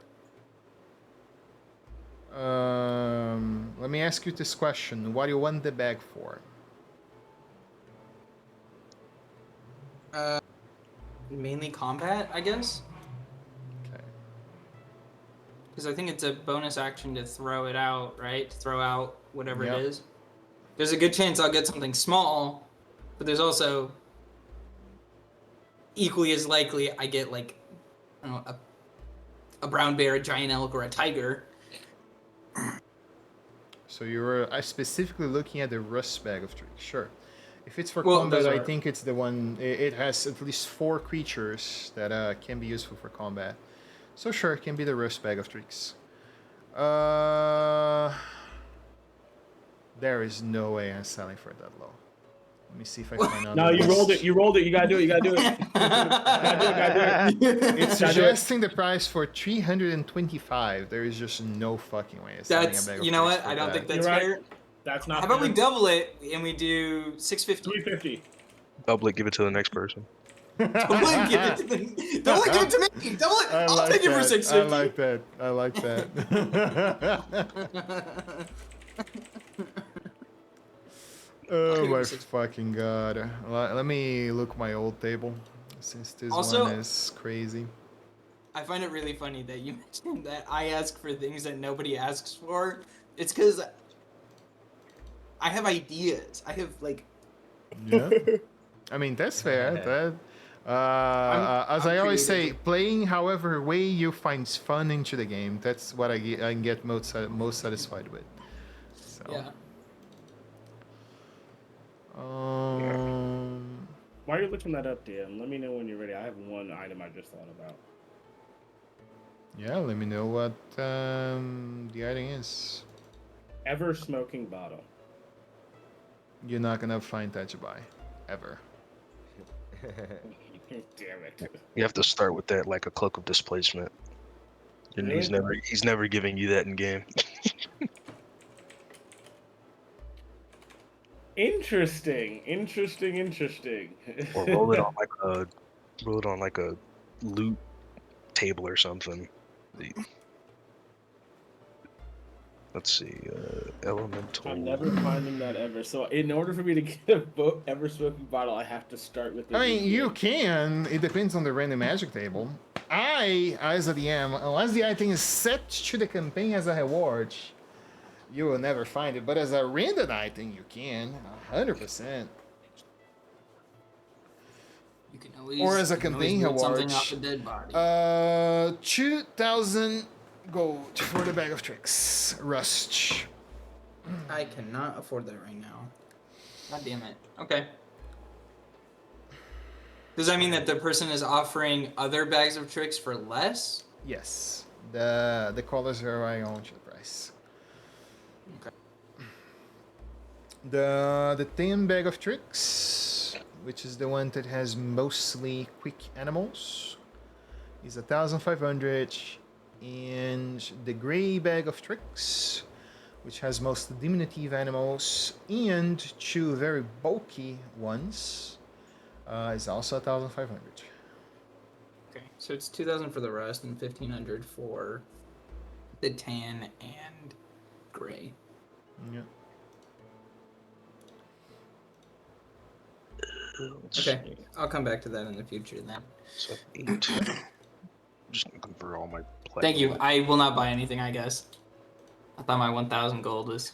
[SPEAKER 1] Let me ask you this question: what do you want the bag for?
[SPEAKER 6] Mainly combat, I guess.
[SPEAKER 1] Okay.
[SPEAKER 6] Because I think it's a bonus action to throw it out, right? To throw out whatever
[SPEAKER 1] Yep.
[SPEAKER 6] it is. There's a good chance I'll get something small, but there's also equally as likely I get like, I don't know, a brown bear, a giant elk, or a tiger.
[SPEAKER 1] So you were specifically looking at the rust bag of tricks. Sure. If it's for
[SPEAKER 6] Well,
[SPEAKER 1] combat,
[SPEAKER 6] those
[SPEAKER 1] I
[SPEAKER 6] are-
[SPEAKER 1] think it's the one. It has at least 4 creatures that can be useful for combat. So sure, it can be the Rust Bag of Tricks. There is no way I'm selling for that low. Let me see if I find out.
[SPEAKER 2] No, you rolled it. You rolled it. You gotta do it. You gotta do it. Gotta do it.
[SPEAKER 1] It's
[SPEAKER 2] Gotta do it.
[SPEAKER 1] suggesting the price for 325. There is just no fucking way. It's selling a
[SPEAKER 6] That's
[SPEAKER 1] bag of
[SPEAKER 6] you know
[SPEAKER 1] tricks
[SPEAKER 6] what?
[SPEAKER 1] for
[SPEAKER 6] I don't
[SPEAKER 1] that.
[SPEAKER 6] think that's
[SPEAKER 2] You're right.
[SPEAKER 6] fair.
[SPEAKER 2] That's not.
[SPEAKER 6] How about we
[SPEAKER 2] fair.
[SPEAKER 6] double it and we do 650?
[SPEAKER 2] 350.
[SPEAKER 3] Double it, give it to the next person.
[SPEAKER 6] Double it, give it to me. Double it, give it to me. Double it. I'll
[SPEAKER 1] like
[SPEAKER 6] take it for
[SPEAKER 1] that.
[SPEAKER 6] 650.
[SPEAKER 1] I like that. I like that. Oh
[SPEAKER 6] give
[SPEAKER 1] my
[SPEAKER 6] it 650.
[SPEAKER 1] fucking god. Let me look my old table, since this
[SPEAKER 6] Also-
[SPEAKER 1] one is crazy.
[SPEAKER 6] I find it really funny that you mentioned that I ask for things that nobody asks for. It's because I have ideas. I have like.
[SPEAKER 1] Yeah. I mean, that's fair. That, as I
[SPEAKER 6] I'm
[SPEAKER 1] always say,
[SPEAKER 6] creative.
[SPEAKER 1] playing however way you find fun into the game. That's what I can get most satisfied with. So.
[SPEAKER 6] Yeah.
[SPEAKER 2] While you're looking that up, DM, let me know when you're ready. I have one item I just thought about.
[SPEAKER 1] Yeah, let me know what the item is.
[SPEAKER 2] Ever smoking bottle.
[SPEAKER 1] You're not gonna find that to buy, ever.
[SPEAKER 2] Damn it.
[SPEAKER 3] You have to start with that like a cloak of displacement. And
[SPEAKER 2] Really?
[SPEAKER 3] he's never giving you that in game.
[SPEAKER 2] Interesting.
[SPEAKER 3] Or roll it on like a loot table or something. Let's see, elemental.
[SPEAKER 2] I'm never finding that ever. So in order for me to get a ever smoking bottle, I have to start with.
[SPEAKER 1] I mean, you can. It depends on the random magic table. As a DM, unless the item is set to the campaign as a reward, you will never find it. But as a random item, you can, 100%.
[SPEAKER 6] You can always.
[SPEAKER 1] Or as a
[SPEAKER 6] you can always
[SPEAKER 1] campaign
[SPEAKER 6] loot something
[SPEAKER 1] award.
[SPEAKER 6] off a dead body.
[SPEAKER 1] 2,000 gold for the bag of tricks. Rust.
[SPEAKER 6] I cannot afford that right now. God damn it. Okay. Does that mean that the person is offering other bags of tricks for less?
[SPEAKER 1] Yes. The colors are right on to the price.
[SPEAKER 6] Okay.
[SPEAKER 1] The 10 bag of tricks, which is the one that has mostly quick animals, is 1,500, and the gray bag of tricks, which has most diminutive animals and 2 very bulky ones, is also 1,500.
[SPEAKER 6] Okay. So it's 2,000 for the rest and 1,500 for the tan and gray.
[SPEAKER 1] Yeah.
[SPEAKER 6] Okay. I'll come back to that in the future then.
[SPEAKER 3] So 8. I'm just looking for all my
[SPEAKER 6] Thank you.
[SPEAKER 3] platinum.
[SPEAKER 6] I will not buy anything, I guess. I thought my 1,000 gold was.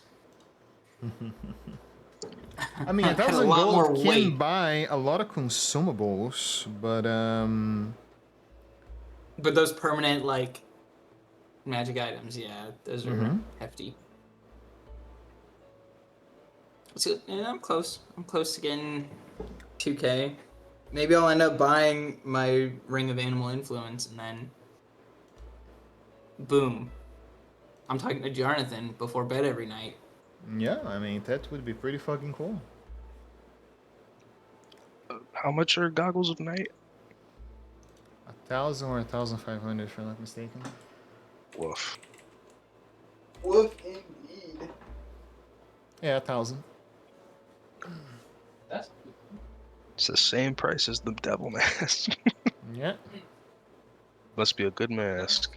[SPEAKER 1] I mean,
[SPEAKER 6] Had a
[SPEAKER 1] 1,000
[SPEAKER 6] lot more
[SPEAKER 1] gold can
[SPEAKER 6] weight.
[SPEAKER 1] buy a lot of consumables, but
[SPEAKER 6] But those permanent, like, magic items, yeah, those are
[SPEAKER 1] Mhm.
[SPEAKER 6] hefty. So, yeah, I'm close. I'm close to getting 2K. Maybe I'll end up buying my Ring of Animal Influence and then. Boom. I'm talking to Jonathan before bed every night.
[SPEAKER 1] yeah, I mean, that would be pretty fucking cool.
[SPEAKER 3] How much are goggles of night?
[SPEAKER 1] 1,000 or 1,500, if I'm not mistaken.
[SPEAKER 3] Woof.
[SPEAKER 6] Woof indeed.
[SPEAKER 1] Yeah, 1,000.
[SPEAKER 6] That's
[SPEAKER 3] It's the same price as the devil mask.
[SPEAKER 1] Yeah.
[SPEAKER 3] Must be a good mask.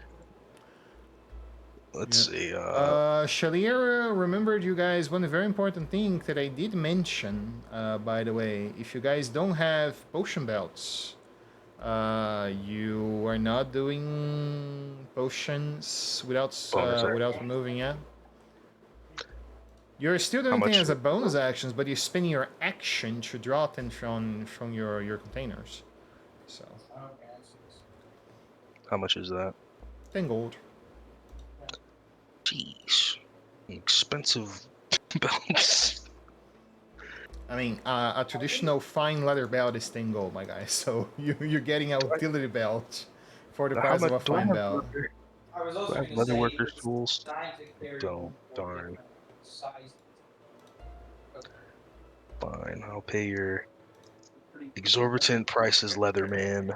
[SPEAKER 3] Let's see.
[SPEAKER 1] Shalier remembered you guys one very important thing that I did mention, by the way. If you guys don't have potion belts, you are not doing potions without
[SPEAKER 3] Bonus action.
[SPEAKER 1] without removing, yeah? You're still
[SPEAKER 3] How
[SPEAKER 1] doing things
[SPEAKER 3] much-
[SPEAKER 1] as a bonus actions, but you're spending your action to draw them from your containers. So,
[SPEAKER 3] How much is that?
[SPEAKER 1] 10 gold.
[SPEAKER 3] Jeez. Expensive belts.
[SPEAKER 1] I mean, a traditional fine leather belt is 10 gold, my guy. So you're getting a utility belt for the
[SPEAKER 3] Now, how
[SPEAKER 1] price of
[SPEAKER 3] much
[SPEAKER 1] a
[SPEAKER 3] do I
[SPEAKER 1] fine
[SPEAKER 3] have?
[SPEAKER 1] belt.
[SPEAKER 6] I was
[SPEAKER 3] Do
[SPEAKER 6] also
[SPEAKER 3] I have
[SPEAKER 6] going to
[SPEAKER 3] leather
[SPEAKER 6] say
[SPEAKER 3] workers
[SPEAKER 6] it's
[SPEAKER 3] tools?
[SPEAKER 6] designed to carry
[SPEAKER 3] Don't.
[SPEAKER 6] four
[SPEAKER 3] Darn.
[SPEAKER 6] different sizes.
[SPEAKER 3] Fine. I'll pay your
[SPEAKER 6] Pretty
[SPEAKER 3] exorbitant prices, Leatherman.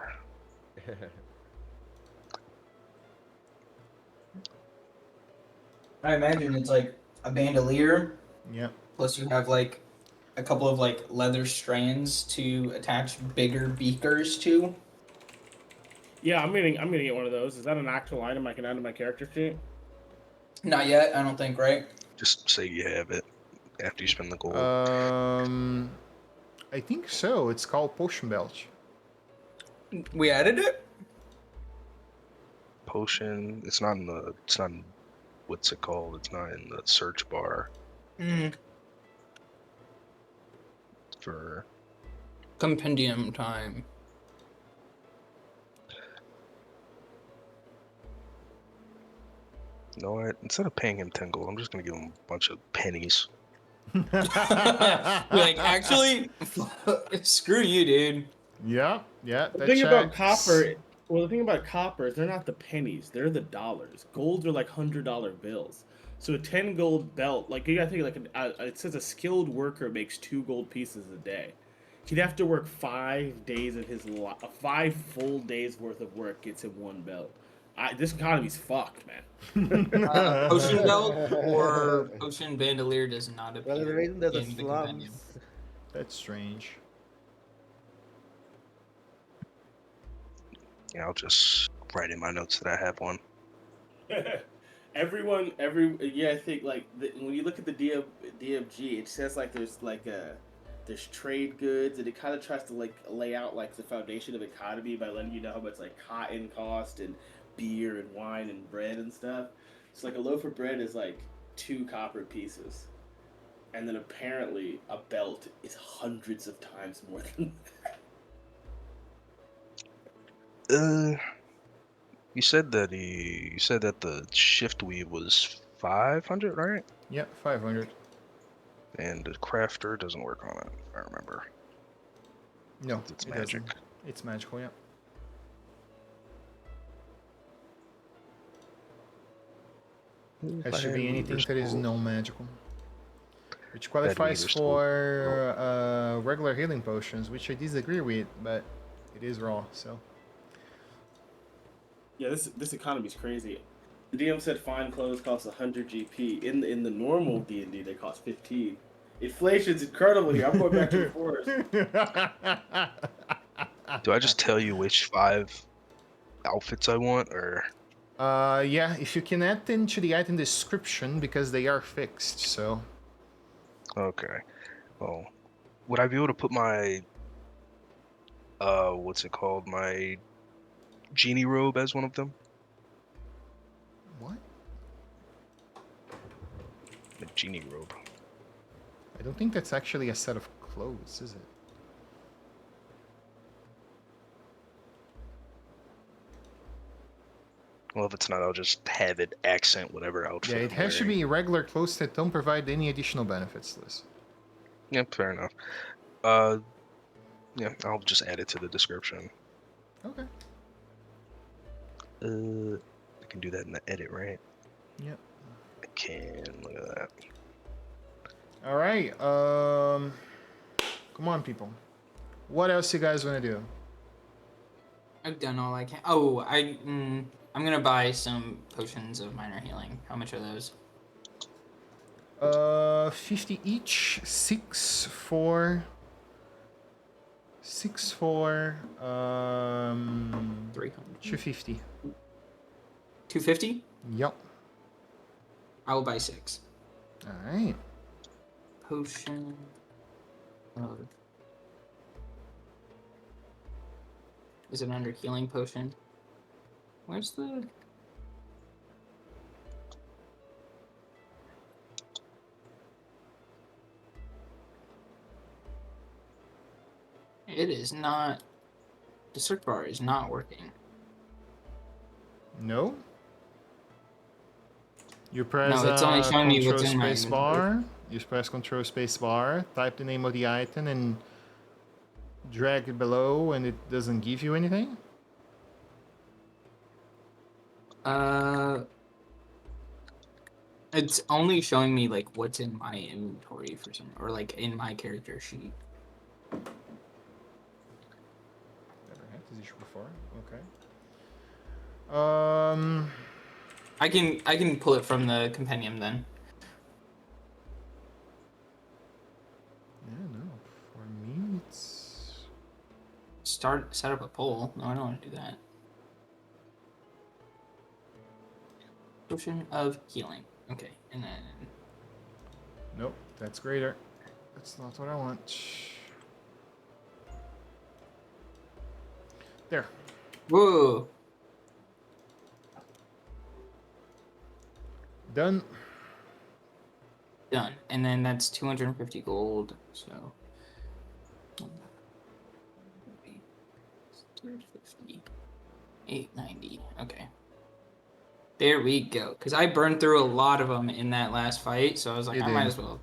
[SPEAKER 6] I imagine it's like a bandolier,
[SPEAKER 1] Yeah.
[SPEAKER 6] plus you have like a couple of like leather strands to attach bigger beakers to.
[SPEAKER 2] Yeah, I'm gonna get one of those. Is that an actual item I can add to my character sheet?
[SPEAKER 6] Not yet, I don't think, right?
[SPEAKER 3] Just say you have it after you spend the gold.
[SPEAKER 1] I think so. It's called potion belt.
[SPEAKER 6] We added it?
[SPEAKER 3] Potion. It's not in the. It's not in. What's it called? It's not in the search bar
[SPEAKER 6] Mm.
[SPEAKER 3] for.
[SPEAKER 6] Compendium time.
[SPEAKER 3] You know what? Instead of paying him 10 gold, I'm just gonna give him a bunch of pennies.
[SPEAKER 6] Like, actually, screw you, dude.
[SPEAKER 1] Yeah, yeah.
[SPEAKER 2] The
[SPEAKER 1] That
[SPEAKER 2] thing about
[SPEAKER 1] checks.
[SPEAKER 2] copper, well, the thing about copper is they're not the pennies; they're the dollars. Golds are like $100 bills. So a 10 gold belt, like you gotta think, like it says a skilled worker makes 2 gold pieces a day. He'd have to work 5 days of his life, 5 full days worth of work gets him 1 belt. This economy's fucked, man.
[SPEAKER 6] Potion belt or potion bandolier does not appear
[SPEAKER 4] Well, the reason there's a
[SPEAKER 6] in the compendium.
[SPEAKER 4] slums.
[SPEAKER 1] That's strange.
[SPEAKER 3] Yeah, I'll just write in my notes that I have one.
[SPEAKER 2] I think like when you look at the DMG, it says like there's trade goods, and it kind of tries to like lay out like the foundation of economy by letting you know how much like cotton cost and beer and wine and bread and stuff. So like a loaf of bread is like 2 copper pieces, and then apparently a belt is hundreds of times more than that.
[SPEAKER 3] You said that the shift weave was 500, right?
[SPEAKER 1] Yeah, 500.
[SPEAKER 3] And the crafter doesn't work on it, if I remember.
[SPEAKER 1] No,
[SPEAKER 3] It's
[SPEAKER 1] it
[SPEAKER 3] magic.
[SPEAKER 1] doesn't. It's magical, yeah. Has to be anything that is non-magical. Which qualifies
[SPEAKER 3] Weaver's
[SPEAKER 1] for regular healing potions, which I disagree with, but it is raw, so.
[SPEAKER 2] Yeah, this economy's crazy. The DM said fine clothes cost 100 GP. In the normal D&D, they cost 15. Inflation's incredible here. I'm going back to the forest.
[SPEAKER 3] Do I just tell you which 5 outfits I want, or?
[SPEAKER 1] Yeah, if you can add them to the item description, because they are fixed, so.
[SPEAKER 3] Okay. Well, would I be able to put my what's it called? My genie robe as one of them?
[SPEAKER 1] What?
[SPEAKER 3] The genie robe.
[SPEAKER 1] I don't think that's actually a set of clothes, is it?
[SPEAKER 3] Well, if it's not, I'll just have it accent whatever outfit.
[SPEAKER 1] Yeah, it
[SPEAKER 3] I'm
[SPEAKER 1] has to
[SPEAKER 3] wearing.
[SPEAKER 1] be regular clothes that don't provide any additional benefits, Liz.
[SPEAKER 3] Yeah, fair enough. Yeah, I'll just add it to the description.
[SPEAKER 1] Okay.
[SPEAKER 3] I can do that in the edit, right?
[SPEAKER 1] Yep.
[SPEAKER 3] I can. Look at that.
[SPEAKER 1] All right. Come on, people. What else you guys want to do?
[SPEAKER 6] I've done all I can. Oh, I'm gonna buy some potions of minor healing. How much are those?
[SPEAKER 1] 50 each. 6 for
[SPEAKER 6] 300.
[SPEAKER 1] 250.
[SPEAKER 6] 250?
[SPEAKER 1] Yep.
[SPEAKER 6] I will buy 6.
[SPEAKER 1] All right.
[SPEAKER 6] Potion of... Is it under healing potion? Where's the... It is not... The search bar is not working.
[SPEAKER 1] No. You press
[SPEAKER 6] No, it's only showing me
[SPEAKER 1] Control
[SPEAKER 6] what's in my
[SPEAKER 1] space bar, You press Control Space Bar, type the name of the item, and drag it below, and it doesn't give you anything.
[SPEAKER 6] It's only showing me like what's in my inventory for some, or like in my character sheet.
[SPEAKER 1] Never had this issue before. Okay.
[SPEAKER 6] I can pull it from the compendium then.
[SPEAKER 1] Yeah, no. For me, it's
[SPEAKER 6] Set up a poll. No, I don't want to do that. Potion of healing. Okay, and then
[SPEAKER 1] nope. That's greater. That's not what I want. There.
[SPEAKER 6] whoa.
[SPEAKER 1] Done.
[SPEAKER 6] Done. And then that's 250 gold. So 250. 890. Okay. There we go. Because I burned through a lot of them in that last fight, so I was like,
[SPEAKER 1] You
[SPEAKER 6] I might
[SPEAKER 1] did.
[SPEAKER 6] as well.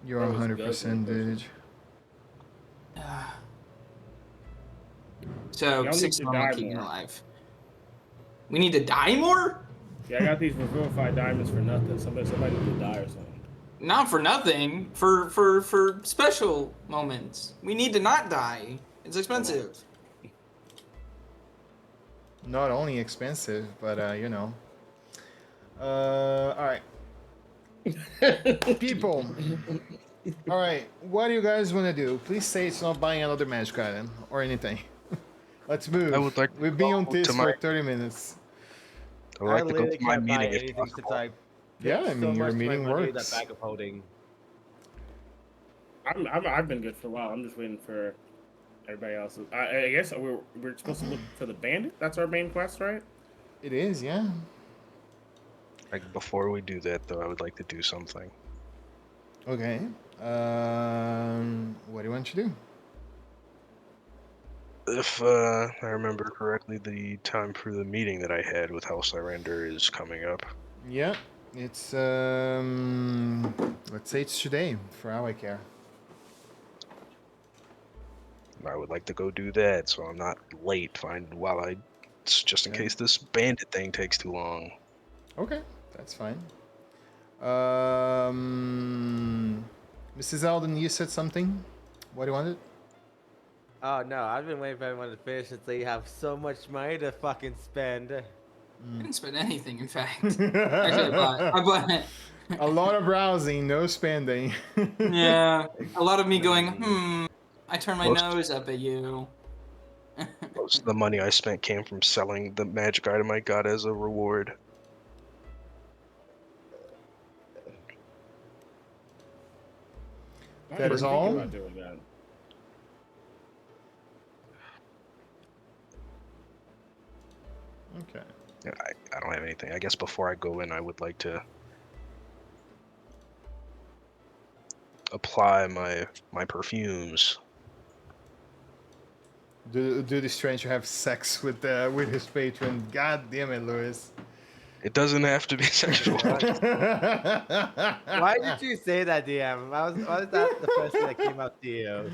[SPEAKER 1] You're
[SPEAKER 2] That was
[SPEAKER 1] 100%
[SPEAKER 2] good.
[SPEAKER 1] dude.
[SPEAKER 6] So
[SPEAKER 2] Y'all
[SPEAKER 6] 6
[SPEAKER 2] need
[SPEAKER 6] of
[SPEAKER 2] to
[SPEAKER 6] them will
[SPEAKER 2] die
[SPEAKER 6] keep me
[SPEAKER 2] more.
[SPEAKER 6] alive. We need to die more?
[SPEAKER 2] Yeah, I got these Revivify diamonds for nothing. Somebody need to die or something.
[SPEAKER 6] Not for nothing. For special moments. We need to not die. It's expensive.
[SPEAKER 1] Not only expensive, but you know. All right, people. All right, what do you guys want to do? Please say it's not buying another magic item or anything. Let's move.
[SPEAKER 3] I would like to
[SPEAKER 1] We've been on
[SPEAKER 3] go
[SPEAKER 1] this
[SPEAKER 3] to
[SPEAKER 1] for
[SPEAKER 3] my-
[SPEAKER 1] 30 minutes.
[SPEAKER 3] I would
[SPEAKER 4] I
[SPEAKER 3] like to go
[SPEAKER 4] literally
[SPEAKER 3] to my
[SPEAKER 4] can't buy
[SPEAKER 3] meeting if
[SPEAKER 4] anything since
[SPEAKER 3] possible.
[SPEAKER 4] I
[SPEAKER 1] Yeah,
[SPEAKER 4] paid
[SPEAKER 1] I mean,
[SPEAKER 4] so
[SPEAKER 1] your
[SPEAKER 4] much of my
[SPEAKER 1] meeting
[SPEAKER 4] money with
[SPEAKER 1] works.
[SPEAKER 4] that bag of holding.
[SPEAKER 2] I've been good for a while. I'm just waiting for everybody else. I guess we're supposed to look for the bandit. That's our main quest, right?
[SPEAKER 1] It is, yeah.
[SPEAKER 3] Like before we do that, though, I would like to do something.
[SPEAKER 1] Okay. What do you want to do?
[SPEAKER 3] If I remember correctly, the time for the meeting that I had with House Surrender is coming up.
[SPEAKER 1] Yeah, it's let's say it's today, for all I care.
[SPEAKER 3] I would like to go do that, so I'm not late. Just in
[SPEAKER 1] Okay.
[SPEAKER 3] case this bandit thing takes too long.
[SPEAKER 1] Okay, that's fine. Mrs. Alden, you said something. What do you wanted?
[SPEAKER 4] Oh no, I've been waiting for everyone to finish since they have so much money to fucking spend.
[SPEAKER 6] I didn't spend anything, in fact. Actually, I bought it.
[SPEAKER 1] A lot of browsing, no spending.
[SPEAKER 6] Yeah. A lot of me going, I turn my
[SPEAKER 3] Most-
[SPEAKER 6] nose up at you.
[SPEAKER 3] Most of the money I spent came from selling the magic item I got as a reward.
[SPEAKER 1] That is all?
[SPEAKER 2] About doing that.
[SPEAKER 1] Okay.
[SPEAKER 3] Yeah, I don't have anything. I guess before I go in, I would like to apply my perfumes.
[SPEAKER 1] Do the stranger have sex with his patron? God damn it, Lewis.
[SPEAKER 3] It doesn't have to be sexual.
[SPEAKER 4] Why did you say that, DM? Why was that the first thing that came out to you?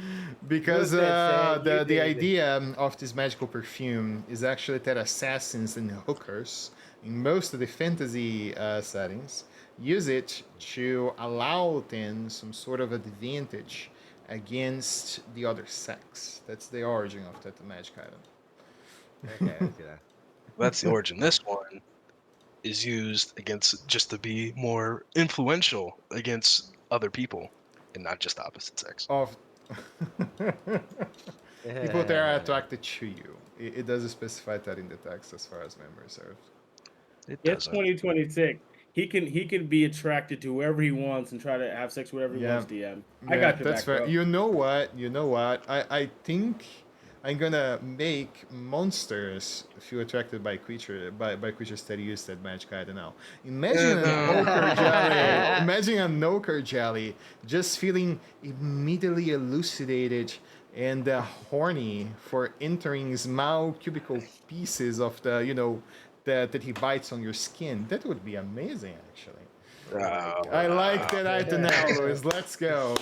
[SPEAKER 1] Because
[SPEAKER 4] Listen, Sam, you
[SPEAKER 1] the
[SPEAKER 4] did.
[SPEAKER 1] idea of this magical perfume is actually that assassins and hookers in most of the fantasy settings use it to allow them some sort of advantage against the other sex. That's the origin of that magic item.
[SPEAKER 4] Okay, I see that.
[SPEAKER 3] That's the origin. This one is used against just to be more influential against other people and not just the opposite sex.
[SPEAKER 1] Of people that are attracted to you. It does specify that in the text as far as memory serves.
[SPEAKER 3] It
[SPEAKER 2] It's
[SPEAKER 3] doesn't.
[SPEAKER 2] 2026. He can be attracted to whoever he wants and try to have sex with whoever he
[SPEAKER 1] Yeah.
[SPEAKER 2] wants. DM. I got your
[SPEAKER 1] that's
[SPEAKER 2] back,
[SPEAKER 1] fair.
[SPEAKER 2] bro.
[SPEAKER 1] You know what? I think I'm gonna make monsters feel attracted by creatures that use that magic item now. Imagine an ochre jelly. Imagine an ochre jelly just feeling immediately elucidated and horny for entering small cubical pieces of the that he bites on your skin. That would be amazing, actually.
[SPEAKER 4] Oh my
[SPEAKER 1] I like
[SPEAKER 4] God.
[SPEAKER 1] that item now, Louis. Let's go.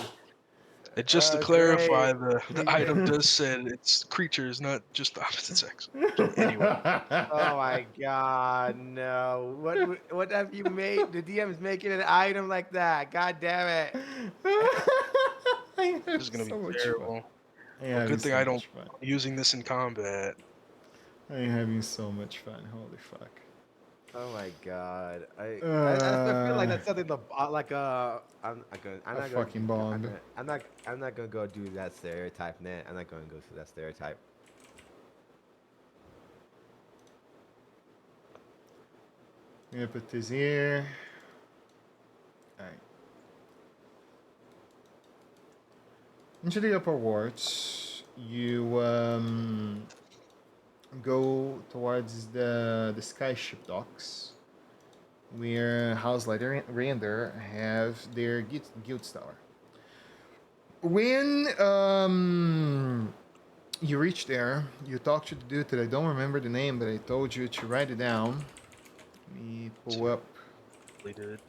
[SPEAKER 3] And just to
[SPEAKER 4] Great.
[SPEAKER 3] clarify, the item does say it's creatures, not just the opposite sex. Anyway,
[SPEAKER 4] Oh my God, no. What have you made? The DM is making an item like that. God damn it.
[SPEAKER 1] I
[SPEAKER 3] this
[SPEAKER 1] have
[SPEAKER 3] is gonna be
[SPEAKER 1] so much fun.
[SPEAKER 3] terrible.
[SPEAKER 1] I'm
[SPEAKER 3] Well,
[SPEAKER 1] having
[SPEAKER 3] good thing
[SPEAKER 1] so
[SPEAKER 3] I don't
[SPEAKER 1] much fun.
[SPEAKER 3] using this in combat.
[SPEAKER 1] I'm having so much fun. Holy fuck.
[SPEAKER 4] Oh my God. I feel like
[SPEAKER 1] Uh,
[SPEAKER 4] that's something like I'm
[SPEAKER 1] a
[SPEAKER 4] not gonna
[SPEAKER 1] fucking bomb.
[SPEAKER 4] I'm not gonna go do that stereotype, man. I'm not gonna go through that stereotype.
[SPEAKER 1] I'm gonna put this here. Alright. Into the upper wards, you go towards the skyship docks, where House Lighter Render have their guild tower. When you reach there, you talk to the dude that I don't remember the name, but I told you to write it down. Let me pull up.
[SPEAKER 3] Really did.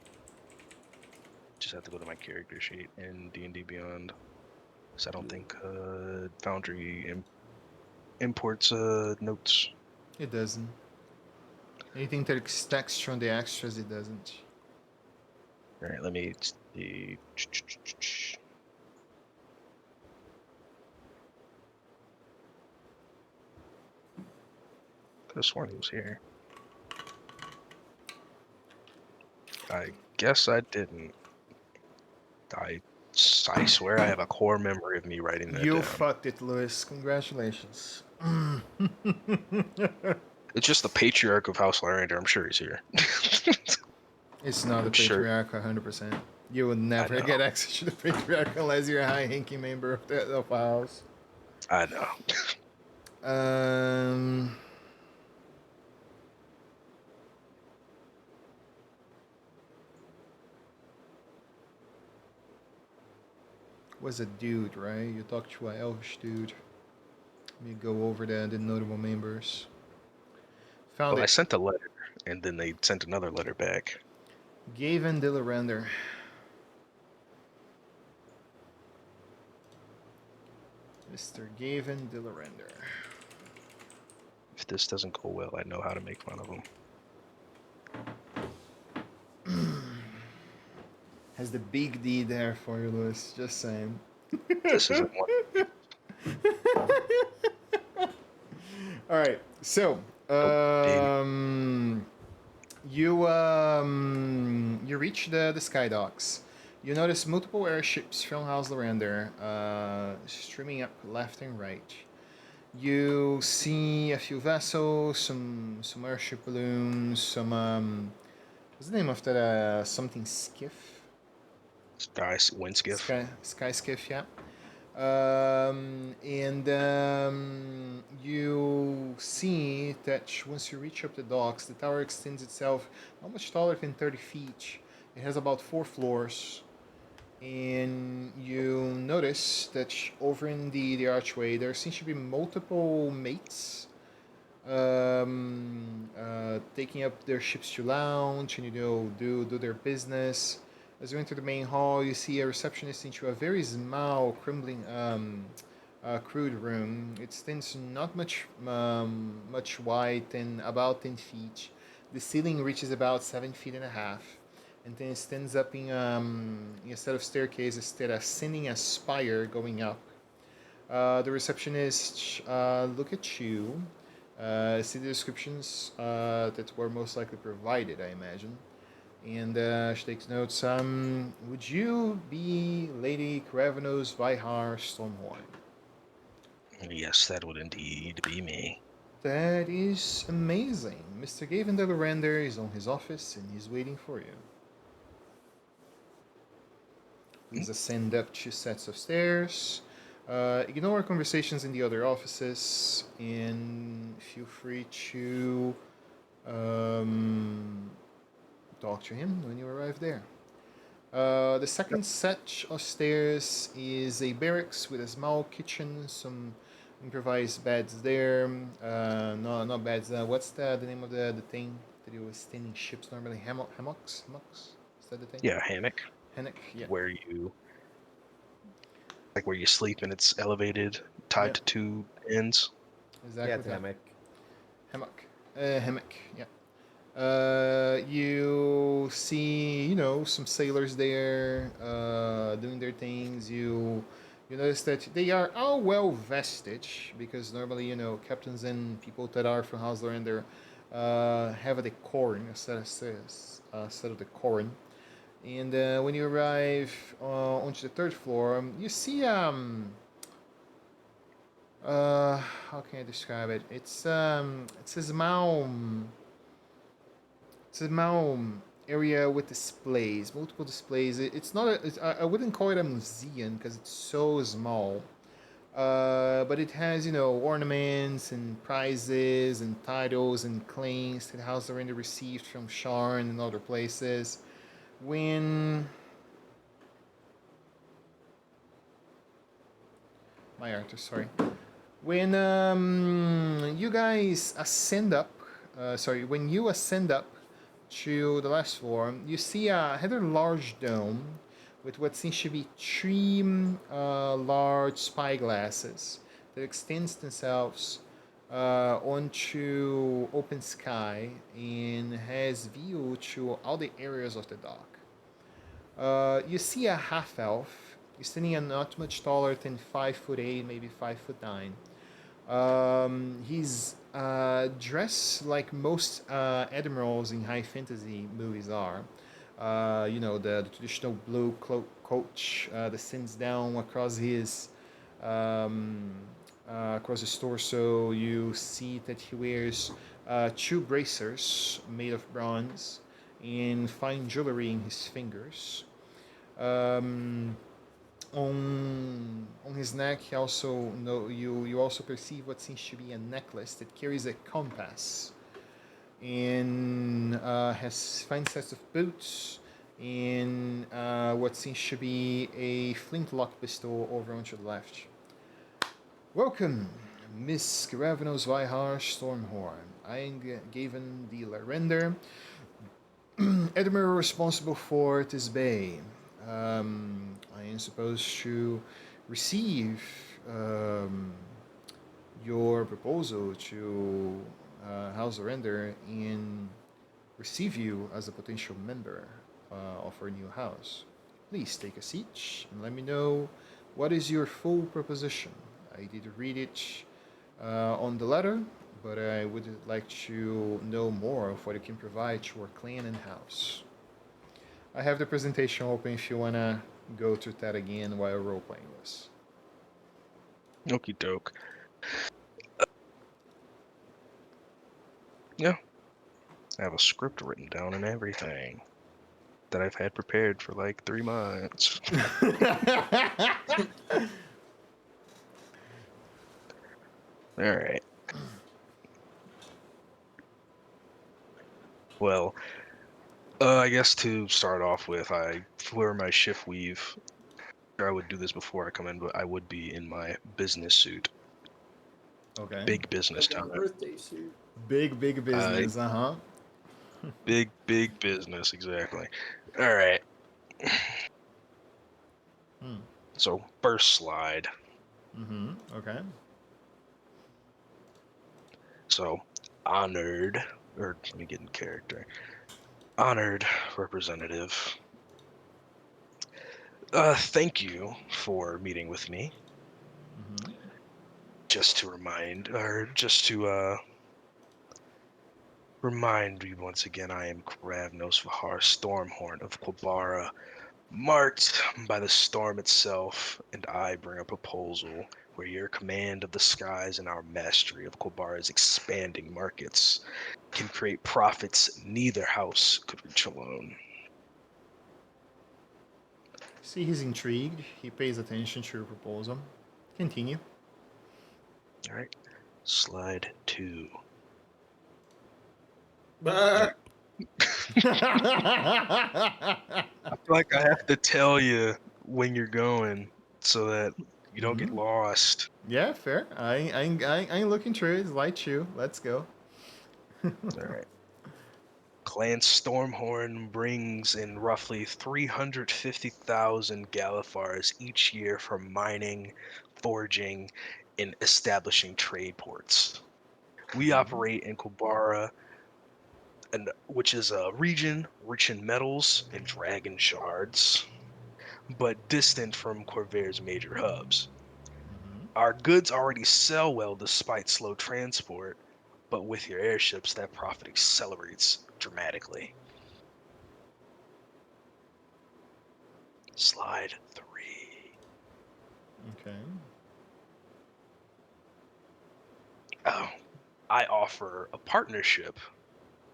[SPEAKER 3] Just have to go to my character sheet in D&D Beyond. So I don't think Foundry imports notes.
[SPEAKER 1] It doesn't. Anything that extracts from the extras, it doesn't.
[SPEAKER 3] All right, let me see. Could have sworn he was here. I guess I didn't. I swear I have a core memory of me writing that
[SPEAKER 1] You
[SPEAKER 3] down.
[SPEAKER 1] fucked it, Lewis. Congratulations.
[SPEAKER 3] It's just the patriarch of House Lyrander. I'm sure he's here.
[SPEAKER 1] It's not the
[SPEAKER 3] I'm sure.
[SPEAKER 1] patriarch 100%. You will never
[SPEAKER 3] know.
[SPEAKER 1] get access to the patriarch unless you're a high-ranking member of the house.
[SPEAKER 3] I know.
[SPEAKER 1] Was a dude, right? You talked to an elvish dude. Let me go over the notable members. Found
[SPEAKER 3] Well, I
[SPEAKER 1] it.
[SPEAKER 3] sent a letter, and then they sent another letter back.
[SPEAKER 1] Gavin Dillarander. Mr. Gavin Dillarander.
[SPEAKER 3] If this doesn't go well, I know how to make fun of him.
[SPEAKER 1] Has the big D there for you, Lewis. Just saying.
[SPEAKER 3] This isn't one.
[SPEAKER 1] All right. So, you reach the sky docks. You notice multiple airships from House Lorander streaming up left and right. You see a few vessels, some airship balloons, some what's the name of that something skiff?
[SPEAKER 3] Wind skiff.
[SPEAKER 1] Sky skiff, yeah. And you see that once you reach up the docks, the tower extends itself not much taller than 30 feet. It has about 4 floors. And you notice that over in the archway, there seems to be multiple mates taking up their ships to lounge and do their business. As you enter the main hall, you see a receptionist into a very small, crumbling, crude room. It stands not much wide and about 10 feet. The ceiling reaches about 7 feet and a half, and then it stands up in a set of staircases instead of ascending a spire going up. The receptionist look at you. See the descriptions that were most likely provided, I imagine. And she takes notes. Would you be Lady Kravenos Vihar Stormhorn?
[SPEAKER 3] Yes, that would indeed be me.
[SPEAKER 1] That is amazing. Mr. Gavin de Lorender is on his office and he's waiting for you. Please ascend up 2 sets of stairs. Ignore conversations in the other offices and feel free to talk to him when you arrive there. The second set of stairs is a barracks with a small kitchen, some improvised beds there. No, not beds. What's the name of the thing that you stand in ships normally? Hammocks. Is that the thing?
[SPEAKER 3] Yeah, hammock
[SPEAKER 1] Hammock. Yeah.
[SPEAKER 3] where you where you sleep and it's elevated, tied
[SPEAKER 1] Yeah.
[SPEAKER 3] to two ends.
[SPEAKER 1] Exactly
[SPEAKER 4] Yeah, it's a
[SPEAKER 1] that.
[SPEAKER 4] hammock.
[SPEAKER 1] Hammock. Hammock. Yeah. You see, some sailors there, doing their things. You notice that they are all well vested because normally, captains and people that are from Houselander have a decorum, a set of decorum. And when you arrive onto the third floor, you see how can I describe it? It's a small area with displays, multiple displays. It's not I wouldn't call it a museum because it's so small. But it has, ornaments and prizes and titles and claims that House already received from Sharn and other places. When my Arthur, sorry. When you guys ascend up, when you ascend up to the last floor, you see a rather large dome with what seems to be three large spyglasses that extends themselves onto open sky and has view to all the areas of the dock. You see a half elf. He's standing not much taller than 5'8", maybe 5'9". He's dressed like most admirals in high fantasy movies are. The traditional blue coat that sends down um, across his torso. You see that he wears two bracers made of bronze and fine jewelry in his fingers. Um, on his neck, he also you also perceive what seems to be a necklace that carries a compass, and has fine sets of boots, and what seems to be a flintlock pistol over onto the left. Welcome, Miss Gravenos Vihar Stormhorn. I am given the Larender, Admiral responsible for this bay. I am supposed to receive your proposal to House Surrender and receive you as a potential member of our new house. Please take a seat and let me know what is your full proposition. I did read it on the letter, but I would like to know more of what you can provide to our clan and house. I have the presentation open if you wanna go through that again while role playing this.
[SPEAKER 3] Okie doke. Yeah, I have a script written down and everything that I've had prepared for like 3 months. All right. Well, I guess to start off with, I wear my shift weave. I would do this before I come in, but I would be in my business suit.
[SPEAKER 1] Okay.
[SPEAKER 3] Big business
[SPEAKER 6] Like a
[SPEAKER 3] time.
[SPEAKER 6] birthday suit.
[SPEAKER 1] Big business,
[SPEAKER 3] Big business, exactly. All right.
[SPEAKER 1] Hmm.
[SPEAKER 3] So first slide.
[SPEAKER 1] Okay.
[SPEAKER 3] So honored, or let me get in character. Honored representative. Thank you for meeting with me. Just to remind you once again, I am Kravnos Vahar Stormhorn of Quabara, marked by the storm itself, and I bring a proposal where your command of the skies and our mastery of Quabara's expanding markets can create profits neither house could reach alone.
[SPEAKER 1] See, he's intrigued. He pays attention to your proposal. Continue.
[SPEAKER 3] All right, slide 2.
[SPEAKER 6] Bah.
[SPEAKER 3] I feel like I have to tell you when you're going so that You don't get
[SPEAKER 1] Mhm.
[SPEAKER 3] lost.
[SPEAKER 1] Yeah, fair. I ain't looking through it. Light you. Let's go.
[SPEAKER 3] All right. Clan Stormhorn brings in roughly 350,000 Galifars each year from mining, forging, and establishing trade ports. We operate in Kubara, which is a region rich in metals and dragon shards, but distant from Corvair's major hubs.
[SPEAKER 1] Mhm.
[SPEAKER 3] Our goods already sell well despite slow transport, but with your airships, that profit accelerates dramatically. Slide 3.
[SPEAKER 1] Okay.
[SPEAKER 3] Oh, I offer a partnership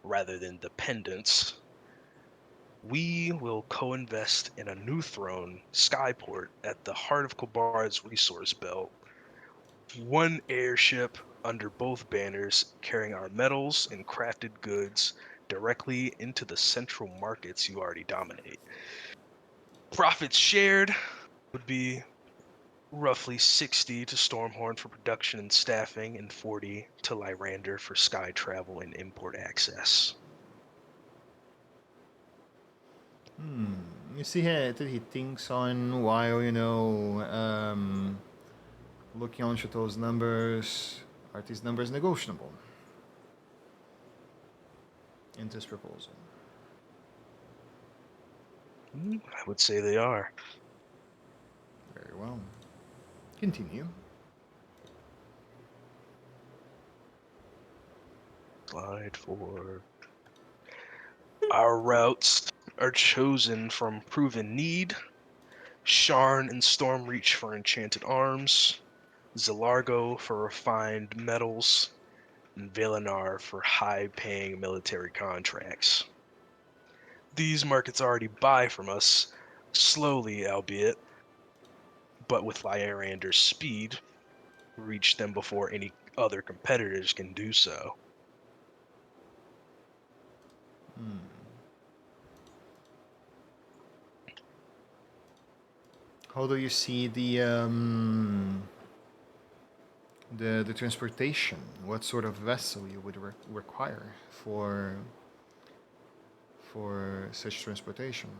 [SPEAKER 3] rather than dependence. We will co-invest in a new throne, Skyport, at the heart of Kobar's resource belt. One airship under both banners carrying our metals and crafted goods directly into the central markets you already dominate. Profits shared would be roughly 60 to Stormhorn for production and staffing, and 40 to Lyrander for sky travel and import access.
[SPEAKER 1] You see here that he thinks on while, looking onto those numbers. Are these numbers negotiable in this proposal?
[SPEAKER 3] I would say they are.
[SPEAKER 1] Very well. Continue.
[SPEAKER 3] Slide 4. Our routes are chosen from proven need. Sharn and Stormreach for enchanted arms. Zelargo for refined metals. And Valenar for high-paying military contracts. These markets already buy from us, slowly albeit, but with Lyarander's speed, reach them before any other competitors can do so.
[SPEAKER 1] How do you see the transportation? What sort of vessel you would require for such transportation?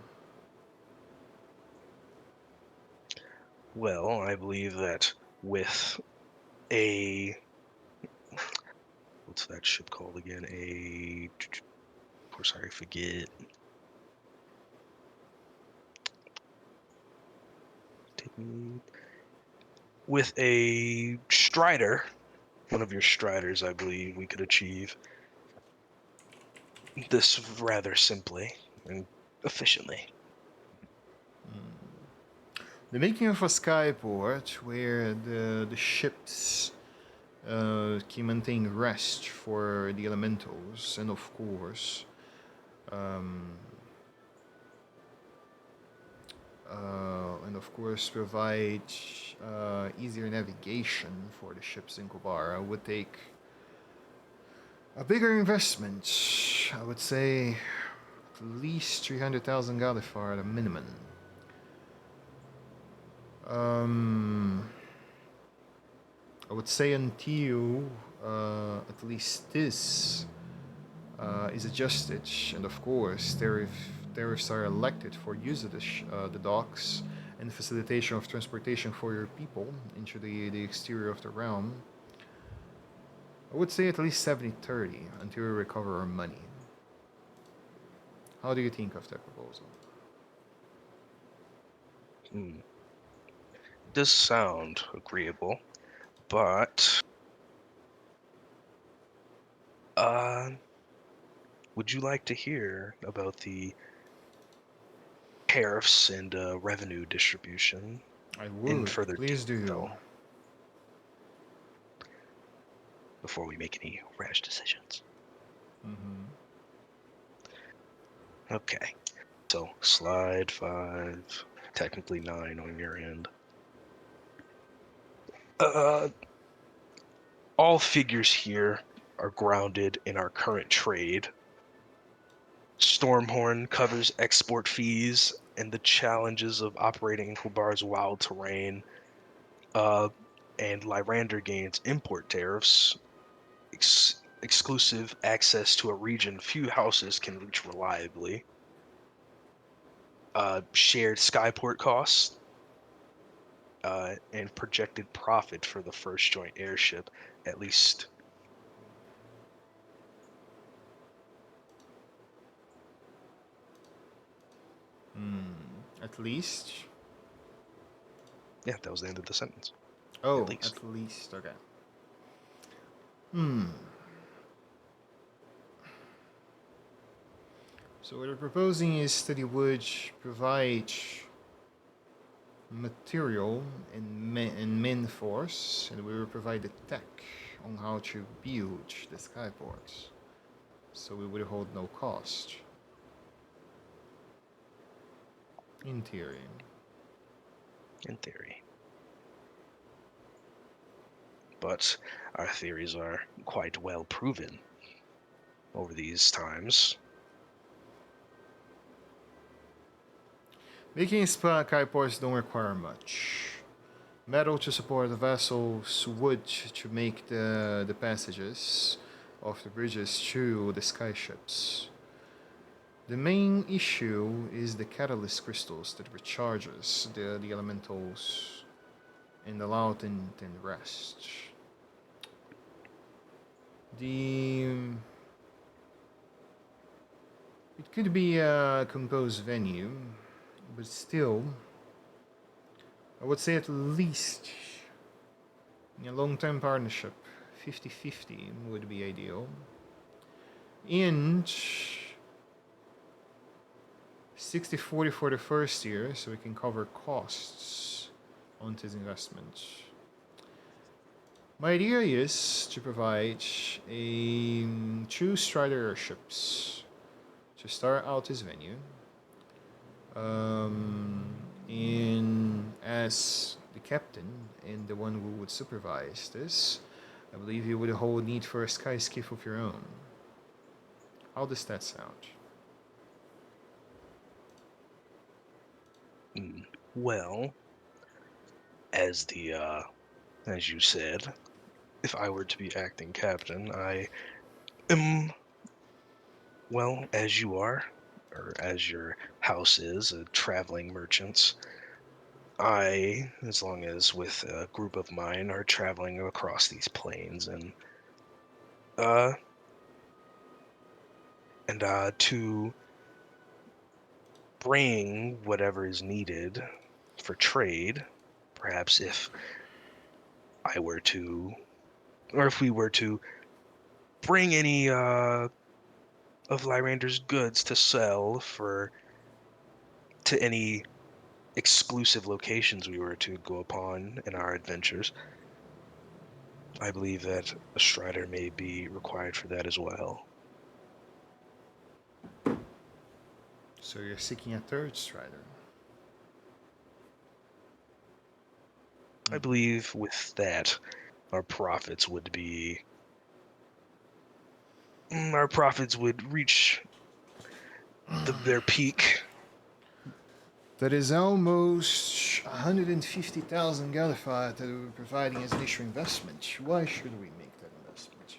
[SPEAKER 3] Well, I believe that with a what's that ship called again? Of course, I forget. With a Strider, one of your Striders, I believe we could achieve this rather simply and efficiently.
[SPEAKER 1] The making of a skyport where the ships can maintain rest for the elementals, and of course, provide easier navigation for the ships in Kobara would take a bigger investment. I would say at least 300,000 Galifar at a minimum. I would say until at least this is adjusted, and of course, tariffs are elected for use of the docks and facilitation of transportation for your people into the exterior of the realm. I would say at least 70-30 until we recover our money. How do you think of that proposal?
[SPEAKER 3] Does sound agreeable, but would you like to hear about the tariffs and revenue distribution
[SPEAKER 1] I
[SPEAKER 3] in
[SPEAKER 1] would.
[SPEAKER 3] further
[SPEAKER 1] Please do.
[SPEAKER 3] detail before we make any rash decisions? Okay, so slide 5, technically 9 on your end. All figures here are grounded in our current trade. Stormhorn covers export fees and the challenges of operating in Kubar's wild terrain. And Lyrander gains import tariffs, exclusive access to a region few houses can reach reliably, shared skyport costs, and projected profit for the first joint airship, at least.
[SPEAKER 1] At least.
[SPEAKER 3] Yeah, that was the end of the sentence.
[SPEAKER 1] Oh,
[SPEAKER 3] At least.
[SPEAKER 1] at least. Okay. So what we're proposing is that it would provide material and main force, and we will provide the tech on how to build the skyports. So we would hold no cost. In theory.
[SPEAKER 3] In theory. But our theories are quite well proven over these times.
[SPEAKER 1] Making skyports don't require much. Metal to support the vessels, wood to make the passages of the bridges to the skyships. The main issue is the catalyst crystals that recharges the elementals and allow them to rest. It could be a composed venue, but still, I would say at least in a long-term partnership, 50-50 would be ideal. And 60-40 for the first year, so we can cover costs on this investment. My idea is to provide two Strider airships to start out this venue. And as the captain and the one who would supervise this, I believe you would hold need for a sky skiff of your own. How does that sound?
[SPEAKER 3] Well, as you said, if I were to be acting captain, I am, well, as you are, or as your house is, a traveling merchants. I, as long as with a group of mine, are traveling across these plains and to bring whatever is needed for trade. Perhaps if I were to, or if we were to bring any of Lyrander's goods to sell to any exclusive locations we were to go upon in our adventures, I believe that a Strider may be required for that as well.
[SPEAKER 1] So you're seeking a third Strider.
[SPEAKER 3] I believe with that, our profits would be. Our profits would reach their peak.
[SPEAKER 1] That is almost 150,000 Gallify that we're providing as initial investment. Why should we make that investment?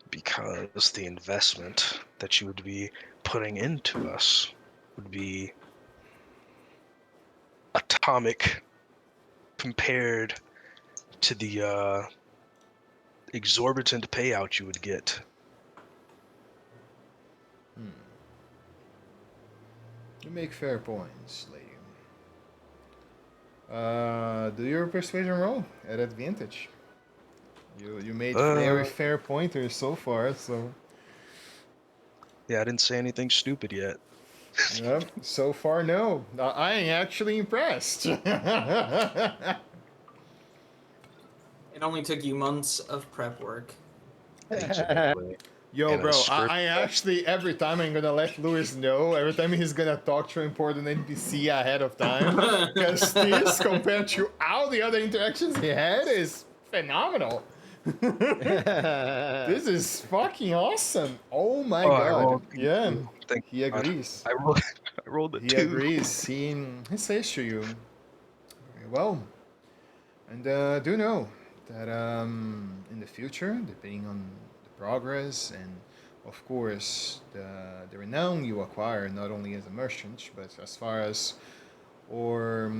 [SPEAKER 3] Because the investment that you would be putting into us would be atomic compared to the exorbitant payout you would get.
[SPEAKER 1] You make fair points, lady. Do your persuasion roll at advantage. You made very fair pointers so far, so.
[SPEAKER 3] Yeah, I didn't say anything stupid yet.
[SPEAKER 1] Yep, so far no. I am actually impressed.
[SPEAKER 6] It only took you months of prep work.
[SPEAKER 3] Exactly.
[SPEAKER 1] Yo,
[SPEAKER 3] And a
[SPEAKER 1] bro,
[SPEAKER 3] script.
[SPEAKER 1] I actually, every time I'm gonna let Lewis know, every time he's gonna talk to an important NPC ahead of time, because this, compared to all the other interactions he had, is phenomenal. This is fucking awesome. Oh my god. Yeah, he agrees.
[SPEAKER 3] I rolled a
[SPEAKER 1] He
[SPEAKER 3] 2.
[SPEAKER 1] agrees. He says to you, Very well. And do know that in the future, depending on the progress and, of course, the renown you acquire, not only as a merchant, but as far as or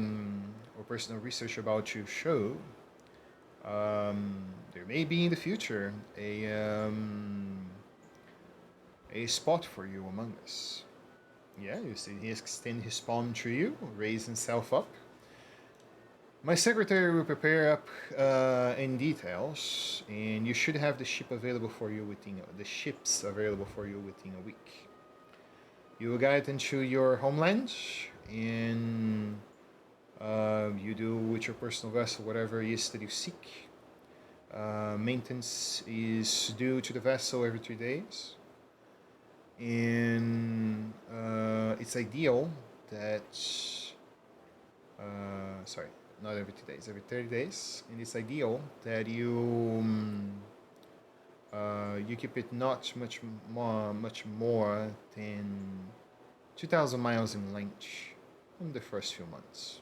[SPEAKER 1] personal research about you show, there may be in the future a spot for you among us. Yeah, you see, he extend his palm to you, raise himself up. My secretary will prepare up in details, and you should have the ship available for you within the ships available for you within a week. You will guide into your homeland, and you do with your personal vessel whatever it is that you seek. Maintenance is due to the vessel every 3 days, and it's ideal that sorry, not every 2 days, every 30 days, and it's ideal that you keep it not much more than 2,000 miles in length in the first few months.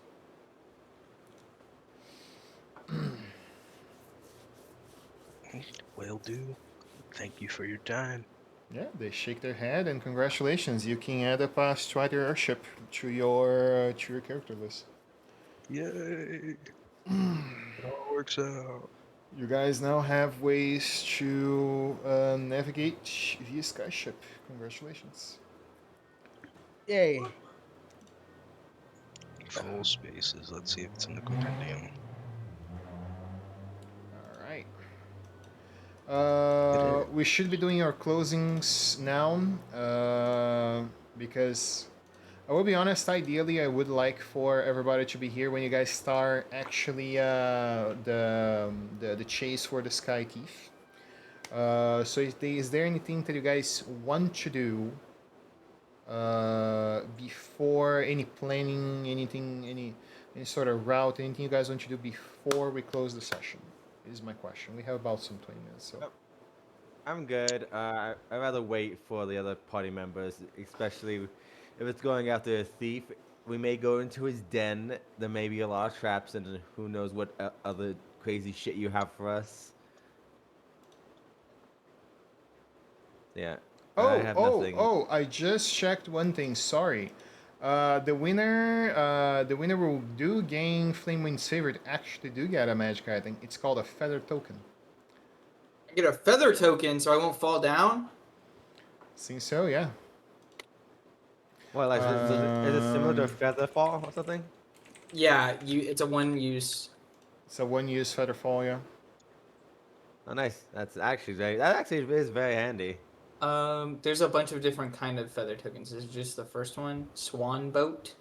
[SPEAKER 3] Will do. Thank you for your time.
[SPEAKER 1] Yeah, they shake their head and congratulations. You can add a strider airship to your character list.
[SPEAKER 3] Yay! It all works out.
[SPEAKER 1] You guys now have ways to navigate via skyship. Congratulations.
[SPEAKER 4] Yay.
[SPEAKER 3] Full spaces. Let's see if it's in the compendium.
[SPEAKER 1] All right. We should be doing our closings now because I will be honest. Ideally, I would like for everybody to be here when you guys start actually the chase for the Sky Thief. So is there anything that you guys want to do before any planning, anything, any sort of route, anything you guys want to do before we close the session? Is my question. We have about some 20 minutes, so.
[SPEAKER 4] I'm good. I'd rather wait for the other party members, especially if it's going after a thief. We may go into his den. There may be a lot of traps, and who knows what other crazy shit you have for us. Yeah. I have nothing.
[SPEAKER 1] I just checked one thing. Sorry. The winner will do gain Flamewind's favorite. Actually, do get a magic item. It's called a feather token.
[SPEAKER 6] I get a feather token so I won't fall down.
[SPEAKER 1] Think so, yeah.
[SPEAKER 4] Well, like, is it similar to a feather fall or something?
[SPEAKER 6] Yeah, it's a one use.
[SPEAKER 1] It's a one-use feather fall, yeah.
[SPEAKER 4] Oh, nice. That actually is very handy.
[SPEAKER 6] There's a bunch of different kind of feather tokens. This is just the first one, Swan Boat.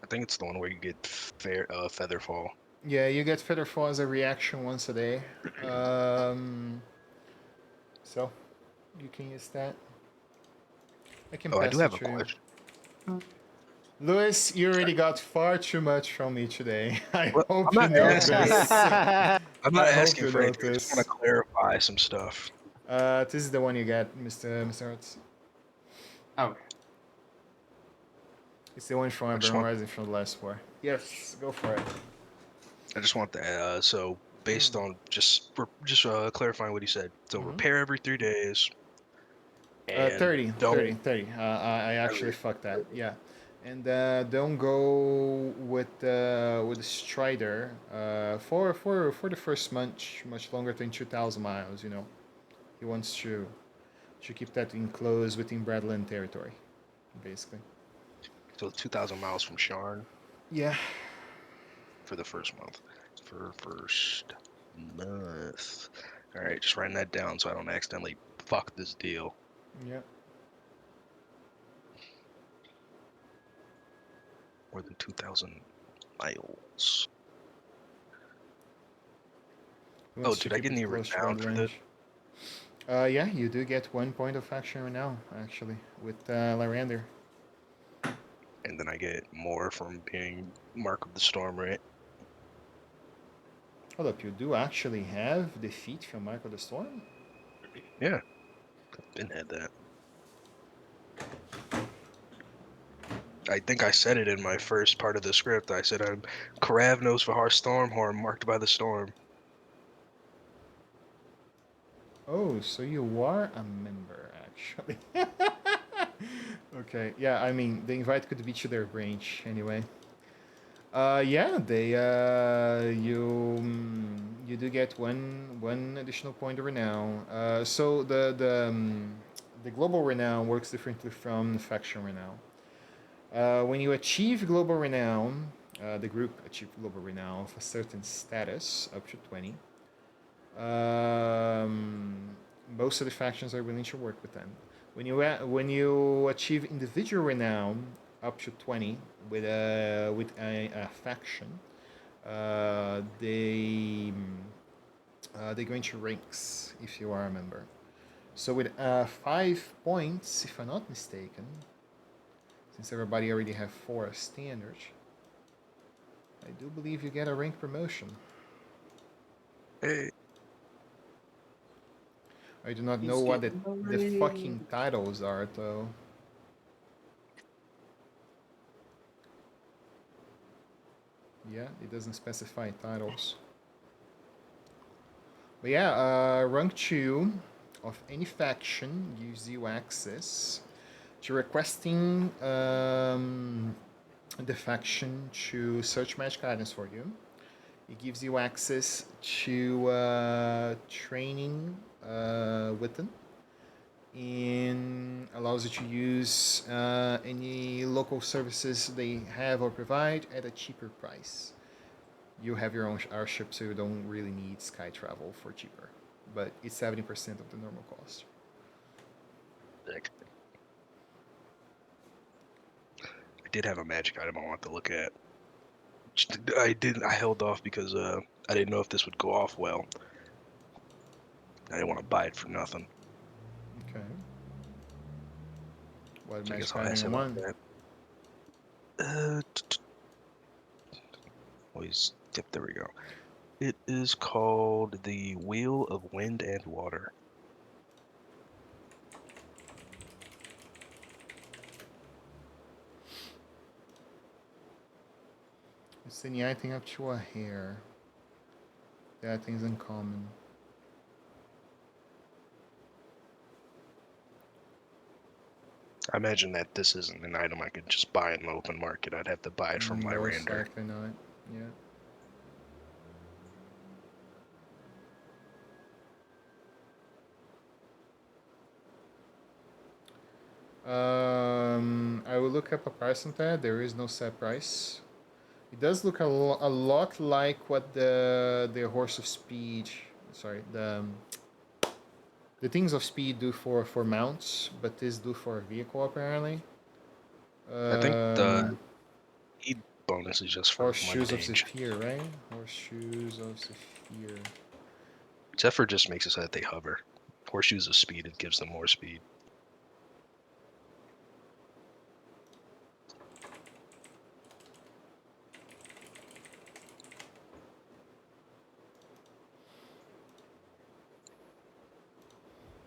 [SPEAKER 3] I think it's the one where you get feather fall.
[SPEAKER 1] Yeah, you get feather fall as a reaction once a day. So you can use that. I can
[SPEAKER 3] Oh, I
[SPEAKER 1] pass
[SPEAKER 3] do have a
[SPEAKER 1] it to you.
[SPEAKER 3] question.
[SPEAKER 1] Lewis, you already got far too much from me today. I
[SPEAKER 3] Well,
[SPEAKER 1] hope
[SPEAKER 3] I'm
[SPEAKER 1] you
[SPEAKER 3] not
[SPEAKER 1] noticed.
[SPEAKER 3] I'm not
[SPEAKER 1] I hope
[SPEAKER 3] asking
[SPEAKER 1] you
[SPEAKER 3] for anything. I just want
[SPEAKER 1] notice.
[SPEAKER 3] to clarify some stuff.
[SPEAKER 1] This is the one you get, Mr. Arts.
[SPEAKER 6] Oh.
[SPEAKER 1] It's the one from
[SPEAKER 3] I just
[SPEAKER 1] Eberron
[SPEAKER 3] want-
[SPEAKER 1] Rising from the last war. Yes, go for it.
[SPEAKER 3] I just want to so based on just clarifying what he said. So
[SPEAKER 1] Mhm.
[SPEAKER 3] repair every 3 days. And
[SPEAKER 1] 30.
[SPEAKER 3] don't-
[SPEAKER 1] I actually fucked that. Yeah. And don't go with the Strider for the first month, much longer than 2,000 miles. You know, he wants to keep that enclosed within Bradland territory, basically.
[SPEAKER 3] So 2,000 miles from Sharn
[SPEAKER 1] Yeah.
[SPEAKER 3] for the first month. For first month. All right, just writing that down so I don't accidentally fuck this deal.
[SPEAKER 1] Yeah.
[SPEAKER 3] More than 2,000 miles.
[SPEAKER 1] He wants
[SPEAKER 3] Oh,
[SPEAKER 1] to
[SPEAKER 3] did I
[SPEAKER 1] keep
[SPEAKER 3] get
[SPEAKER 1] it
[SPEAKER 3] any
[SPEAKER 1] close to
[SPEAKER 3] renown for
[SPEAKER 1] Bradland.
[SPEAKER 3] this?
[SPEAKER 1] Yeah, you do get 1 point of action right now, actually, with Lyrander.
[SPEAKER 3] And then I get more from being Mark of the Storm, right?
[SPEAKER 1] Hold up, you do actually have defeat from Michael the Storm?
[SPEAKER 3] Yeah. I've been had that. I think I said it in my first part of the script. I said I'm Karavnos Vahar Stormhorn, marked by the storm.
[SPEAKER 1] Oh, so you are a member, actually. Okay, yeah, I mean, the invite could be to their branch anyway. Yeah, you do get one additional point of renown. So the global renown works differently from faction renown. When you achieve global renown, the group achieve global renown of a certain status up to 20. Most of the factions are willing to work with them. When you achieve individual renown up to 20 with a faction, they go into ranks if you are a member. So with 5 points, if I'm not mistaken, since everybody already have 4 standard, I do believe you get a rank promotion.
[SPEAKER 3] Hey,
[SPEAKER 1] I do not
[SPEAKER 2] He's
[SPEAKER 1] know what
[SPEAKER 2] getting
[SPEAKER 1] the fucking titles are, though. Yeah, it doesn't specify titles. But yeah, rank 2 of any faction gives you access to requesting the faction to search magic items for you. It gives you access to training with them, and allows you to use any local services they have or provide at a cheaper price. You have your own airship, so you don't really need sky travel for cheaper, but it's 70% of the normal cost.
[SPEAKER 3] sick. I did have a magic item I want to look at. I held off because I didn't know if this would go off well. I didn't want to buy it for nothing.
[SPEAKER 1] Okay. What
[SPEAKER 3] So I guess
[SPEAKER 1] magic
[SPEAKER 3] I'll
[SPEAKER 1] item
[SPEAKER 3] ask
[SPEAKER 1] you
[SPEAKER 3] him about
[SPEAKER 1] want?
[SPEAKER 3] that. Yep, there we go. It is called the Wheel of Wind and Water.
[SPEAKER 1] It's anything up to a hair. That thing's uncommon.
[SPEAKER 3] I imagine that this isn't an item I could just buy in the open market. I'd have to buy it from my
[SPEAKER 1] Most
[SPEAKER 3] rander.
[SPEAKER 1] likely not. Yeah. I will look up a price on that. There is no set price. It does look a lot like what the horse of speed, sorry, the things of speed do for mounts, but this do for a vehicle apparently.
[SPEAKER 3] I think the speed bonus is just for
[SPEAKER 1] Horseshoes of
[SPEAKER 3] mundane.
[SPEAKER 1] Zephyr, right? Horseshoes of Zephyr.
[SPEAKER 3] Zephyr just makes it so that they hover. Horseshoes of speed, it gives them more speed.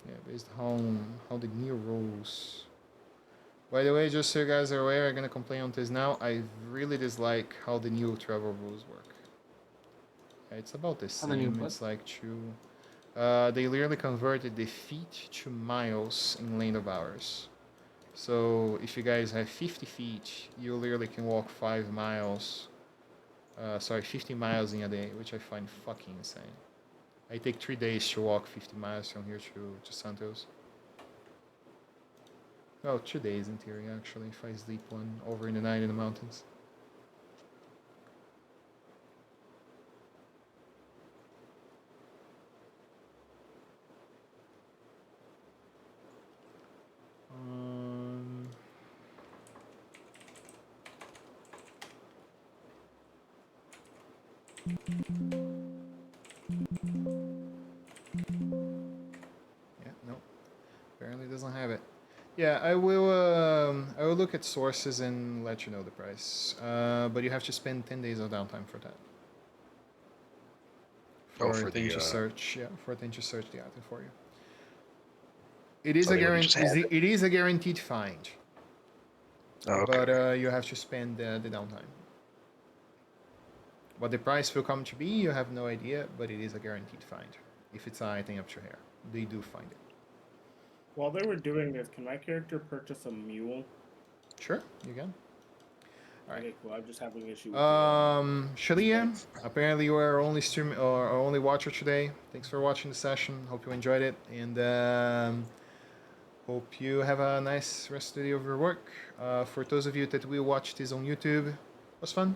[SPEAKER 1] Yeah, based on how the new rules. By the way, just so you guys are aware, I'm gonna complain on this now. I really dislike how the new travel rules work. Yeah, it's about the
[SPEAKER 8] How the new
[SPEAKER 1] same.
[SPEAKER 8] what?
[SPEAKER 1] It's like they literally converted the feet to miles in lane of hours. So if you guys have 50 feet, you literally can walk 5 miles. 50 miles in a day, which I find fucking insane. I take 3 days to walk 50 miles from here to Santos. Well, 2 days in theory, actually, if I sleep one over in the night in the mountains. Yeah, no. Apparently doesn't have it. Yeah, I will look at sources and let you know the price. But you have to spend 10 days of downtime for that.
[SPEAKER 3] Oh,
[SPEAKER 1] For
[SPEAKER 3] for
[SPEAKER 1] things
[SPEAKER 3] the
[SPEAKER 1] to search, yeah, for things to search the item for you. It is
[SPEAKER 3] so
[SPEAKER 1] a
[SPEAKER 3] they wouldn't just have
[SPEAKER 1] it is a guaranteed find.
[SPEAKER 3] Oh, okay.
[SPEAKER 1] but you have to spend the downtime. What the price will come to be, you have no idea, but it is a guaranteed find. If it's anything up to here, they do find it.
[SPEAKER 2] While they were doing this, can my character purchase a mule?
[SPEAKER 1] Sure, you can. Alright.
[SPEAKER 2] Okay, cool. I'm just having an issue with the,
[SPEAKER 1] Shalia,
[SPEAKER 2] Thanks.
[SPEAKER 1] apparently you are our only stream or our only watcher today. Thanks for watching the session. Hope you enjoyed it, and hope you have a nice rest of the day of your work. For those of you that will watch this on YouTube, it was fun.